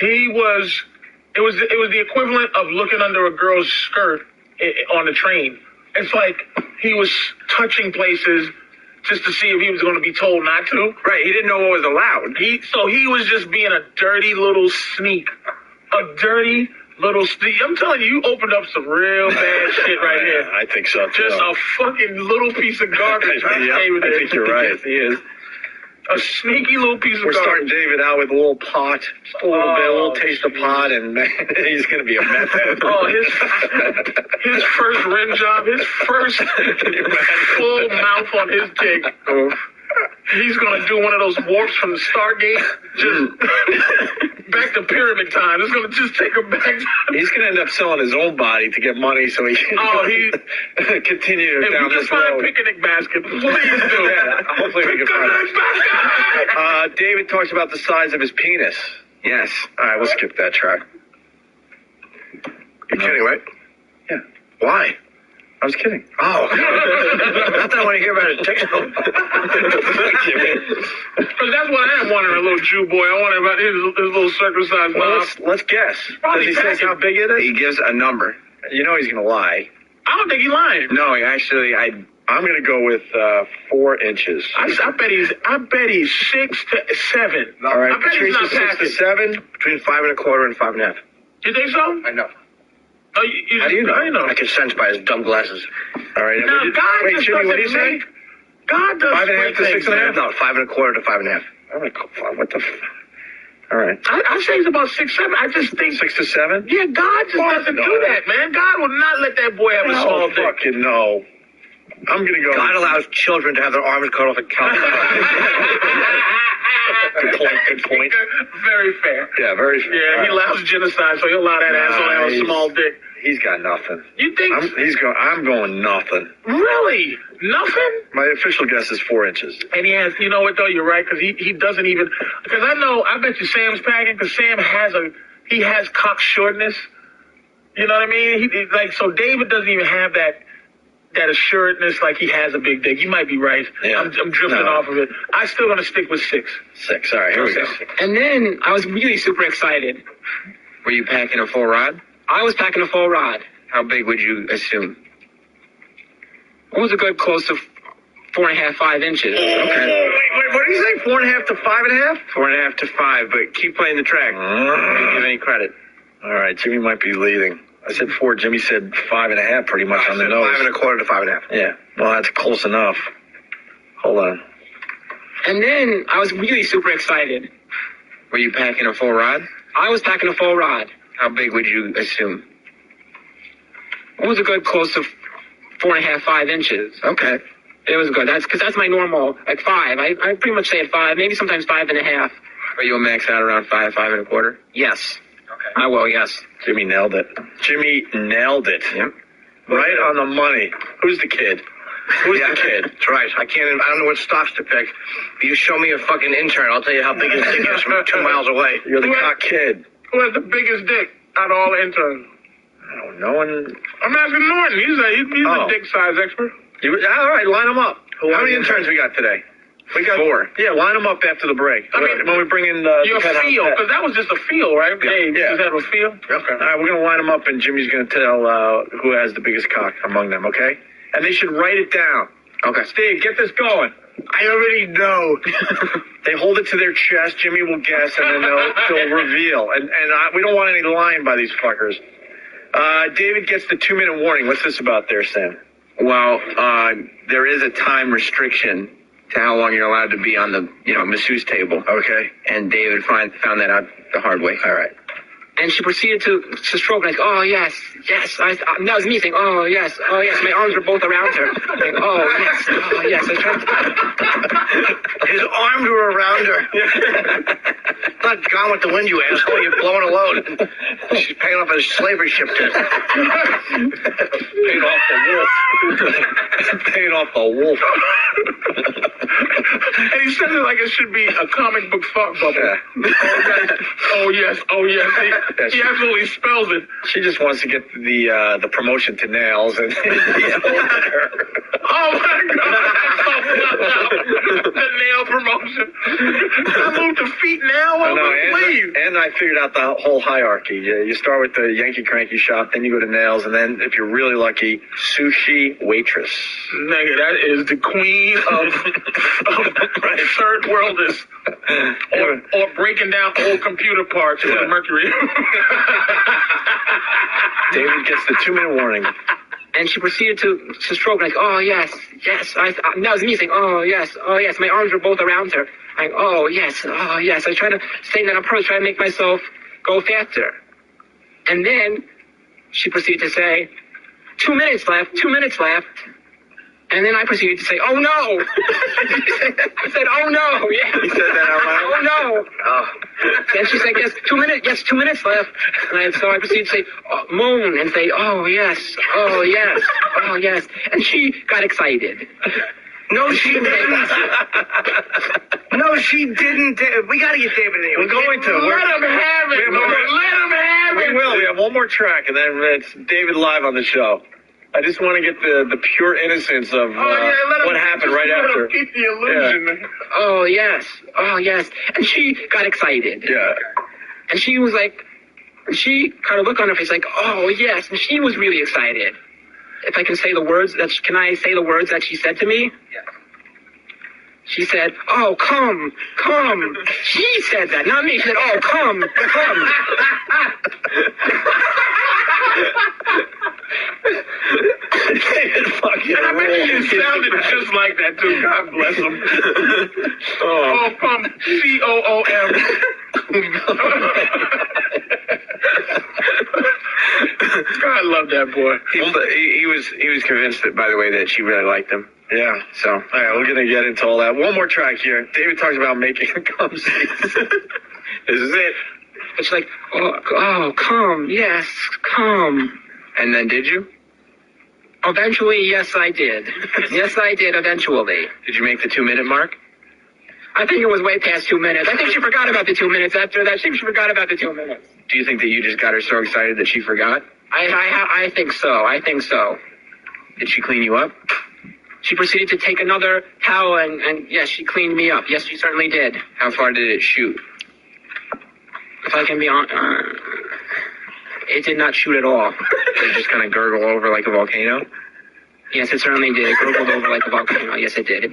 It was the equivalent of looking under a girl's skirt on the train. It's like he was touching places just to see if he was going to be told not to. Right, he didn't know what was allowed. So he was just being a dirty little sneak. A dirty little sneak. I'm telling you, you opened up some real bad shit right here. I think so, too. Just a fucking little piece of garbage. I think you're right. Yes, he is. A sneaky little piece of We're garbage. starting David out with a little pot, just a little bit, a little taste of pot, and man, he's going to be a meth head. His first rim job, his first full mouth on his dick. He's going to do one of those warps from the Stargate, just back to pyramid time. It's going to just take him back. He's going to end up selling his own body to get money so he can continue down this road. If we can find picnic basket, please do. Yeah, hopefully we can find it. David talks about the size of his penis. Yes. All right, we'll skip that track. You're kidding, right? Yeah. Why? I was kidding. Oh. Not that I want to hear about it. Because that's what I am wondering, a little Jew boy. I wonder about his little circumcised mouth. Let's guess. Does he say how big it is? He gives a number. You know he's going to lie. I don't think he's lying. No, actually, I'm going to go with 4 inches. I bet he's 6 to 7. All right, I bet he's not 6 to 7, between 5 1/4 and 5 1/2. You think so? I know. Oh, how do you know? I know. I can sense by his dumb glasses. All right. Now, God wait, just Jimmy, what do you doesn't say? God does 5 1/2 to 6 1/2? No, 5 1/4 to 5 1/2. Oh my God! What the? All right. I say it's about 6, 7. I just think 6 to 7. Yeah, God just doesn't do that, man. God will not let that boy have a small dick. Fucking no. I'm gonna go. God allows children to have their arms cut off at college. Good point. Very fair. Yeah, very fair. Yeah, he allows genocide, so he'll allow that asshole to have a small dick. He's got nothing. You think? I'm going nothing. Really? Nothing? My official guess is 4 inches. And he has, you know what though, you're right, because he doesn't even, because I bet you Sam's packing, because Sam has cock shortness. You know what I mean? So David doesn't even have that assuredness like he has a big dick. You might be right. Yeah. I'm drifting off of it. I'm still going to stick with 6. 6. All right, here we go. And then I was really super excited. Were you packing a full rod? I was packing a full rod. How big would you assume? It was a good close to 4 1/2, 5 inches. Okay. Wait, what did you say? 4 1/2 to 5 1/2? 4 1/2 to 5, but keep playing the track. Don't give any credit. All right, Jimmy might be leading. I said 4. Jimmy said 5 1/2, pretty much on the nose. 5 1/4 to 5 1/2. Yeah. Well, that's close enough. Hold on. And then I was really super excited. Were you packing a full rod? I was packing a full rod. How big would you assume? It was a good close to 4 1/2, 5 inches. Okay. It was good. That's my normal, like 5. I pretty much say at 5, maybe sometimes 5 1/2. Are you a max out around 5, 5 1/4? Yes. Okay. I will, yes. Jimmy nailed it. Yep. Right on the money. Who's the kid? Who's the kid? That's right. I don't know what stocks to pick. If you show me a fucking intern, I'll tell you how big his dick is from 2 miles away. You're the cock kid. Who has the biggest dick out of all the interns? I don't know. I'm asking Norton. He's a dick size expert. All right, line them up. How many interns we got today? We got 4. Yeah, line them up after the break. I mean, when we bring in your feel, because that was just a feel, right? Yeah. Hey, Yeah. just have a feel? Okay. All right, we're going to line them up, and Jimmy's going to tell who has the biggest cock among them, okay? And they should write it down. Okay. Steve, get this going. I already know. They hold it to their chest, Jimmy will guess, and then they'll reveal. And we don't want any lying by these fuckers. David gets the 2-minute warning. What's this about there, Sam? Well, there is a time restriction to how long you're allowed to be on the, masseuse table. Okay. And David found that out the hard way. All right. And she proceeded to stroke, like, oh, yes. That was me saying, oh, yes. My arms were both around her. Like, oh, yes. I tried to... His arms were around her. Not Gone with the Wind, you asshole. You're blowing a load. She's paying off a slavery ship to Paid off the wolf. Paid off the wolf. And he says it like it should be a comic book thought bubble. Yeah. Oh, yes. He absolutely spells it. She just wants to get the promotion to Nails. And Oh, my God. The nail promotion. I moved to feet now. And I figured out the whole hierarchy. You start with the Yankee Cranky shop, then you go to Nails, and then, if you're really lucky, sushi waitress. Nigga, that is the queen of third worlders. Or breaking down old computer parts with the mercury. David gets the 2-minute warning. And she proceeded to stroke, like, oh, yes. That was me saying, oh, yes. My arms were both around her. Like, oh, yes. I tried to stay in that approach, try to make myself go faster. And then she proceeded to say, 2 minutes left. And then I proceeded to say, oh, no. I said, oh, no. Yeah. You said that out loud? Oh, no. Oh. Then she said, yes, 2 minutes left. And so I proceeded to say, moan, and say, oh, yes. And she got excited. No, she didn't. No, she didn't. We got to get David in here. We're going to. Let him have it. We will. We have one more track, and then it's David live on the show. I just want to get the pure innocence of what happened right after. Keep the illusion. Yeah. Oh, yes. And she got excited. Yeah. And she was like, she kind of looked on her face like, oh, yes. And she was really excited. If I can say the words, can I say the words that she said to me? Yeah. She said, oh, come. She said that, not me. She said, oh, come. And I bet you sounded just like that, too. God bless him. Oh, come. COOM. God, I love that boy. He was convinced that, by the way, that she really liked him. Yeah. So, all right, we're going to get into all that. One more track here. David talks about making cum scenes. This is it. It's like, oh, come, yes, come. And then did you? Eventually, yes, I did. Yes, I did, eventually. Did you make the 2-minute mark? I think it was way past 2 minutes. I think she forgot about the 2 minutes after that. She forgot about the 2 minutes. Do you think that you just got her so excited that she forgot? I think so. Did she clean you up? She proceeded to take another towel and yes, she cleaned me up. Yes, she certainly did. How far did it shoot? If I can be honest, it did not shoot at all. Did it just kind of gurgle over like a volcano? Yes, it certainly did. It gurgled over like a volcano. Yes, it did.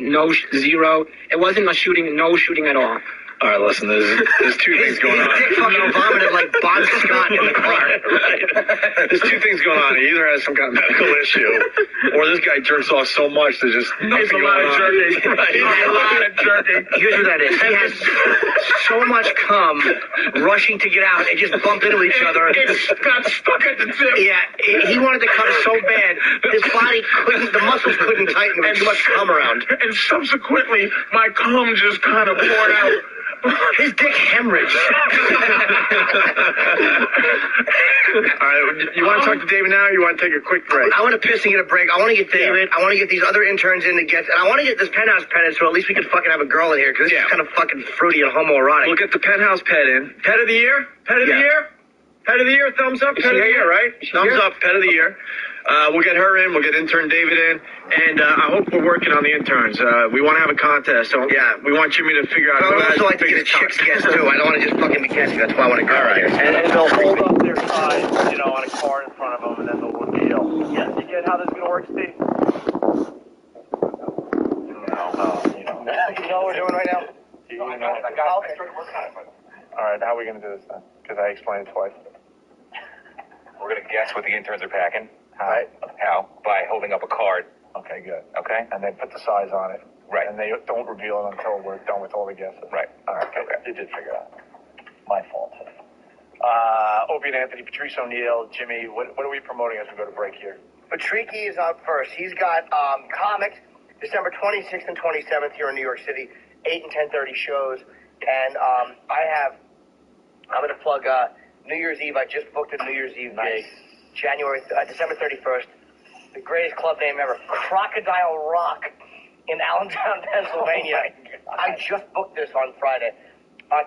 Zero. It wasn't a shooting. No shooting at all. All right, listen, there's two things going on. His dick fucking vomited like Bon Scott in the car. Right. There's two things going on. He either has some kind of medical issue, or this guy jerks off so much there's just nothing going on. Right. A lot of jerking. Here's what that is. He has so much cum rushing to get out and just bump into each other. It got stuck at the tip. Yeah, he wanted to come so bad, his body couldn't, the muscles couldn't tighten. There was too much cum around. And subsequently, my cum just kind of poured out. His dick hemorrhaged. All right, you want to talk to David now, or you want to take a quick break? I want to piss and get a break. I want to get David. I want to get these other interns in to get, and I want to get this penthouse pet in, so at least we can fucking have a girl in here, because this is kind of fucking fruity and homoerotic. We'll get the penthouse pet in. Pet of the year? Pet of the year? Pet of the year, thumbs up. Pet of the year, right? Thumbs up. Pet of the year. We'll get her in. We'll get intern David in, and I hope we're working on the interns. We want to have a contest. So yeah, we want Jimmy to figure out. I would also like to get a chicks guest too. I don't want to just fucking be guessing. That's why I want to go. All right. And they'll hold up their sign, on a card in front of them, and then they'll reveal. Yeah. You get how this is gonna work, Steve? You know what we're doing right now? All right, how are we gonna do this then? Because I explained it twice. We're gonna guess what the interns are packing. Right. How? By holding up a card. Okay, good. Okay. And then put the size on it. Right. And they don't reveal it until we're done with all the guesses. Right. All right. Okay. You did figure it out. My fault. Opie and Anthony, Patrice O'Neill, Jimmy. What are we promoting as we go to break here? Patricky is up first. He's got comics December 26th and 27th here in New York City, 8 and 10:30 shows. And I'm going to plug New Year's Eve. I just booked a New Year's Eve gig, December 31st. The greatest club name ever, Crocodile Rock in Allentown, Pennsylvania. I just booked this on Friday.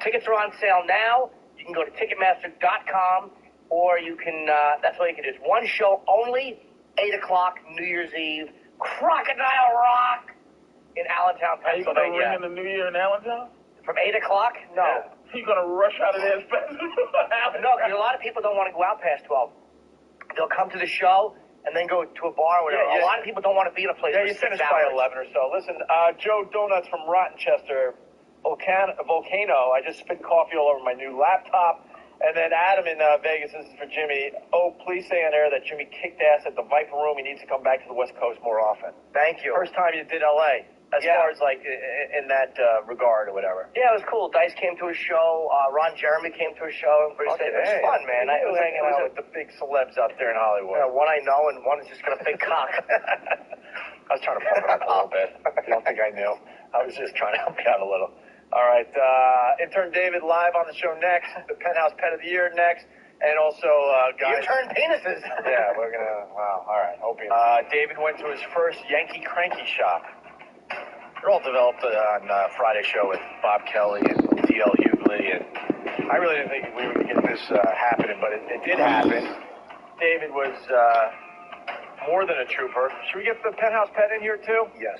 Tickets are on sale now. You can go to Ticketmaster.com, or you can, that's all you can do. It's one show only, 8 o'clock, New Year's Eve, Crocodile Rock in Allentown, Pennsylvania. Are you going to ring in the New Year in Allentown? From 8 o'clock? No. Yeah. You're going to rush out of there as fast as No, because a lot of people don't want to go out past 12. They'll come to the show and then go to a bar or whatever. Yeah. A lot of people don't want to be in a place Yeah, for you 6 finished hours. by 11 or so. Listen, Joe Donuts from Rottenchester, Volcano. I just spit coffee all over my new laptop. And then Adam in Vegas, this is for Jimmy. Oh, please say on air that Jimmy kicked ass at the Viper Room. He needs to come back to the West Coast more often. Thank you. First time you did L.A., as far as like in that regard or whatever. Yeah, it was cool. Dice came to a show. Ron Jeremy came to a show. It was fun, man. I was hanging out with the big celebs out there in Hollywood. One I know and one is just got a big cock. I was trying to fuck it up a little bit. You don't think I knew? I was just trying to help you out a little. All right, intern David live on the show next. The Penthouse Pet of the Year next. And also, guys. You turn penises. Yeah, we're going to, wow, all right. David went to his first Yankee Cranky shop. They're all developed on Friday's show with Bob Kelly and D.L. Hughley. And I really didn't think we would get this happening, but it did happen. David was more than a trooper. Should we get the Penthouse Pet in here, too? Yes.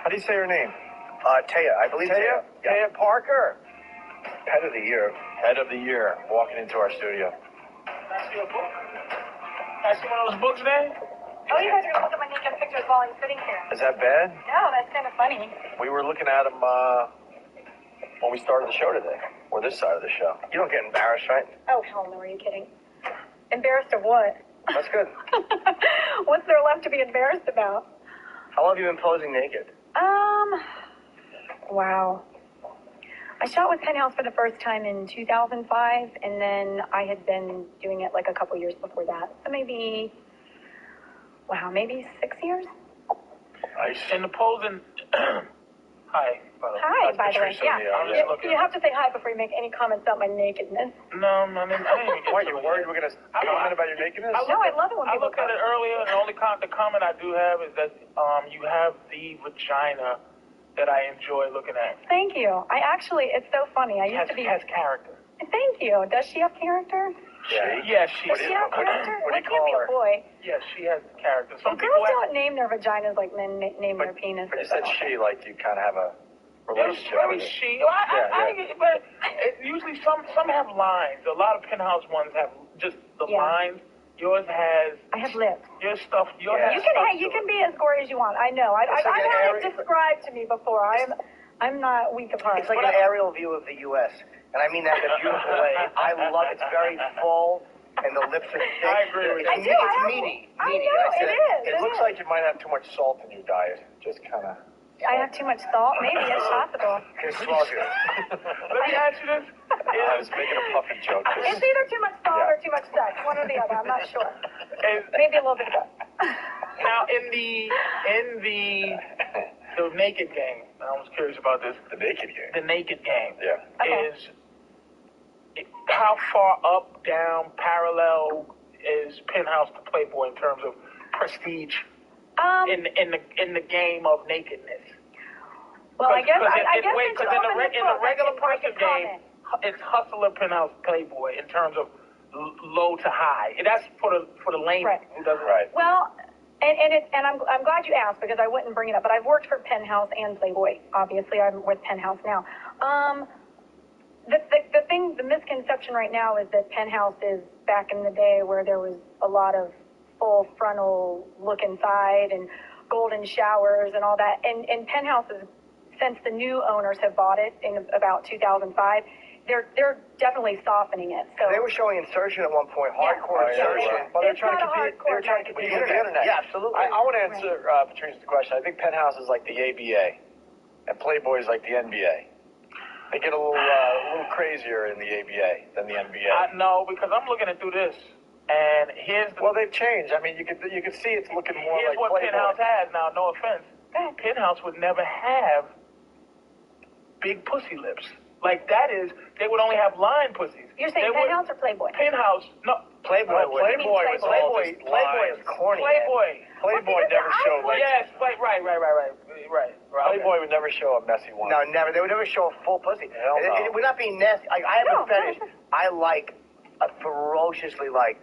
How do you say her name? Taya, I believe Taya. Taya Parker. Pet of the Year. Head of the Year, walking into our studio. Can I see a book? Can I see one of those books, man? Oh, you guys are going to look at my naked pictures while I'm sitting here. Is that bad? No, that's kind of funny. We were looking at them when we started the show today, or this side of the show. You don't get embarrassed, right? Oh, hell no, are you kidding? Embarrassed of what? That's good. What's there left to be embarrassed about? How long have you been posing naked? Wow. I shot with Penthouse for the first time in 2005, and then I had been doing it like a couple years before that. So maybe 6 years? Nice. And the posing... Hi, by the way. Hi, by the way. Yeah. You have to say hi before you make any comments about my nakedness. No, I didn't even get Why, you worried we're going to comment about your nakedness? No, I love it when people I looked at it earlier, and the only the comment I do have is that you have the vagina that I enjoy looking at. Thank you. It's so funny. I used to be... Has character. Thank you. Does she have character? Yes, she does. Does she have character? What do you can't call be her? a boy. Yes, she has character. Well, girls don't name their vaginas like men name their penis. But you said she, like you kind of have a relationship with it. She. But usually some have lines. A lot of Penthouse ones have just the lines. Yours has... I have lips. Your stuff... You can be as gory as you want. I know. I've had it described to me before. I'm not weak of heart. It's like an aerial view of the U.S., and I mean that in a beautiful way. I love it. It's very full, and the lips are thick. I agree with you. It's meaty. I know, it is. It looks like you might have too much salt in your diet. Just kind of... I have too much salt? Maybe it's possible. Let me ask you this. I was making a puffy joke. It's either too much salt or too much sex. One or the other. I'm not sure. Maybe a little bit of both. Now, in the naked game, I was curious about this. The naked game? The naked game. Yeah. Is how far up, down, parallel is Penthouse to Playboy in terms of prestige in the game of nakedness? Well, I guess in the regular person game, it's hustler, penthouse, Playboy in terms of low to high. And that's for the layman who doesn't. Right. Well, and I'm glad you asked because I wouldn't bring it up, but I've worked for Penthouse and Playboy. Obviously, I'm with Penthouse now. The misconception right now is that Penthouse is back in the day where there was a lot of full frontal look inside and golden showers and all that. And Penthouse is, since the new owners have bought it in about 2005, they're definitely softening it. So they were showing insertion at one point, hardcore insertion. Well, they're trying to compete. They were trying to compete with the internet. Yeah, absolutely. I want to answer Patrice's question. I think Penthouse is like the ABA, and Playboy is like the NBA. They get a little crazier in the ABA than the NBA. No, because I'm looking at through this, and well, they've changed. I mean, you can see it's looking more here's like what Playboy. Penthouse has now. No offense, Penthouse would never have big pussy lips. Like that is, they would only have line pussies. You're saying Penthouse or Playboy? Penthouse, no. Playboy Playboy is corny. Playboy never showed like. Yes, right. Playboy would never show a messy one. No, never. They would never show a full pussy. It would not be nasty. Like, I have a fetish. I like a ferociously a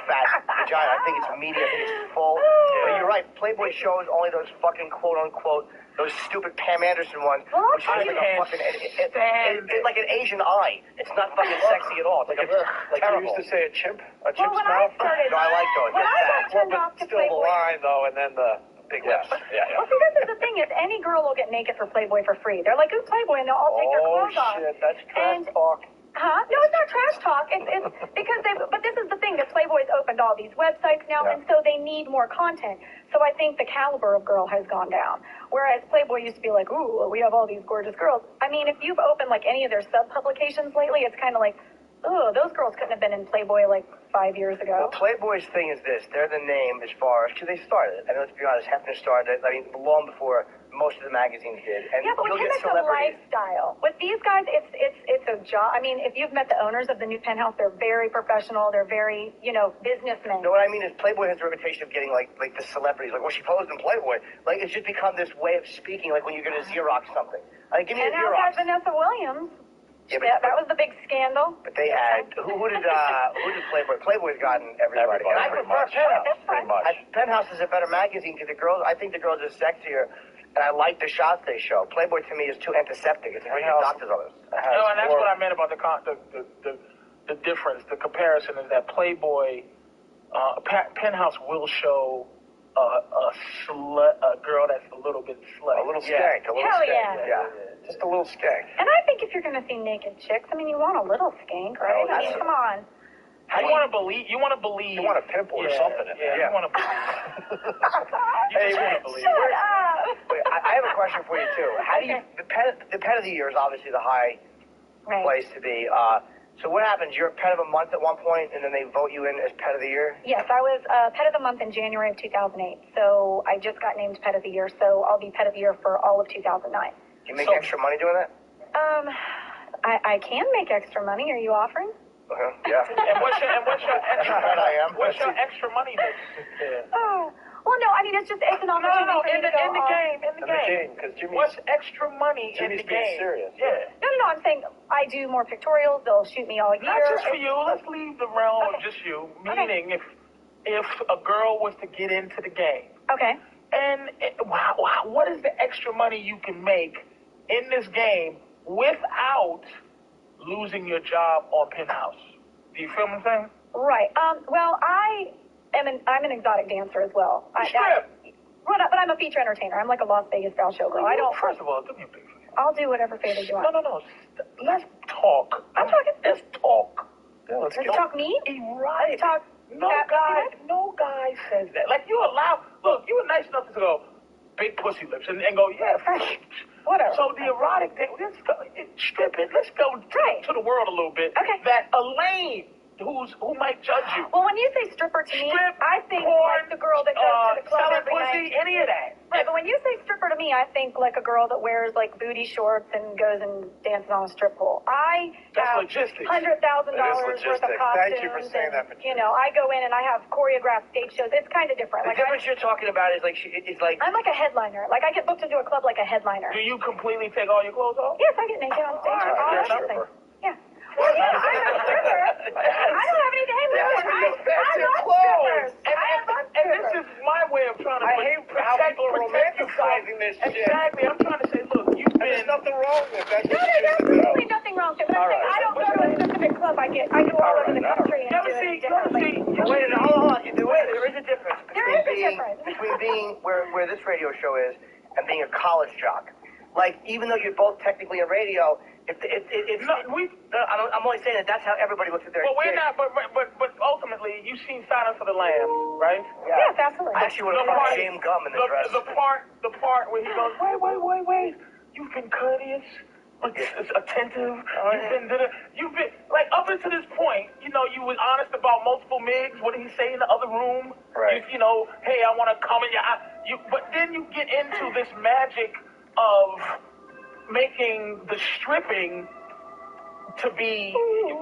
fat vagina. I think it's meaty. I think it's full. But you're right. Playboy shows only those fucking quote unquote. Those stupid Pam Anderson ones, which is like a fucking, it's like an Asian eye. It's not fucking sexy at all. It's like you used to say a chimp's mouth. No, I like those. When I got turned off to still Playboy, the line though, and then the big lips. Yeah. Well, see, this is the thing is any girl will get naked for Playboy for free. They're like, ooh, Playboy, and they'll all take their clothes off. Oh shit, that's trash talk. Huh? No, it's not trash talk. It's because but this is the thing that Playboy's opened all these websites now, and so they need more content. So I think the caliber of girl has gone down. Whereas Playboy used to be like, ooh, we have all these gorgeous girls. I mean, if you've opened like any of their sub-publications lately, it's kind of like, oh, those girls couldn't have been in Playboy like 5 years ago. Well, Playboy's thing is this. They're the name as far as, because they started it. I mean, let's be honest, Hefner started it, I mean, long before most of the magazines did. And yeah, but we can make a lifestyle. With these guys, it's a job. I mean, if you've met the owners of the new Penthouse, they're very professional. They're very, businessmen. No, what I mean is Playboy has a reputation of getting like the celebrities. Like, well, she posed in Playboy. Like, it's just become this way of speaking, like when you're going to Xerox something. Like, give me a Xerox. Penthouse had Vanessa Williams. Yeah, that was the big scandal. But they had who did Playboy? Playboy's gotten everybody. And I prefer Penthouse. Pretty much. Penthouse is a better magazine because I think the girls are sexier. And I like the shots they show. Playboy to me is too antiseptic. It's like doctors on it. No, and that's what I meant about the difference. The comparison is that Playboy, Penthouse will show a girl that's a little bit slutty. A little skank. A little Hell skank. yeah. Just a little skank. And I think if you're going to see naked chicks, I mean, you want a little skank, right? I mean, come on. You want to believe. You want a pimple or something in there. You want to believe. Hey, shut up. Wait, I have a question for you too. How do you the pet of the year is obviously the high place to be. So what happens? You're pet of the month at one point, and then they vote you in as pet of the year? Yes, I was pet of the month in January of 2008. So I just got named pet of the year. So I'll be pet of the year for all of 2009. Do you make extra money doing that? I can make extra money. Are you offering? Yeah. And what's your extra money that well, no, I mean, it's an opportunity in the game. Because what's extra money in the game? Being serious. Yeah. No, I'm saying I do more pictorials. They'll shoot me all year. Not just for you. Let's leave the realm of just you. Meaning, if a girl was to get into the game. Okay. And what is the extra money you can make in this game without losing your job on Penthouse? Do you feel what I'm saying? Right. Well, I'm an exotic dancer as well. But I'm a feature entertainer. I'm like a Las Vegas style showgirl. First of all, do me a favor. I'll do whatever favor you want. No. Let's talk. I'm talking. Let's talk. Yeah, let's talk me? Right. Let's talk. No guy says that. Like, you were nice enough to go, big pussy lips, and go, yeah, whatever. So the erotic thing, let's go, strip it. Let's go to the world a little bit. Okay. That Elaine, who might judge you. Well, when you say stripper to me, I think like the girl that goes to the club every pussy, night. any of that. Right, but when you say stripper to me, I think like a girl that wears like booty shorts and goes and dances on a strip pole. I have $100,000 worth of costumes. Thank you for saying that. I go in and I have choreographed stage shows. It's kind of different. The difference you're talking about is like I'm like a headliner. Like I get booked into a club like a headliner. Do you completely take all your clothes off? Yes, I get naked on stage. Yeah. Well, yeah, I'm a stripper. I don't have anything to hate with it. I love strippers. And this is my way of trying to how people are romanticizing this shit. Exactly. I'm trying to say, look, there's nothing wrong with that. No, there's absolutely nothing wrong with it. But I'm saying I don't go to a specific club. I go all over the country and do it differently. Wait a minute, hold on. There is a difference. Between being where this radio show is and being a college jock. Like, even though you're both technically in radio, I'm only saying that's how everybody looks at their. Well, we're not, but ultimately, you've seen Silence of the Lambs, right? Yeah. Yes, absolutely. I actually would have put James Gum in the dress. The part where he goes, wait, you've been courteous, attentive, you've been like up until this point, you was honest about multiple MIGs. What did he say in the other room? Right. Hey, I want to come in your eye. But then you get into this magic of making the stripping to be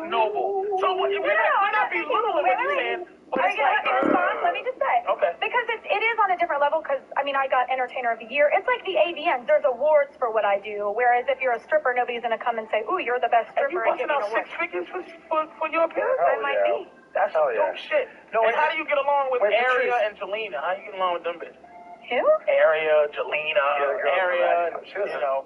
noble. So we're not belittling what you're saying. Are you going to let me respond? Let me just say. Okay. Because it is on a different level because, I got Entertainer of the Year. It's like the AVNs. There's awards for what I do, whereas if you're a stripper, nobody's going to come and say, ooh, you're the best stripper. Are you busting out 6 figures for your appearance? I might be. That's dope shit. No, and how do you get along with Aria and Jelena? How do you get along with them bitches? Who? Aria, Jelena, Aria,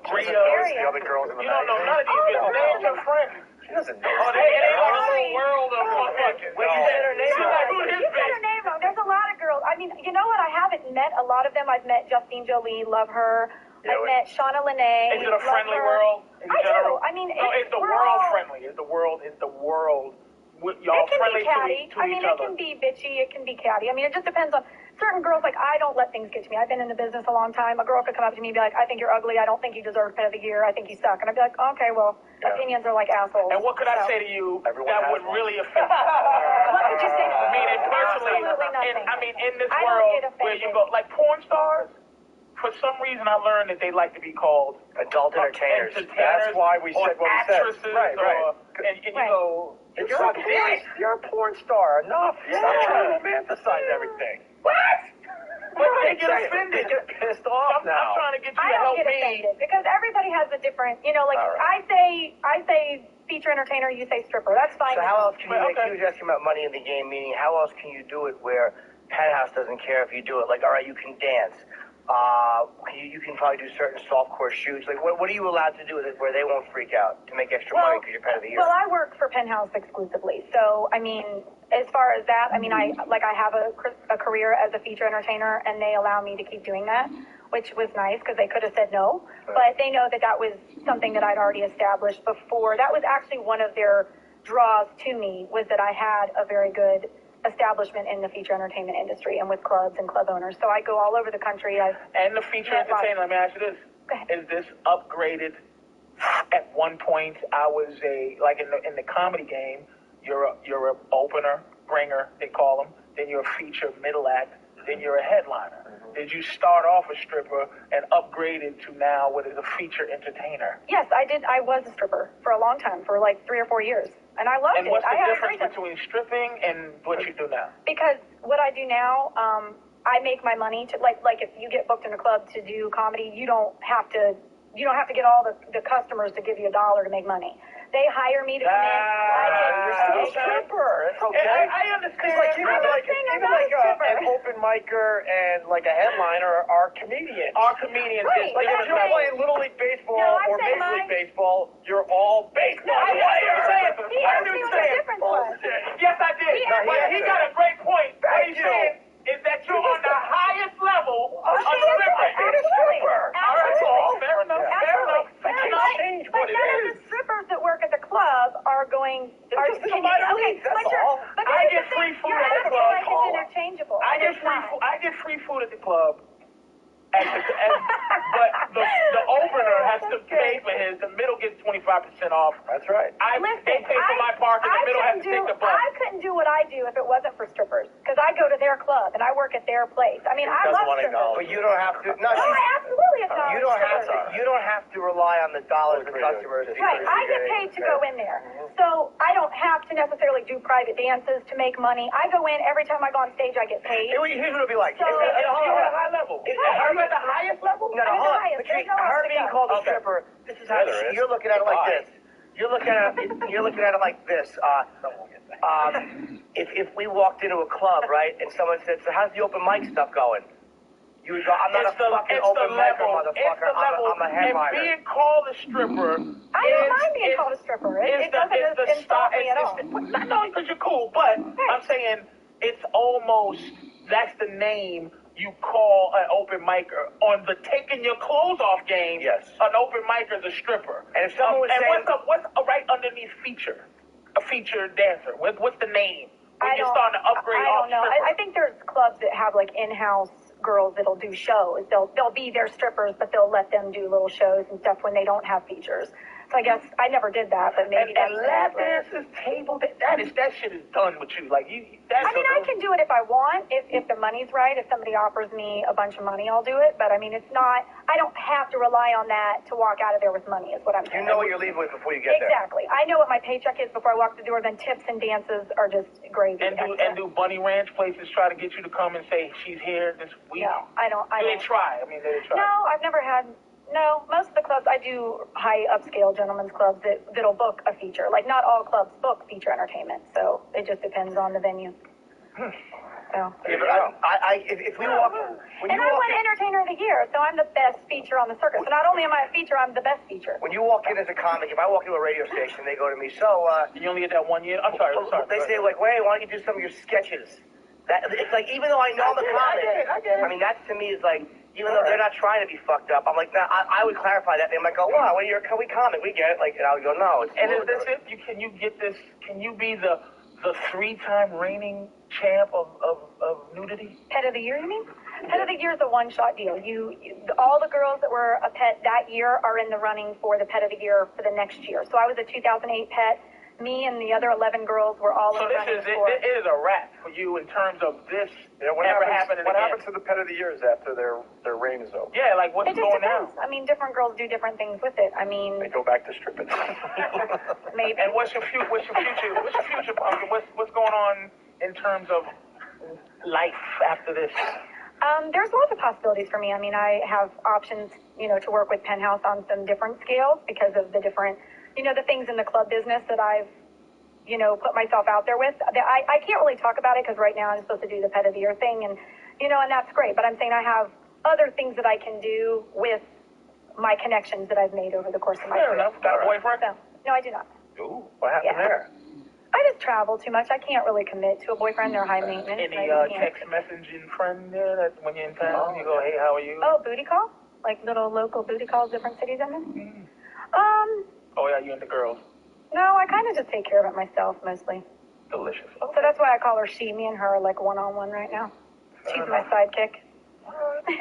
Bria. The other girls in the none of these girls. Name's your friend. She doesn't know. Oh, they ain't on a little world of fucking. Wait, you said her name wrong. You said her name wrong. There's a lot of girls. You know what? I haven't met a lot of them. I've met Justine Jolie, love her. I've met Shauna Lene. Is it a friendly world? I do. Is the world friendly? Is the world? Y'all friendly to each other? It can be bitchy. It can be catty. It just depends on. Certain girls, I don't let things get to me. I've been in the business a long time. A girl could come up to me and be like, I think you're ugly. I don't think you deserve Pet of the Year. I think you suck. And I'd be like, okay, well, opinions are like assholes. And what could I say to you that would really offend you? What could you say to me? Meaning personally, in this world where you go, like porn stars, for some reason I learned that they like to be called adult entertainers. That's why we said what we said. Right. And you go, you're a porn star. Enough. Stop trying to romanticize everything. What? But they get offended. They get pissed off now. I'm trying to get you to help me. I don't get offended because everybody has a different, I say feature entertainer, you say stripper. That's fine. So how else can you make, he was asking about money in the game, meaning how else can you do it where Penthouse doesn't care if you do it? Like, all right, you can dance. You can probably do certain softcore shoots. Like, what are you allowed to do with it where they won't freak out to make extra money because you're Pet of the Year? Well, I work for Penthouse exclusively. So, as far as that, I have a career as a feature entertainer, and they allow me to keep doing that, which was nice because they could have said no. But they know that was something that I'd already established before. That was actually one of their draws to me, was that I had a very good establishment in the feature entertainment industry and with clubs and club owners. So I go all over the country. And the feature entertainer, let me ask you this. Is this upgraded? At one point, I was in the comedy game, you're a opener, bringer, they call them. Then you're a feature middle act. Then you're a headliner. Did you start off a stripper and upgraded to now what is a feature entertainer? Yes, I did. I was a stripper for a long time, for like 3 or 4 years. And I loved it. And what's the difference between stripping and what you do now? Because what I do now, I make my money to like if you get booked in a club to do comedy, you don't have to get all the customers to give you $1 to make money. They hire me to come in. You're still a stripper. It's okay. I understand. Even like an open micer and like a headliner are comedians. Right. Like if you're playing Little League Baseball or Major League Baseball, you're all baseball. He asked me what the difference was. Yes, I did. He got a great point. What he's saying is that you're on the highest level of stripping. Fair enough. But none of the strippers that work at the club are going. I get free food at the club. It's interchangeable. I get free food at the club. But the opener has to pay for his. The middle gets 25% off. That's right. They pay for my part, and the middle has to take the bus. I couldn't do what I do if it wasn't for strippers, because I go to their club and I work at their place. I love strippers. But you don't have to. No, I absolutely acknowledge You don't have to rely on the dollars of customers. Right. I get paid to go in there, so I don't have to necessarily do private dances to make money. I go in every time I go on stage. I get paid. Here's what it'll be like. You're at a high level. Are you at the highest level? No, her being called a stripper, this is how you're looking at it like this. you're looking at it like this. If we walked into a club, right, and someone said, "So how's the open mic stuff going?" You would go, "I'm not a fucking open micer, motherfucker. I'm a headliner." And being called a stripper. I don't mind being called a stripper. It doesn't insult me at all. No, because you're cool. But I'm saying it's almost that's the name you call an open micer on the taking your clothes off game. Yes. An open micer is a stripper. And if someone was saying, what's right underneath feature? A featured dancer. What's the name? When you're starting to upgrade I don't know. I think there's clubs that have like in-house girls that'll do shows. They'll be their strippers, but they'll let them do little shows and stuff when they don't have features. So I guess I never did that, but maybe and lap dances, table that shit is done with you. Like you. I mean, I can do it if I want, if the money's right. If somebody offers me a bunch of money, I'll do it. But I mean, it's not. I don't have to rely on that to walk out of there with money. Is what I'm saying. You know what you're leaving with before you get there. Exactly. I know what my paycheck is before I walk the door. Then tips and dances are just gravy. And do Bunny Ranch places try to get you to come and say she's here this week? No, I don't. Do they try? I mean, they try. No, I've never had. No, most of the clubs, I do high upscale gentlemen's clubs that'll book a feature. Like, not all clubs book feature entertainment, so it just depends on the venue. So. Yeah, but if we walk... And I won Entertainer of the Year, so I'm the best feature on the circuit. So not only am I a feature, I'm the best feature. When you walk in as a comic, if I walk into a radio station, they go to me, you only get that 1 year? I'm sorry. They say, like, wait, why don't you do some of your sketches? It's like, even though I know I'm a comic, I mean, that to me is like... Even though they're not trying to be fucked up, I'm like, nah, I would clarify that. They might go, wow, well, you're a comic, we get it. Like, and I would go, no. It's and is this it? Can you get this? Can you be the 3-time reigning champ of nudity? Pet of the year, you mean? Pet of the year is a one-shot deal. All the girls that were a pet that year are in the running for the pet of the year for the next year. So I was a 2008 pet. Me and the other 11 girls were all in the running for. So it is a wrap for you in terms of this never happening again. What happens to the pet of the years after their reign is over? Yeah, like what's going on? I mean, different girls do different things with it. I mean, they go back to stripping. Maybe. And what's your future? What's your future, Pumpkin? What's going on in terms of life after this? There's lots of possibilities for me. I mean, I have options, to work with Penthouse on some different scales because of the different, the things in the club business that I've, put myself out there with. I can't really talk about it because right now I'm supposed to do the Pet of the Year thing, and, and that's great. But I'm saying I have other things that I can do with my connections that I've made over the course of my career. Fair enough. Got a boyfriend? So, no, I do not. Ooh, what happened there? I just travel too much. I can't really commit to a boyfriend. They're high maintenance. Any text messaging friend there that when you're in town, you go, hey, how are you? Oh, booty call? Like little local booty calls, different cities I'm in? Oh, yeah, you and the girls? No, I kind of just take care of it myself, mostly. Delicious. So that's why I call her she. Me and her are like one-on-one right now. She's my sidekick. All right.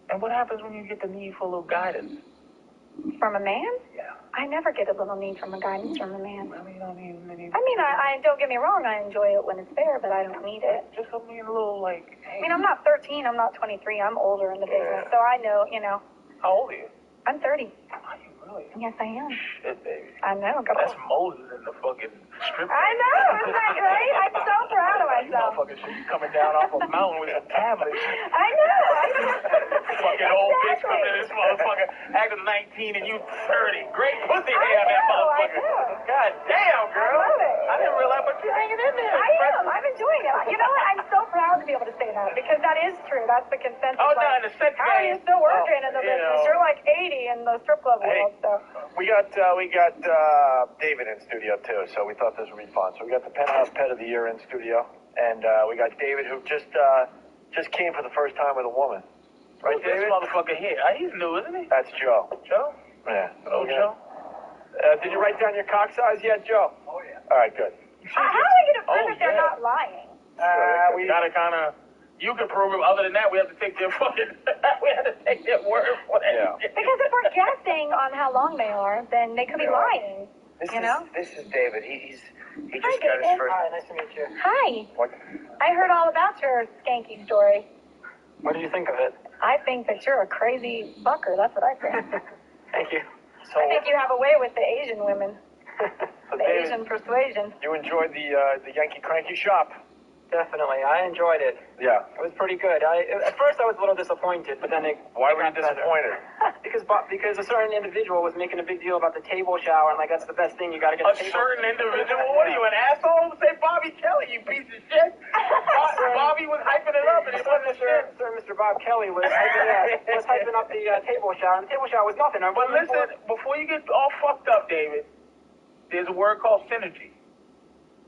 And what happens when you get the need for a little guidance? From a man? Yeah. I never get a little need from a guidance from a man. I mean, I don't get me wrong, I enjoy it when it's there, but I don't need it. Just something a little like, hey. I mean, I'm not 13, I'm not 23, I'm older in the business, so I know, How old are you? I'm 30. Are you really? Yes, I am. Shit, baby. I know. That's Moses in the fucking strip. I know, isn't that great? I'm so proud of myself. Motherfucking shit, you coming down off a mountain with some tablets. I know. Fucking old bitch coming in this motherfucker acting 19 and you 30. Great pussy hair, that motherfucker. God damn, girl. I love it. I didn't realize, but you're hanging in there. I am. I'm enjoying it. You know what? I'm so proud to be able to say that because that is true. That's the consensus. Oh, no, in the sex game. How are you still working in the business? You're like 80 in the strip club world, so. We got David in studio too, so we thought this would be fun. So we got the Penthouse Pet of the Year in studio, and we got David who just came for the first time with a woman. Right, Who's David? This motherfucker here. He's new, isn't he? That's Joe. Joe? Yeah. Oh, Joe. Did you write down your cock size yet, Joe? Oh yeah. All right, good. How are we going to prove if they're not lying? We gotta kind of. You can prove it. Other than that, we have to take their fucking. We have to take their word for it. Yeah. Because if we're guessing on how long they are, then they could be lying. This is David. He just Hi, got his David. first. Hi, nice to meet you. Hi. What? I heard all about your skanky story. What did you think of it? I think that you're a crazy fucker. That's what I think. Thank you. So, I think you have a way with the Asian women. so The David, Asian persuasion. you enjoyed the Yankee Cranky Shop. Definitely. I enjoyed it. Yeah. It was pretty good. At first I was a little disappointed, but then it Why were you got better. disappointed? because a certain individual was making a big deal about the table shower, and like that's the best thing. You got to get A the table. certain individual? What are you, an asshole? Say Bobby Kelly, you piece of shit. Bobby was hyping it up, and it wasn't shit. Sir, Mr. Bob Kelly was hyping up the table shower, and the table shower was nothing. But listen, before you get all fucked up, David, there's a word called synergy.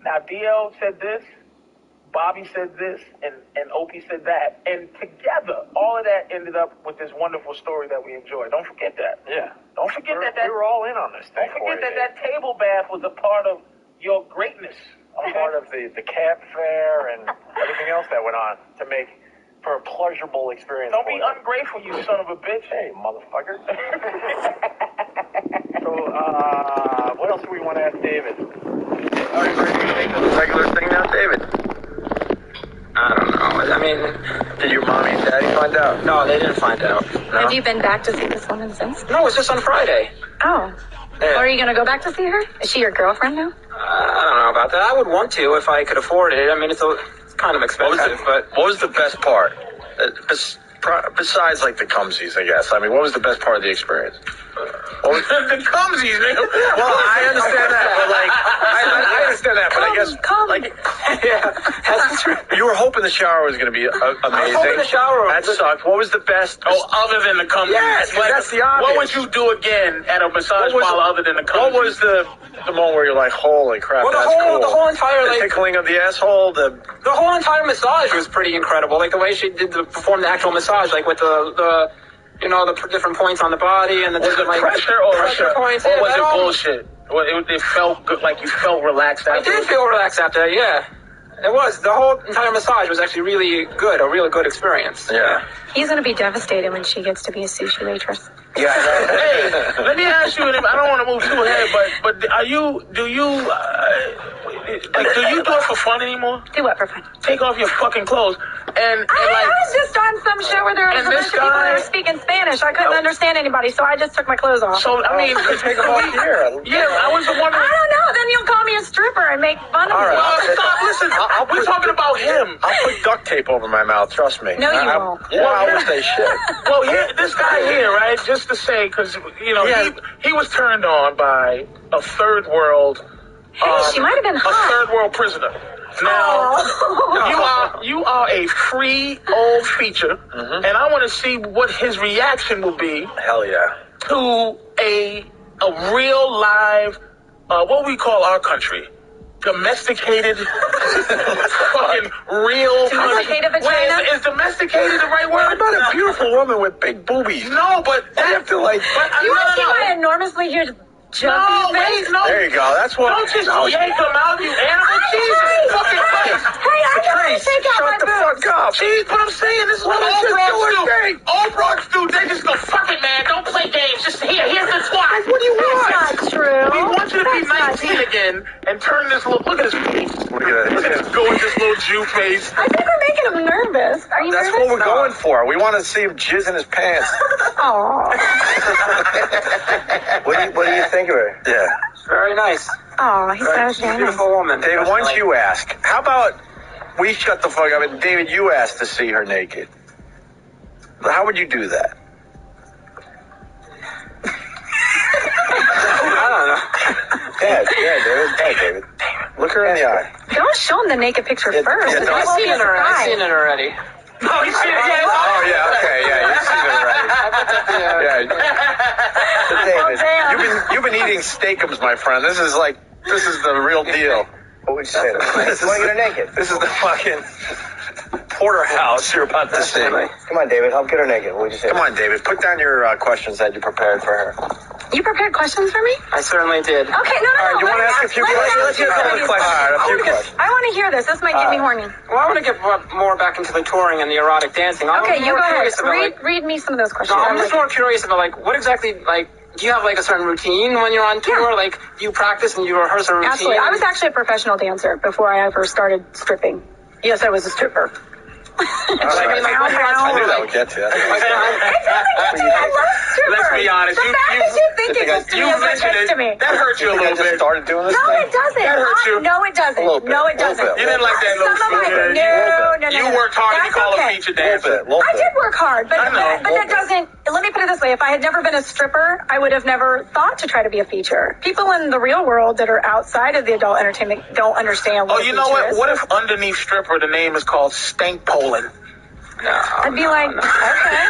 Now, DL said this, Bobby said this, and Opie said that. And together, all of that ended up with this wonderful story that we enjoyed. Don't forget that. Yeah. Don't forget that we were all in on this thing. Don't forget that table bath was a part of your greatness. A part of the cab fare and everything else that went on to make for a pleasurable experience. Don't be ungrateful, you son of a bitch. Hey, motherfucker. So, what else do we want to ask David? Are you ready to make this a regular thing now, David? I don't know. I mean, did your mommy and daddy find out? No, they didn't find out. No. Have you been back to see this woman since? No, it's just on Friday. Oh. Yeah. Are you going to go back to see her? Is she your girlfriend now? I don't know about that. I would want to if I could afford it. I mean, it's kind of expensive, but... What was the best part? Besides, like, the cumsies, I guess. I mean, what was the best part of the experience? The cumsies, man. Well, I understand that, but, like... I understand that, but I guess... Yeah, you were hoping the shower was going to be amazing. I was hoping the shower... That sucked. What was the best... Oh, other than the cumsies. Yes, that's the obvious. What would you do again at a massage parlor other than the cumsies? What was the moment where you're like, holy crap, well, that's cool? The whole entire, the tickling of the asshole, the whole entire massage was pretty incredible. Like, the way she did perform the actual massage, like, with the different points on the body and the different, like, pressure or pressure points. Or was it bullshit? Well, it felt good, like you felt relaxed after. I did feel relaxed after, yeah. It was. The whole entire massage was actually really good, a really good experience. Yeah. He's going to be devastated when she gets to be a sushi waitress. Yeah. Hey, let me ask you, I don't want to move too ahead, but do you do it for fun anymore? Do what for fun? Take off your fucking clothes. I was just on some show where there was a bunch of people that were speaking Spanish. I couldn't understand anybody, so I just took my clothes off. So, I mean, take them off here. Yeah, I was wondering. I don't know. Then you'll call me a stripper and make fun of me. Well, stop. Listen, we're talking about him. I'll put duct tape over my mouth. Trust me. No, you won't. Yeah, I wish they should. Well, this guy here, right? Just to say, because he was turned on by a third world. She might have been hot. A third world prisoner. Now, you are a free old feature, and I want to see what his reaction will be. Hell yeah. To a real live, what we call our country, domesticated, fucking real. Domesticated vagina? Is domesticated the right word? What about a beautiful woman with big boobies? No, but you want to see my enormously huge jumpy face? No. There you go. That's what. Don't just yank them out, you animal. Jesus fucking Christ. Hey, I gotta take out my boobs. Shut the fuck up. See, but I'm saying this is what all bros do. All bros do. They just go, fuck it, man. Don't play games. Just here's the twat. What do you want? That's not true. We want you to be 19 again and turn this look at his face. Look at his gorgeous little Jew face. I think we're making him nervous. Are you That's nervous? what we're going for. We want to see him jizz in his pants. Aww. What do you think of her? Yeah. Very nice. Oh, he's so a beautiful woman. David, why don't you ask? How about we shut the fuck up and David, you ask to see her naked. How would you do that? I don't know. Yeah, David. Hey, David. Look her in the eye. Don't show him the naked picture first. I've seen it already. No, you see it again? Oh, yeah, okay, yeah, you've seen it already. So David, you've been eating steakums, my friend. This is the real deal. What would you say to me? Want to get her naked? This is the fucking porterhouse you're about to see. Come on, David, help get her naked. What would you say? Come on, David, put down your questions that you prepared for her. You prepared questions for me? I certainly did. Okay, no. All right, you want to ask a few questions? Let's hear a couple of questions. All right, a few questions. I want to hear this. This might get me horny. Well, I want to get more back into the touring and the erotic dancing. Okay, you go ahead. Read me some of those questions. No, I'm just more curious about, like, what exactly, like, do you have, like, a certain routine when you're on tour? Yeah. Like, do you practice and you rehearse a routine? Absolutely. I was actually a professional dancer before I ever started stripping. Yes, I was a stripper. I knew that would get to you. I love stripper. Let's be honest. The fact that you think it gets to me is what gets to me. That hurt you a little bit. Started doing this No, thing? it doesn't. That hurt you? No, it doesn't. No, it doesn't. You didn't like that little Some of my, no. You worked hard to be called a feature dancer. I did work hard, but that doesn't. Let me put it this way: if I had never been a stripper, I would have never thought to try to be a feature. People in the real world that are outside of the adult entertainment don't understand what. Oh, you know what? What if underneath stripper the name is called Stank Polin? No, I'd be like, okay.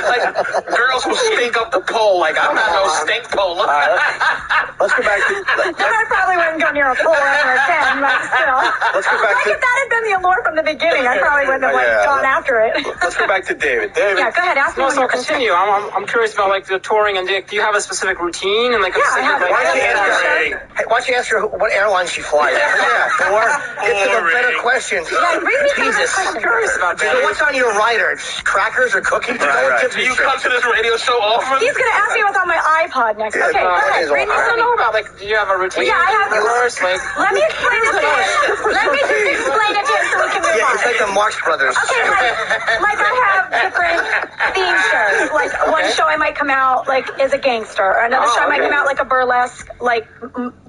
Like girls who stink up the pole. Like I'm not no stink pole. Let's go back to. Then I probably wouldn't go near a pole ever again, but still. Let's go back to. If that had been the allure from the beginning, I probably wouldn't have gone after it. Let's go back to David. David. Yeah, go ahead. Ask me. No, so continue. I'm curious about like the touring and do you have a specific routine and like a specific Why don't you answer what airline she flies? Or get to the better questions. Yeah, bring me some Jesus. questions. I'm curious about that. So what's on your rider? Crackers or cookies? Do you come to this radio show often? He's gonna ask me what's on my iPod next. Okay, go ahead. Bring me I don't some. know about like. Do you have a routine? Yeah, I have. First, like. Let me explain it to him. Let me just explain it to him so we can move on. It's like the Marx Brothers. Okay, like I have different theme shows. Like one show I might come out like as a gangster, or another show I might come out like a burlesque, like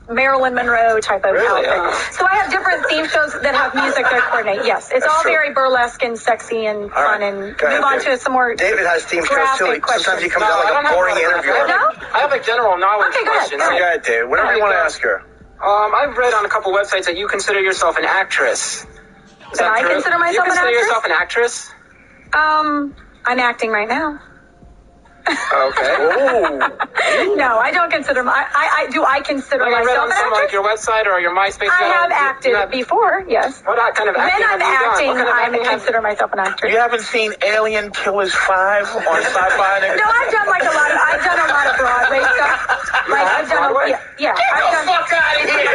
Marilyn Monroe type of outfit. So I have different theme shows that have music that coordinate. Yes, it's all very burlesque and sexy and fun. And move on to some more. David has theme shows too. Sometimes he comes out like a boring interview. I have like general knowledge questions. Go ahead, David. Whatever you want to ask her. I've read on a couple websites that you consider yourself an actress. Is that I true? consider myself you an actress? yourself an actress? I'm acting right now. Okay. No, I don't consider I consider I read myself on an some actress? like your website or your MySpace. I have acted before, yes. What kind of acting When I'm have you done? acting, I consider myself an actress. You haven't seen Alien Killers 5 on Sci-Fi? No, I've done a lot of Broadway stuff. Like I've done Broadway? Get the fuck out of here!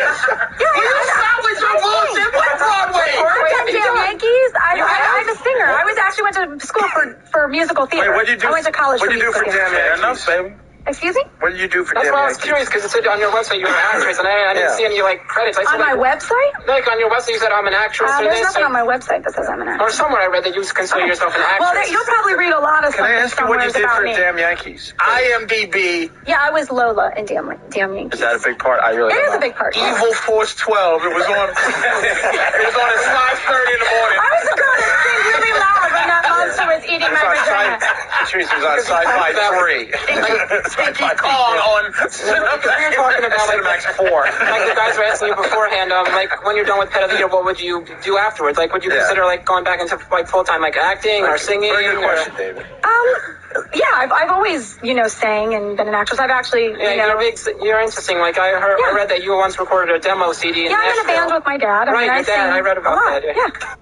You stop with your bullshit! What Broadway? I've done Damn Yankees. I'm a singer. I actually went to school for musical theater. Wait, what did you do? I went to college What for did you do musical for theater. Damn Yankees? Baby. Excuse me? What did you do for That's Damn why I was Yankees? curious because it said on your website you were an actress, and I didn't see any like credits. On my website? Like on your website you said I'm an actress. There's nothing on my website that says I'm an actress. Or somewhere I read that you consider yourself an actress. Well, you'll probably read a lot of Can I something ask you what you did about for me. Damn Yankees? IMDb. Yeah, I was Lola in Damn Yankees. Is that a big part? I really It don't is a know. big part. Evil Force 12. It was on. It was on at 5:30 in the morning. I was the girl that screamed really loud when that monster was eating my vagina. Jeez, it was on Sci-Fi 3. Tinky Kong on You're talking about Cinemax 4. Like the guys were asking you beforehand, like when you're done with Pet of the Year, what would you do afterwards? Like would you consider like going back into like full time like acting or singing? Very good question, David. Yeah, I've always, sang and been an actress. I've actually, you're interesting. Like I read that you once recorded a demo CD in I'm in a band with my dad. Right, your dad. I read about that. Yeah.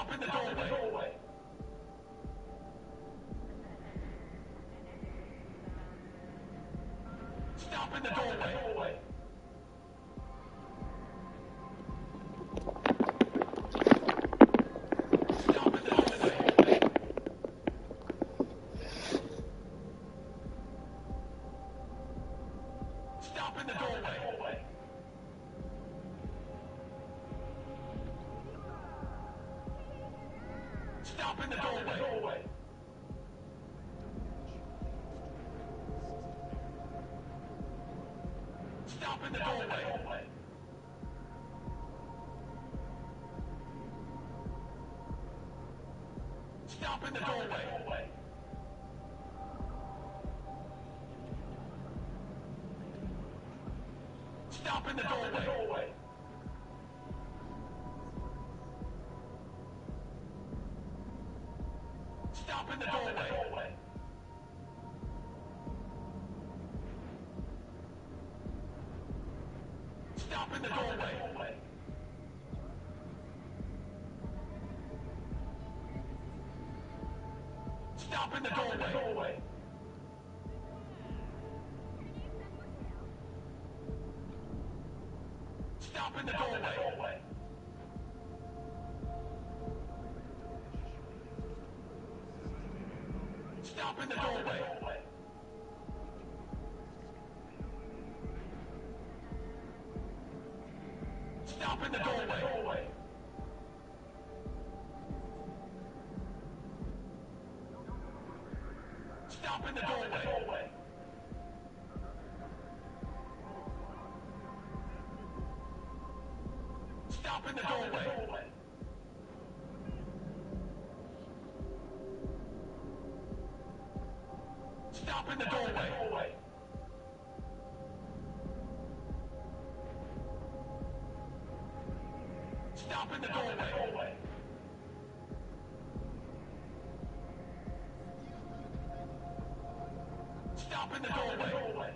Stop in the doorway. Stop in the doorway. Stop in the doorway. Stop in the doorway. Stop in the doorway. Stop in the doorway. Stop in the doorway. Stop in the doorway. Stop in the doorway. Stop in the doorway. Stop in the doorway. Stop in the doorway. Stop in the doorway. Stop in the doorway. Stop in the doorway. Stop in the doorway. Stop in the doorway. Stop in the doorway. Stop in the doorway.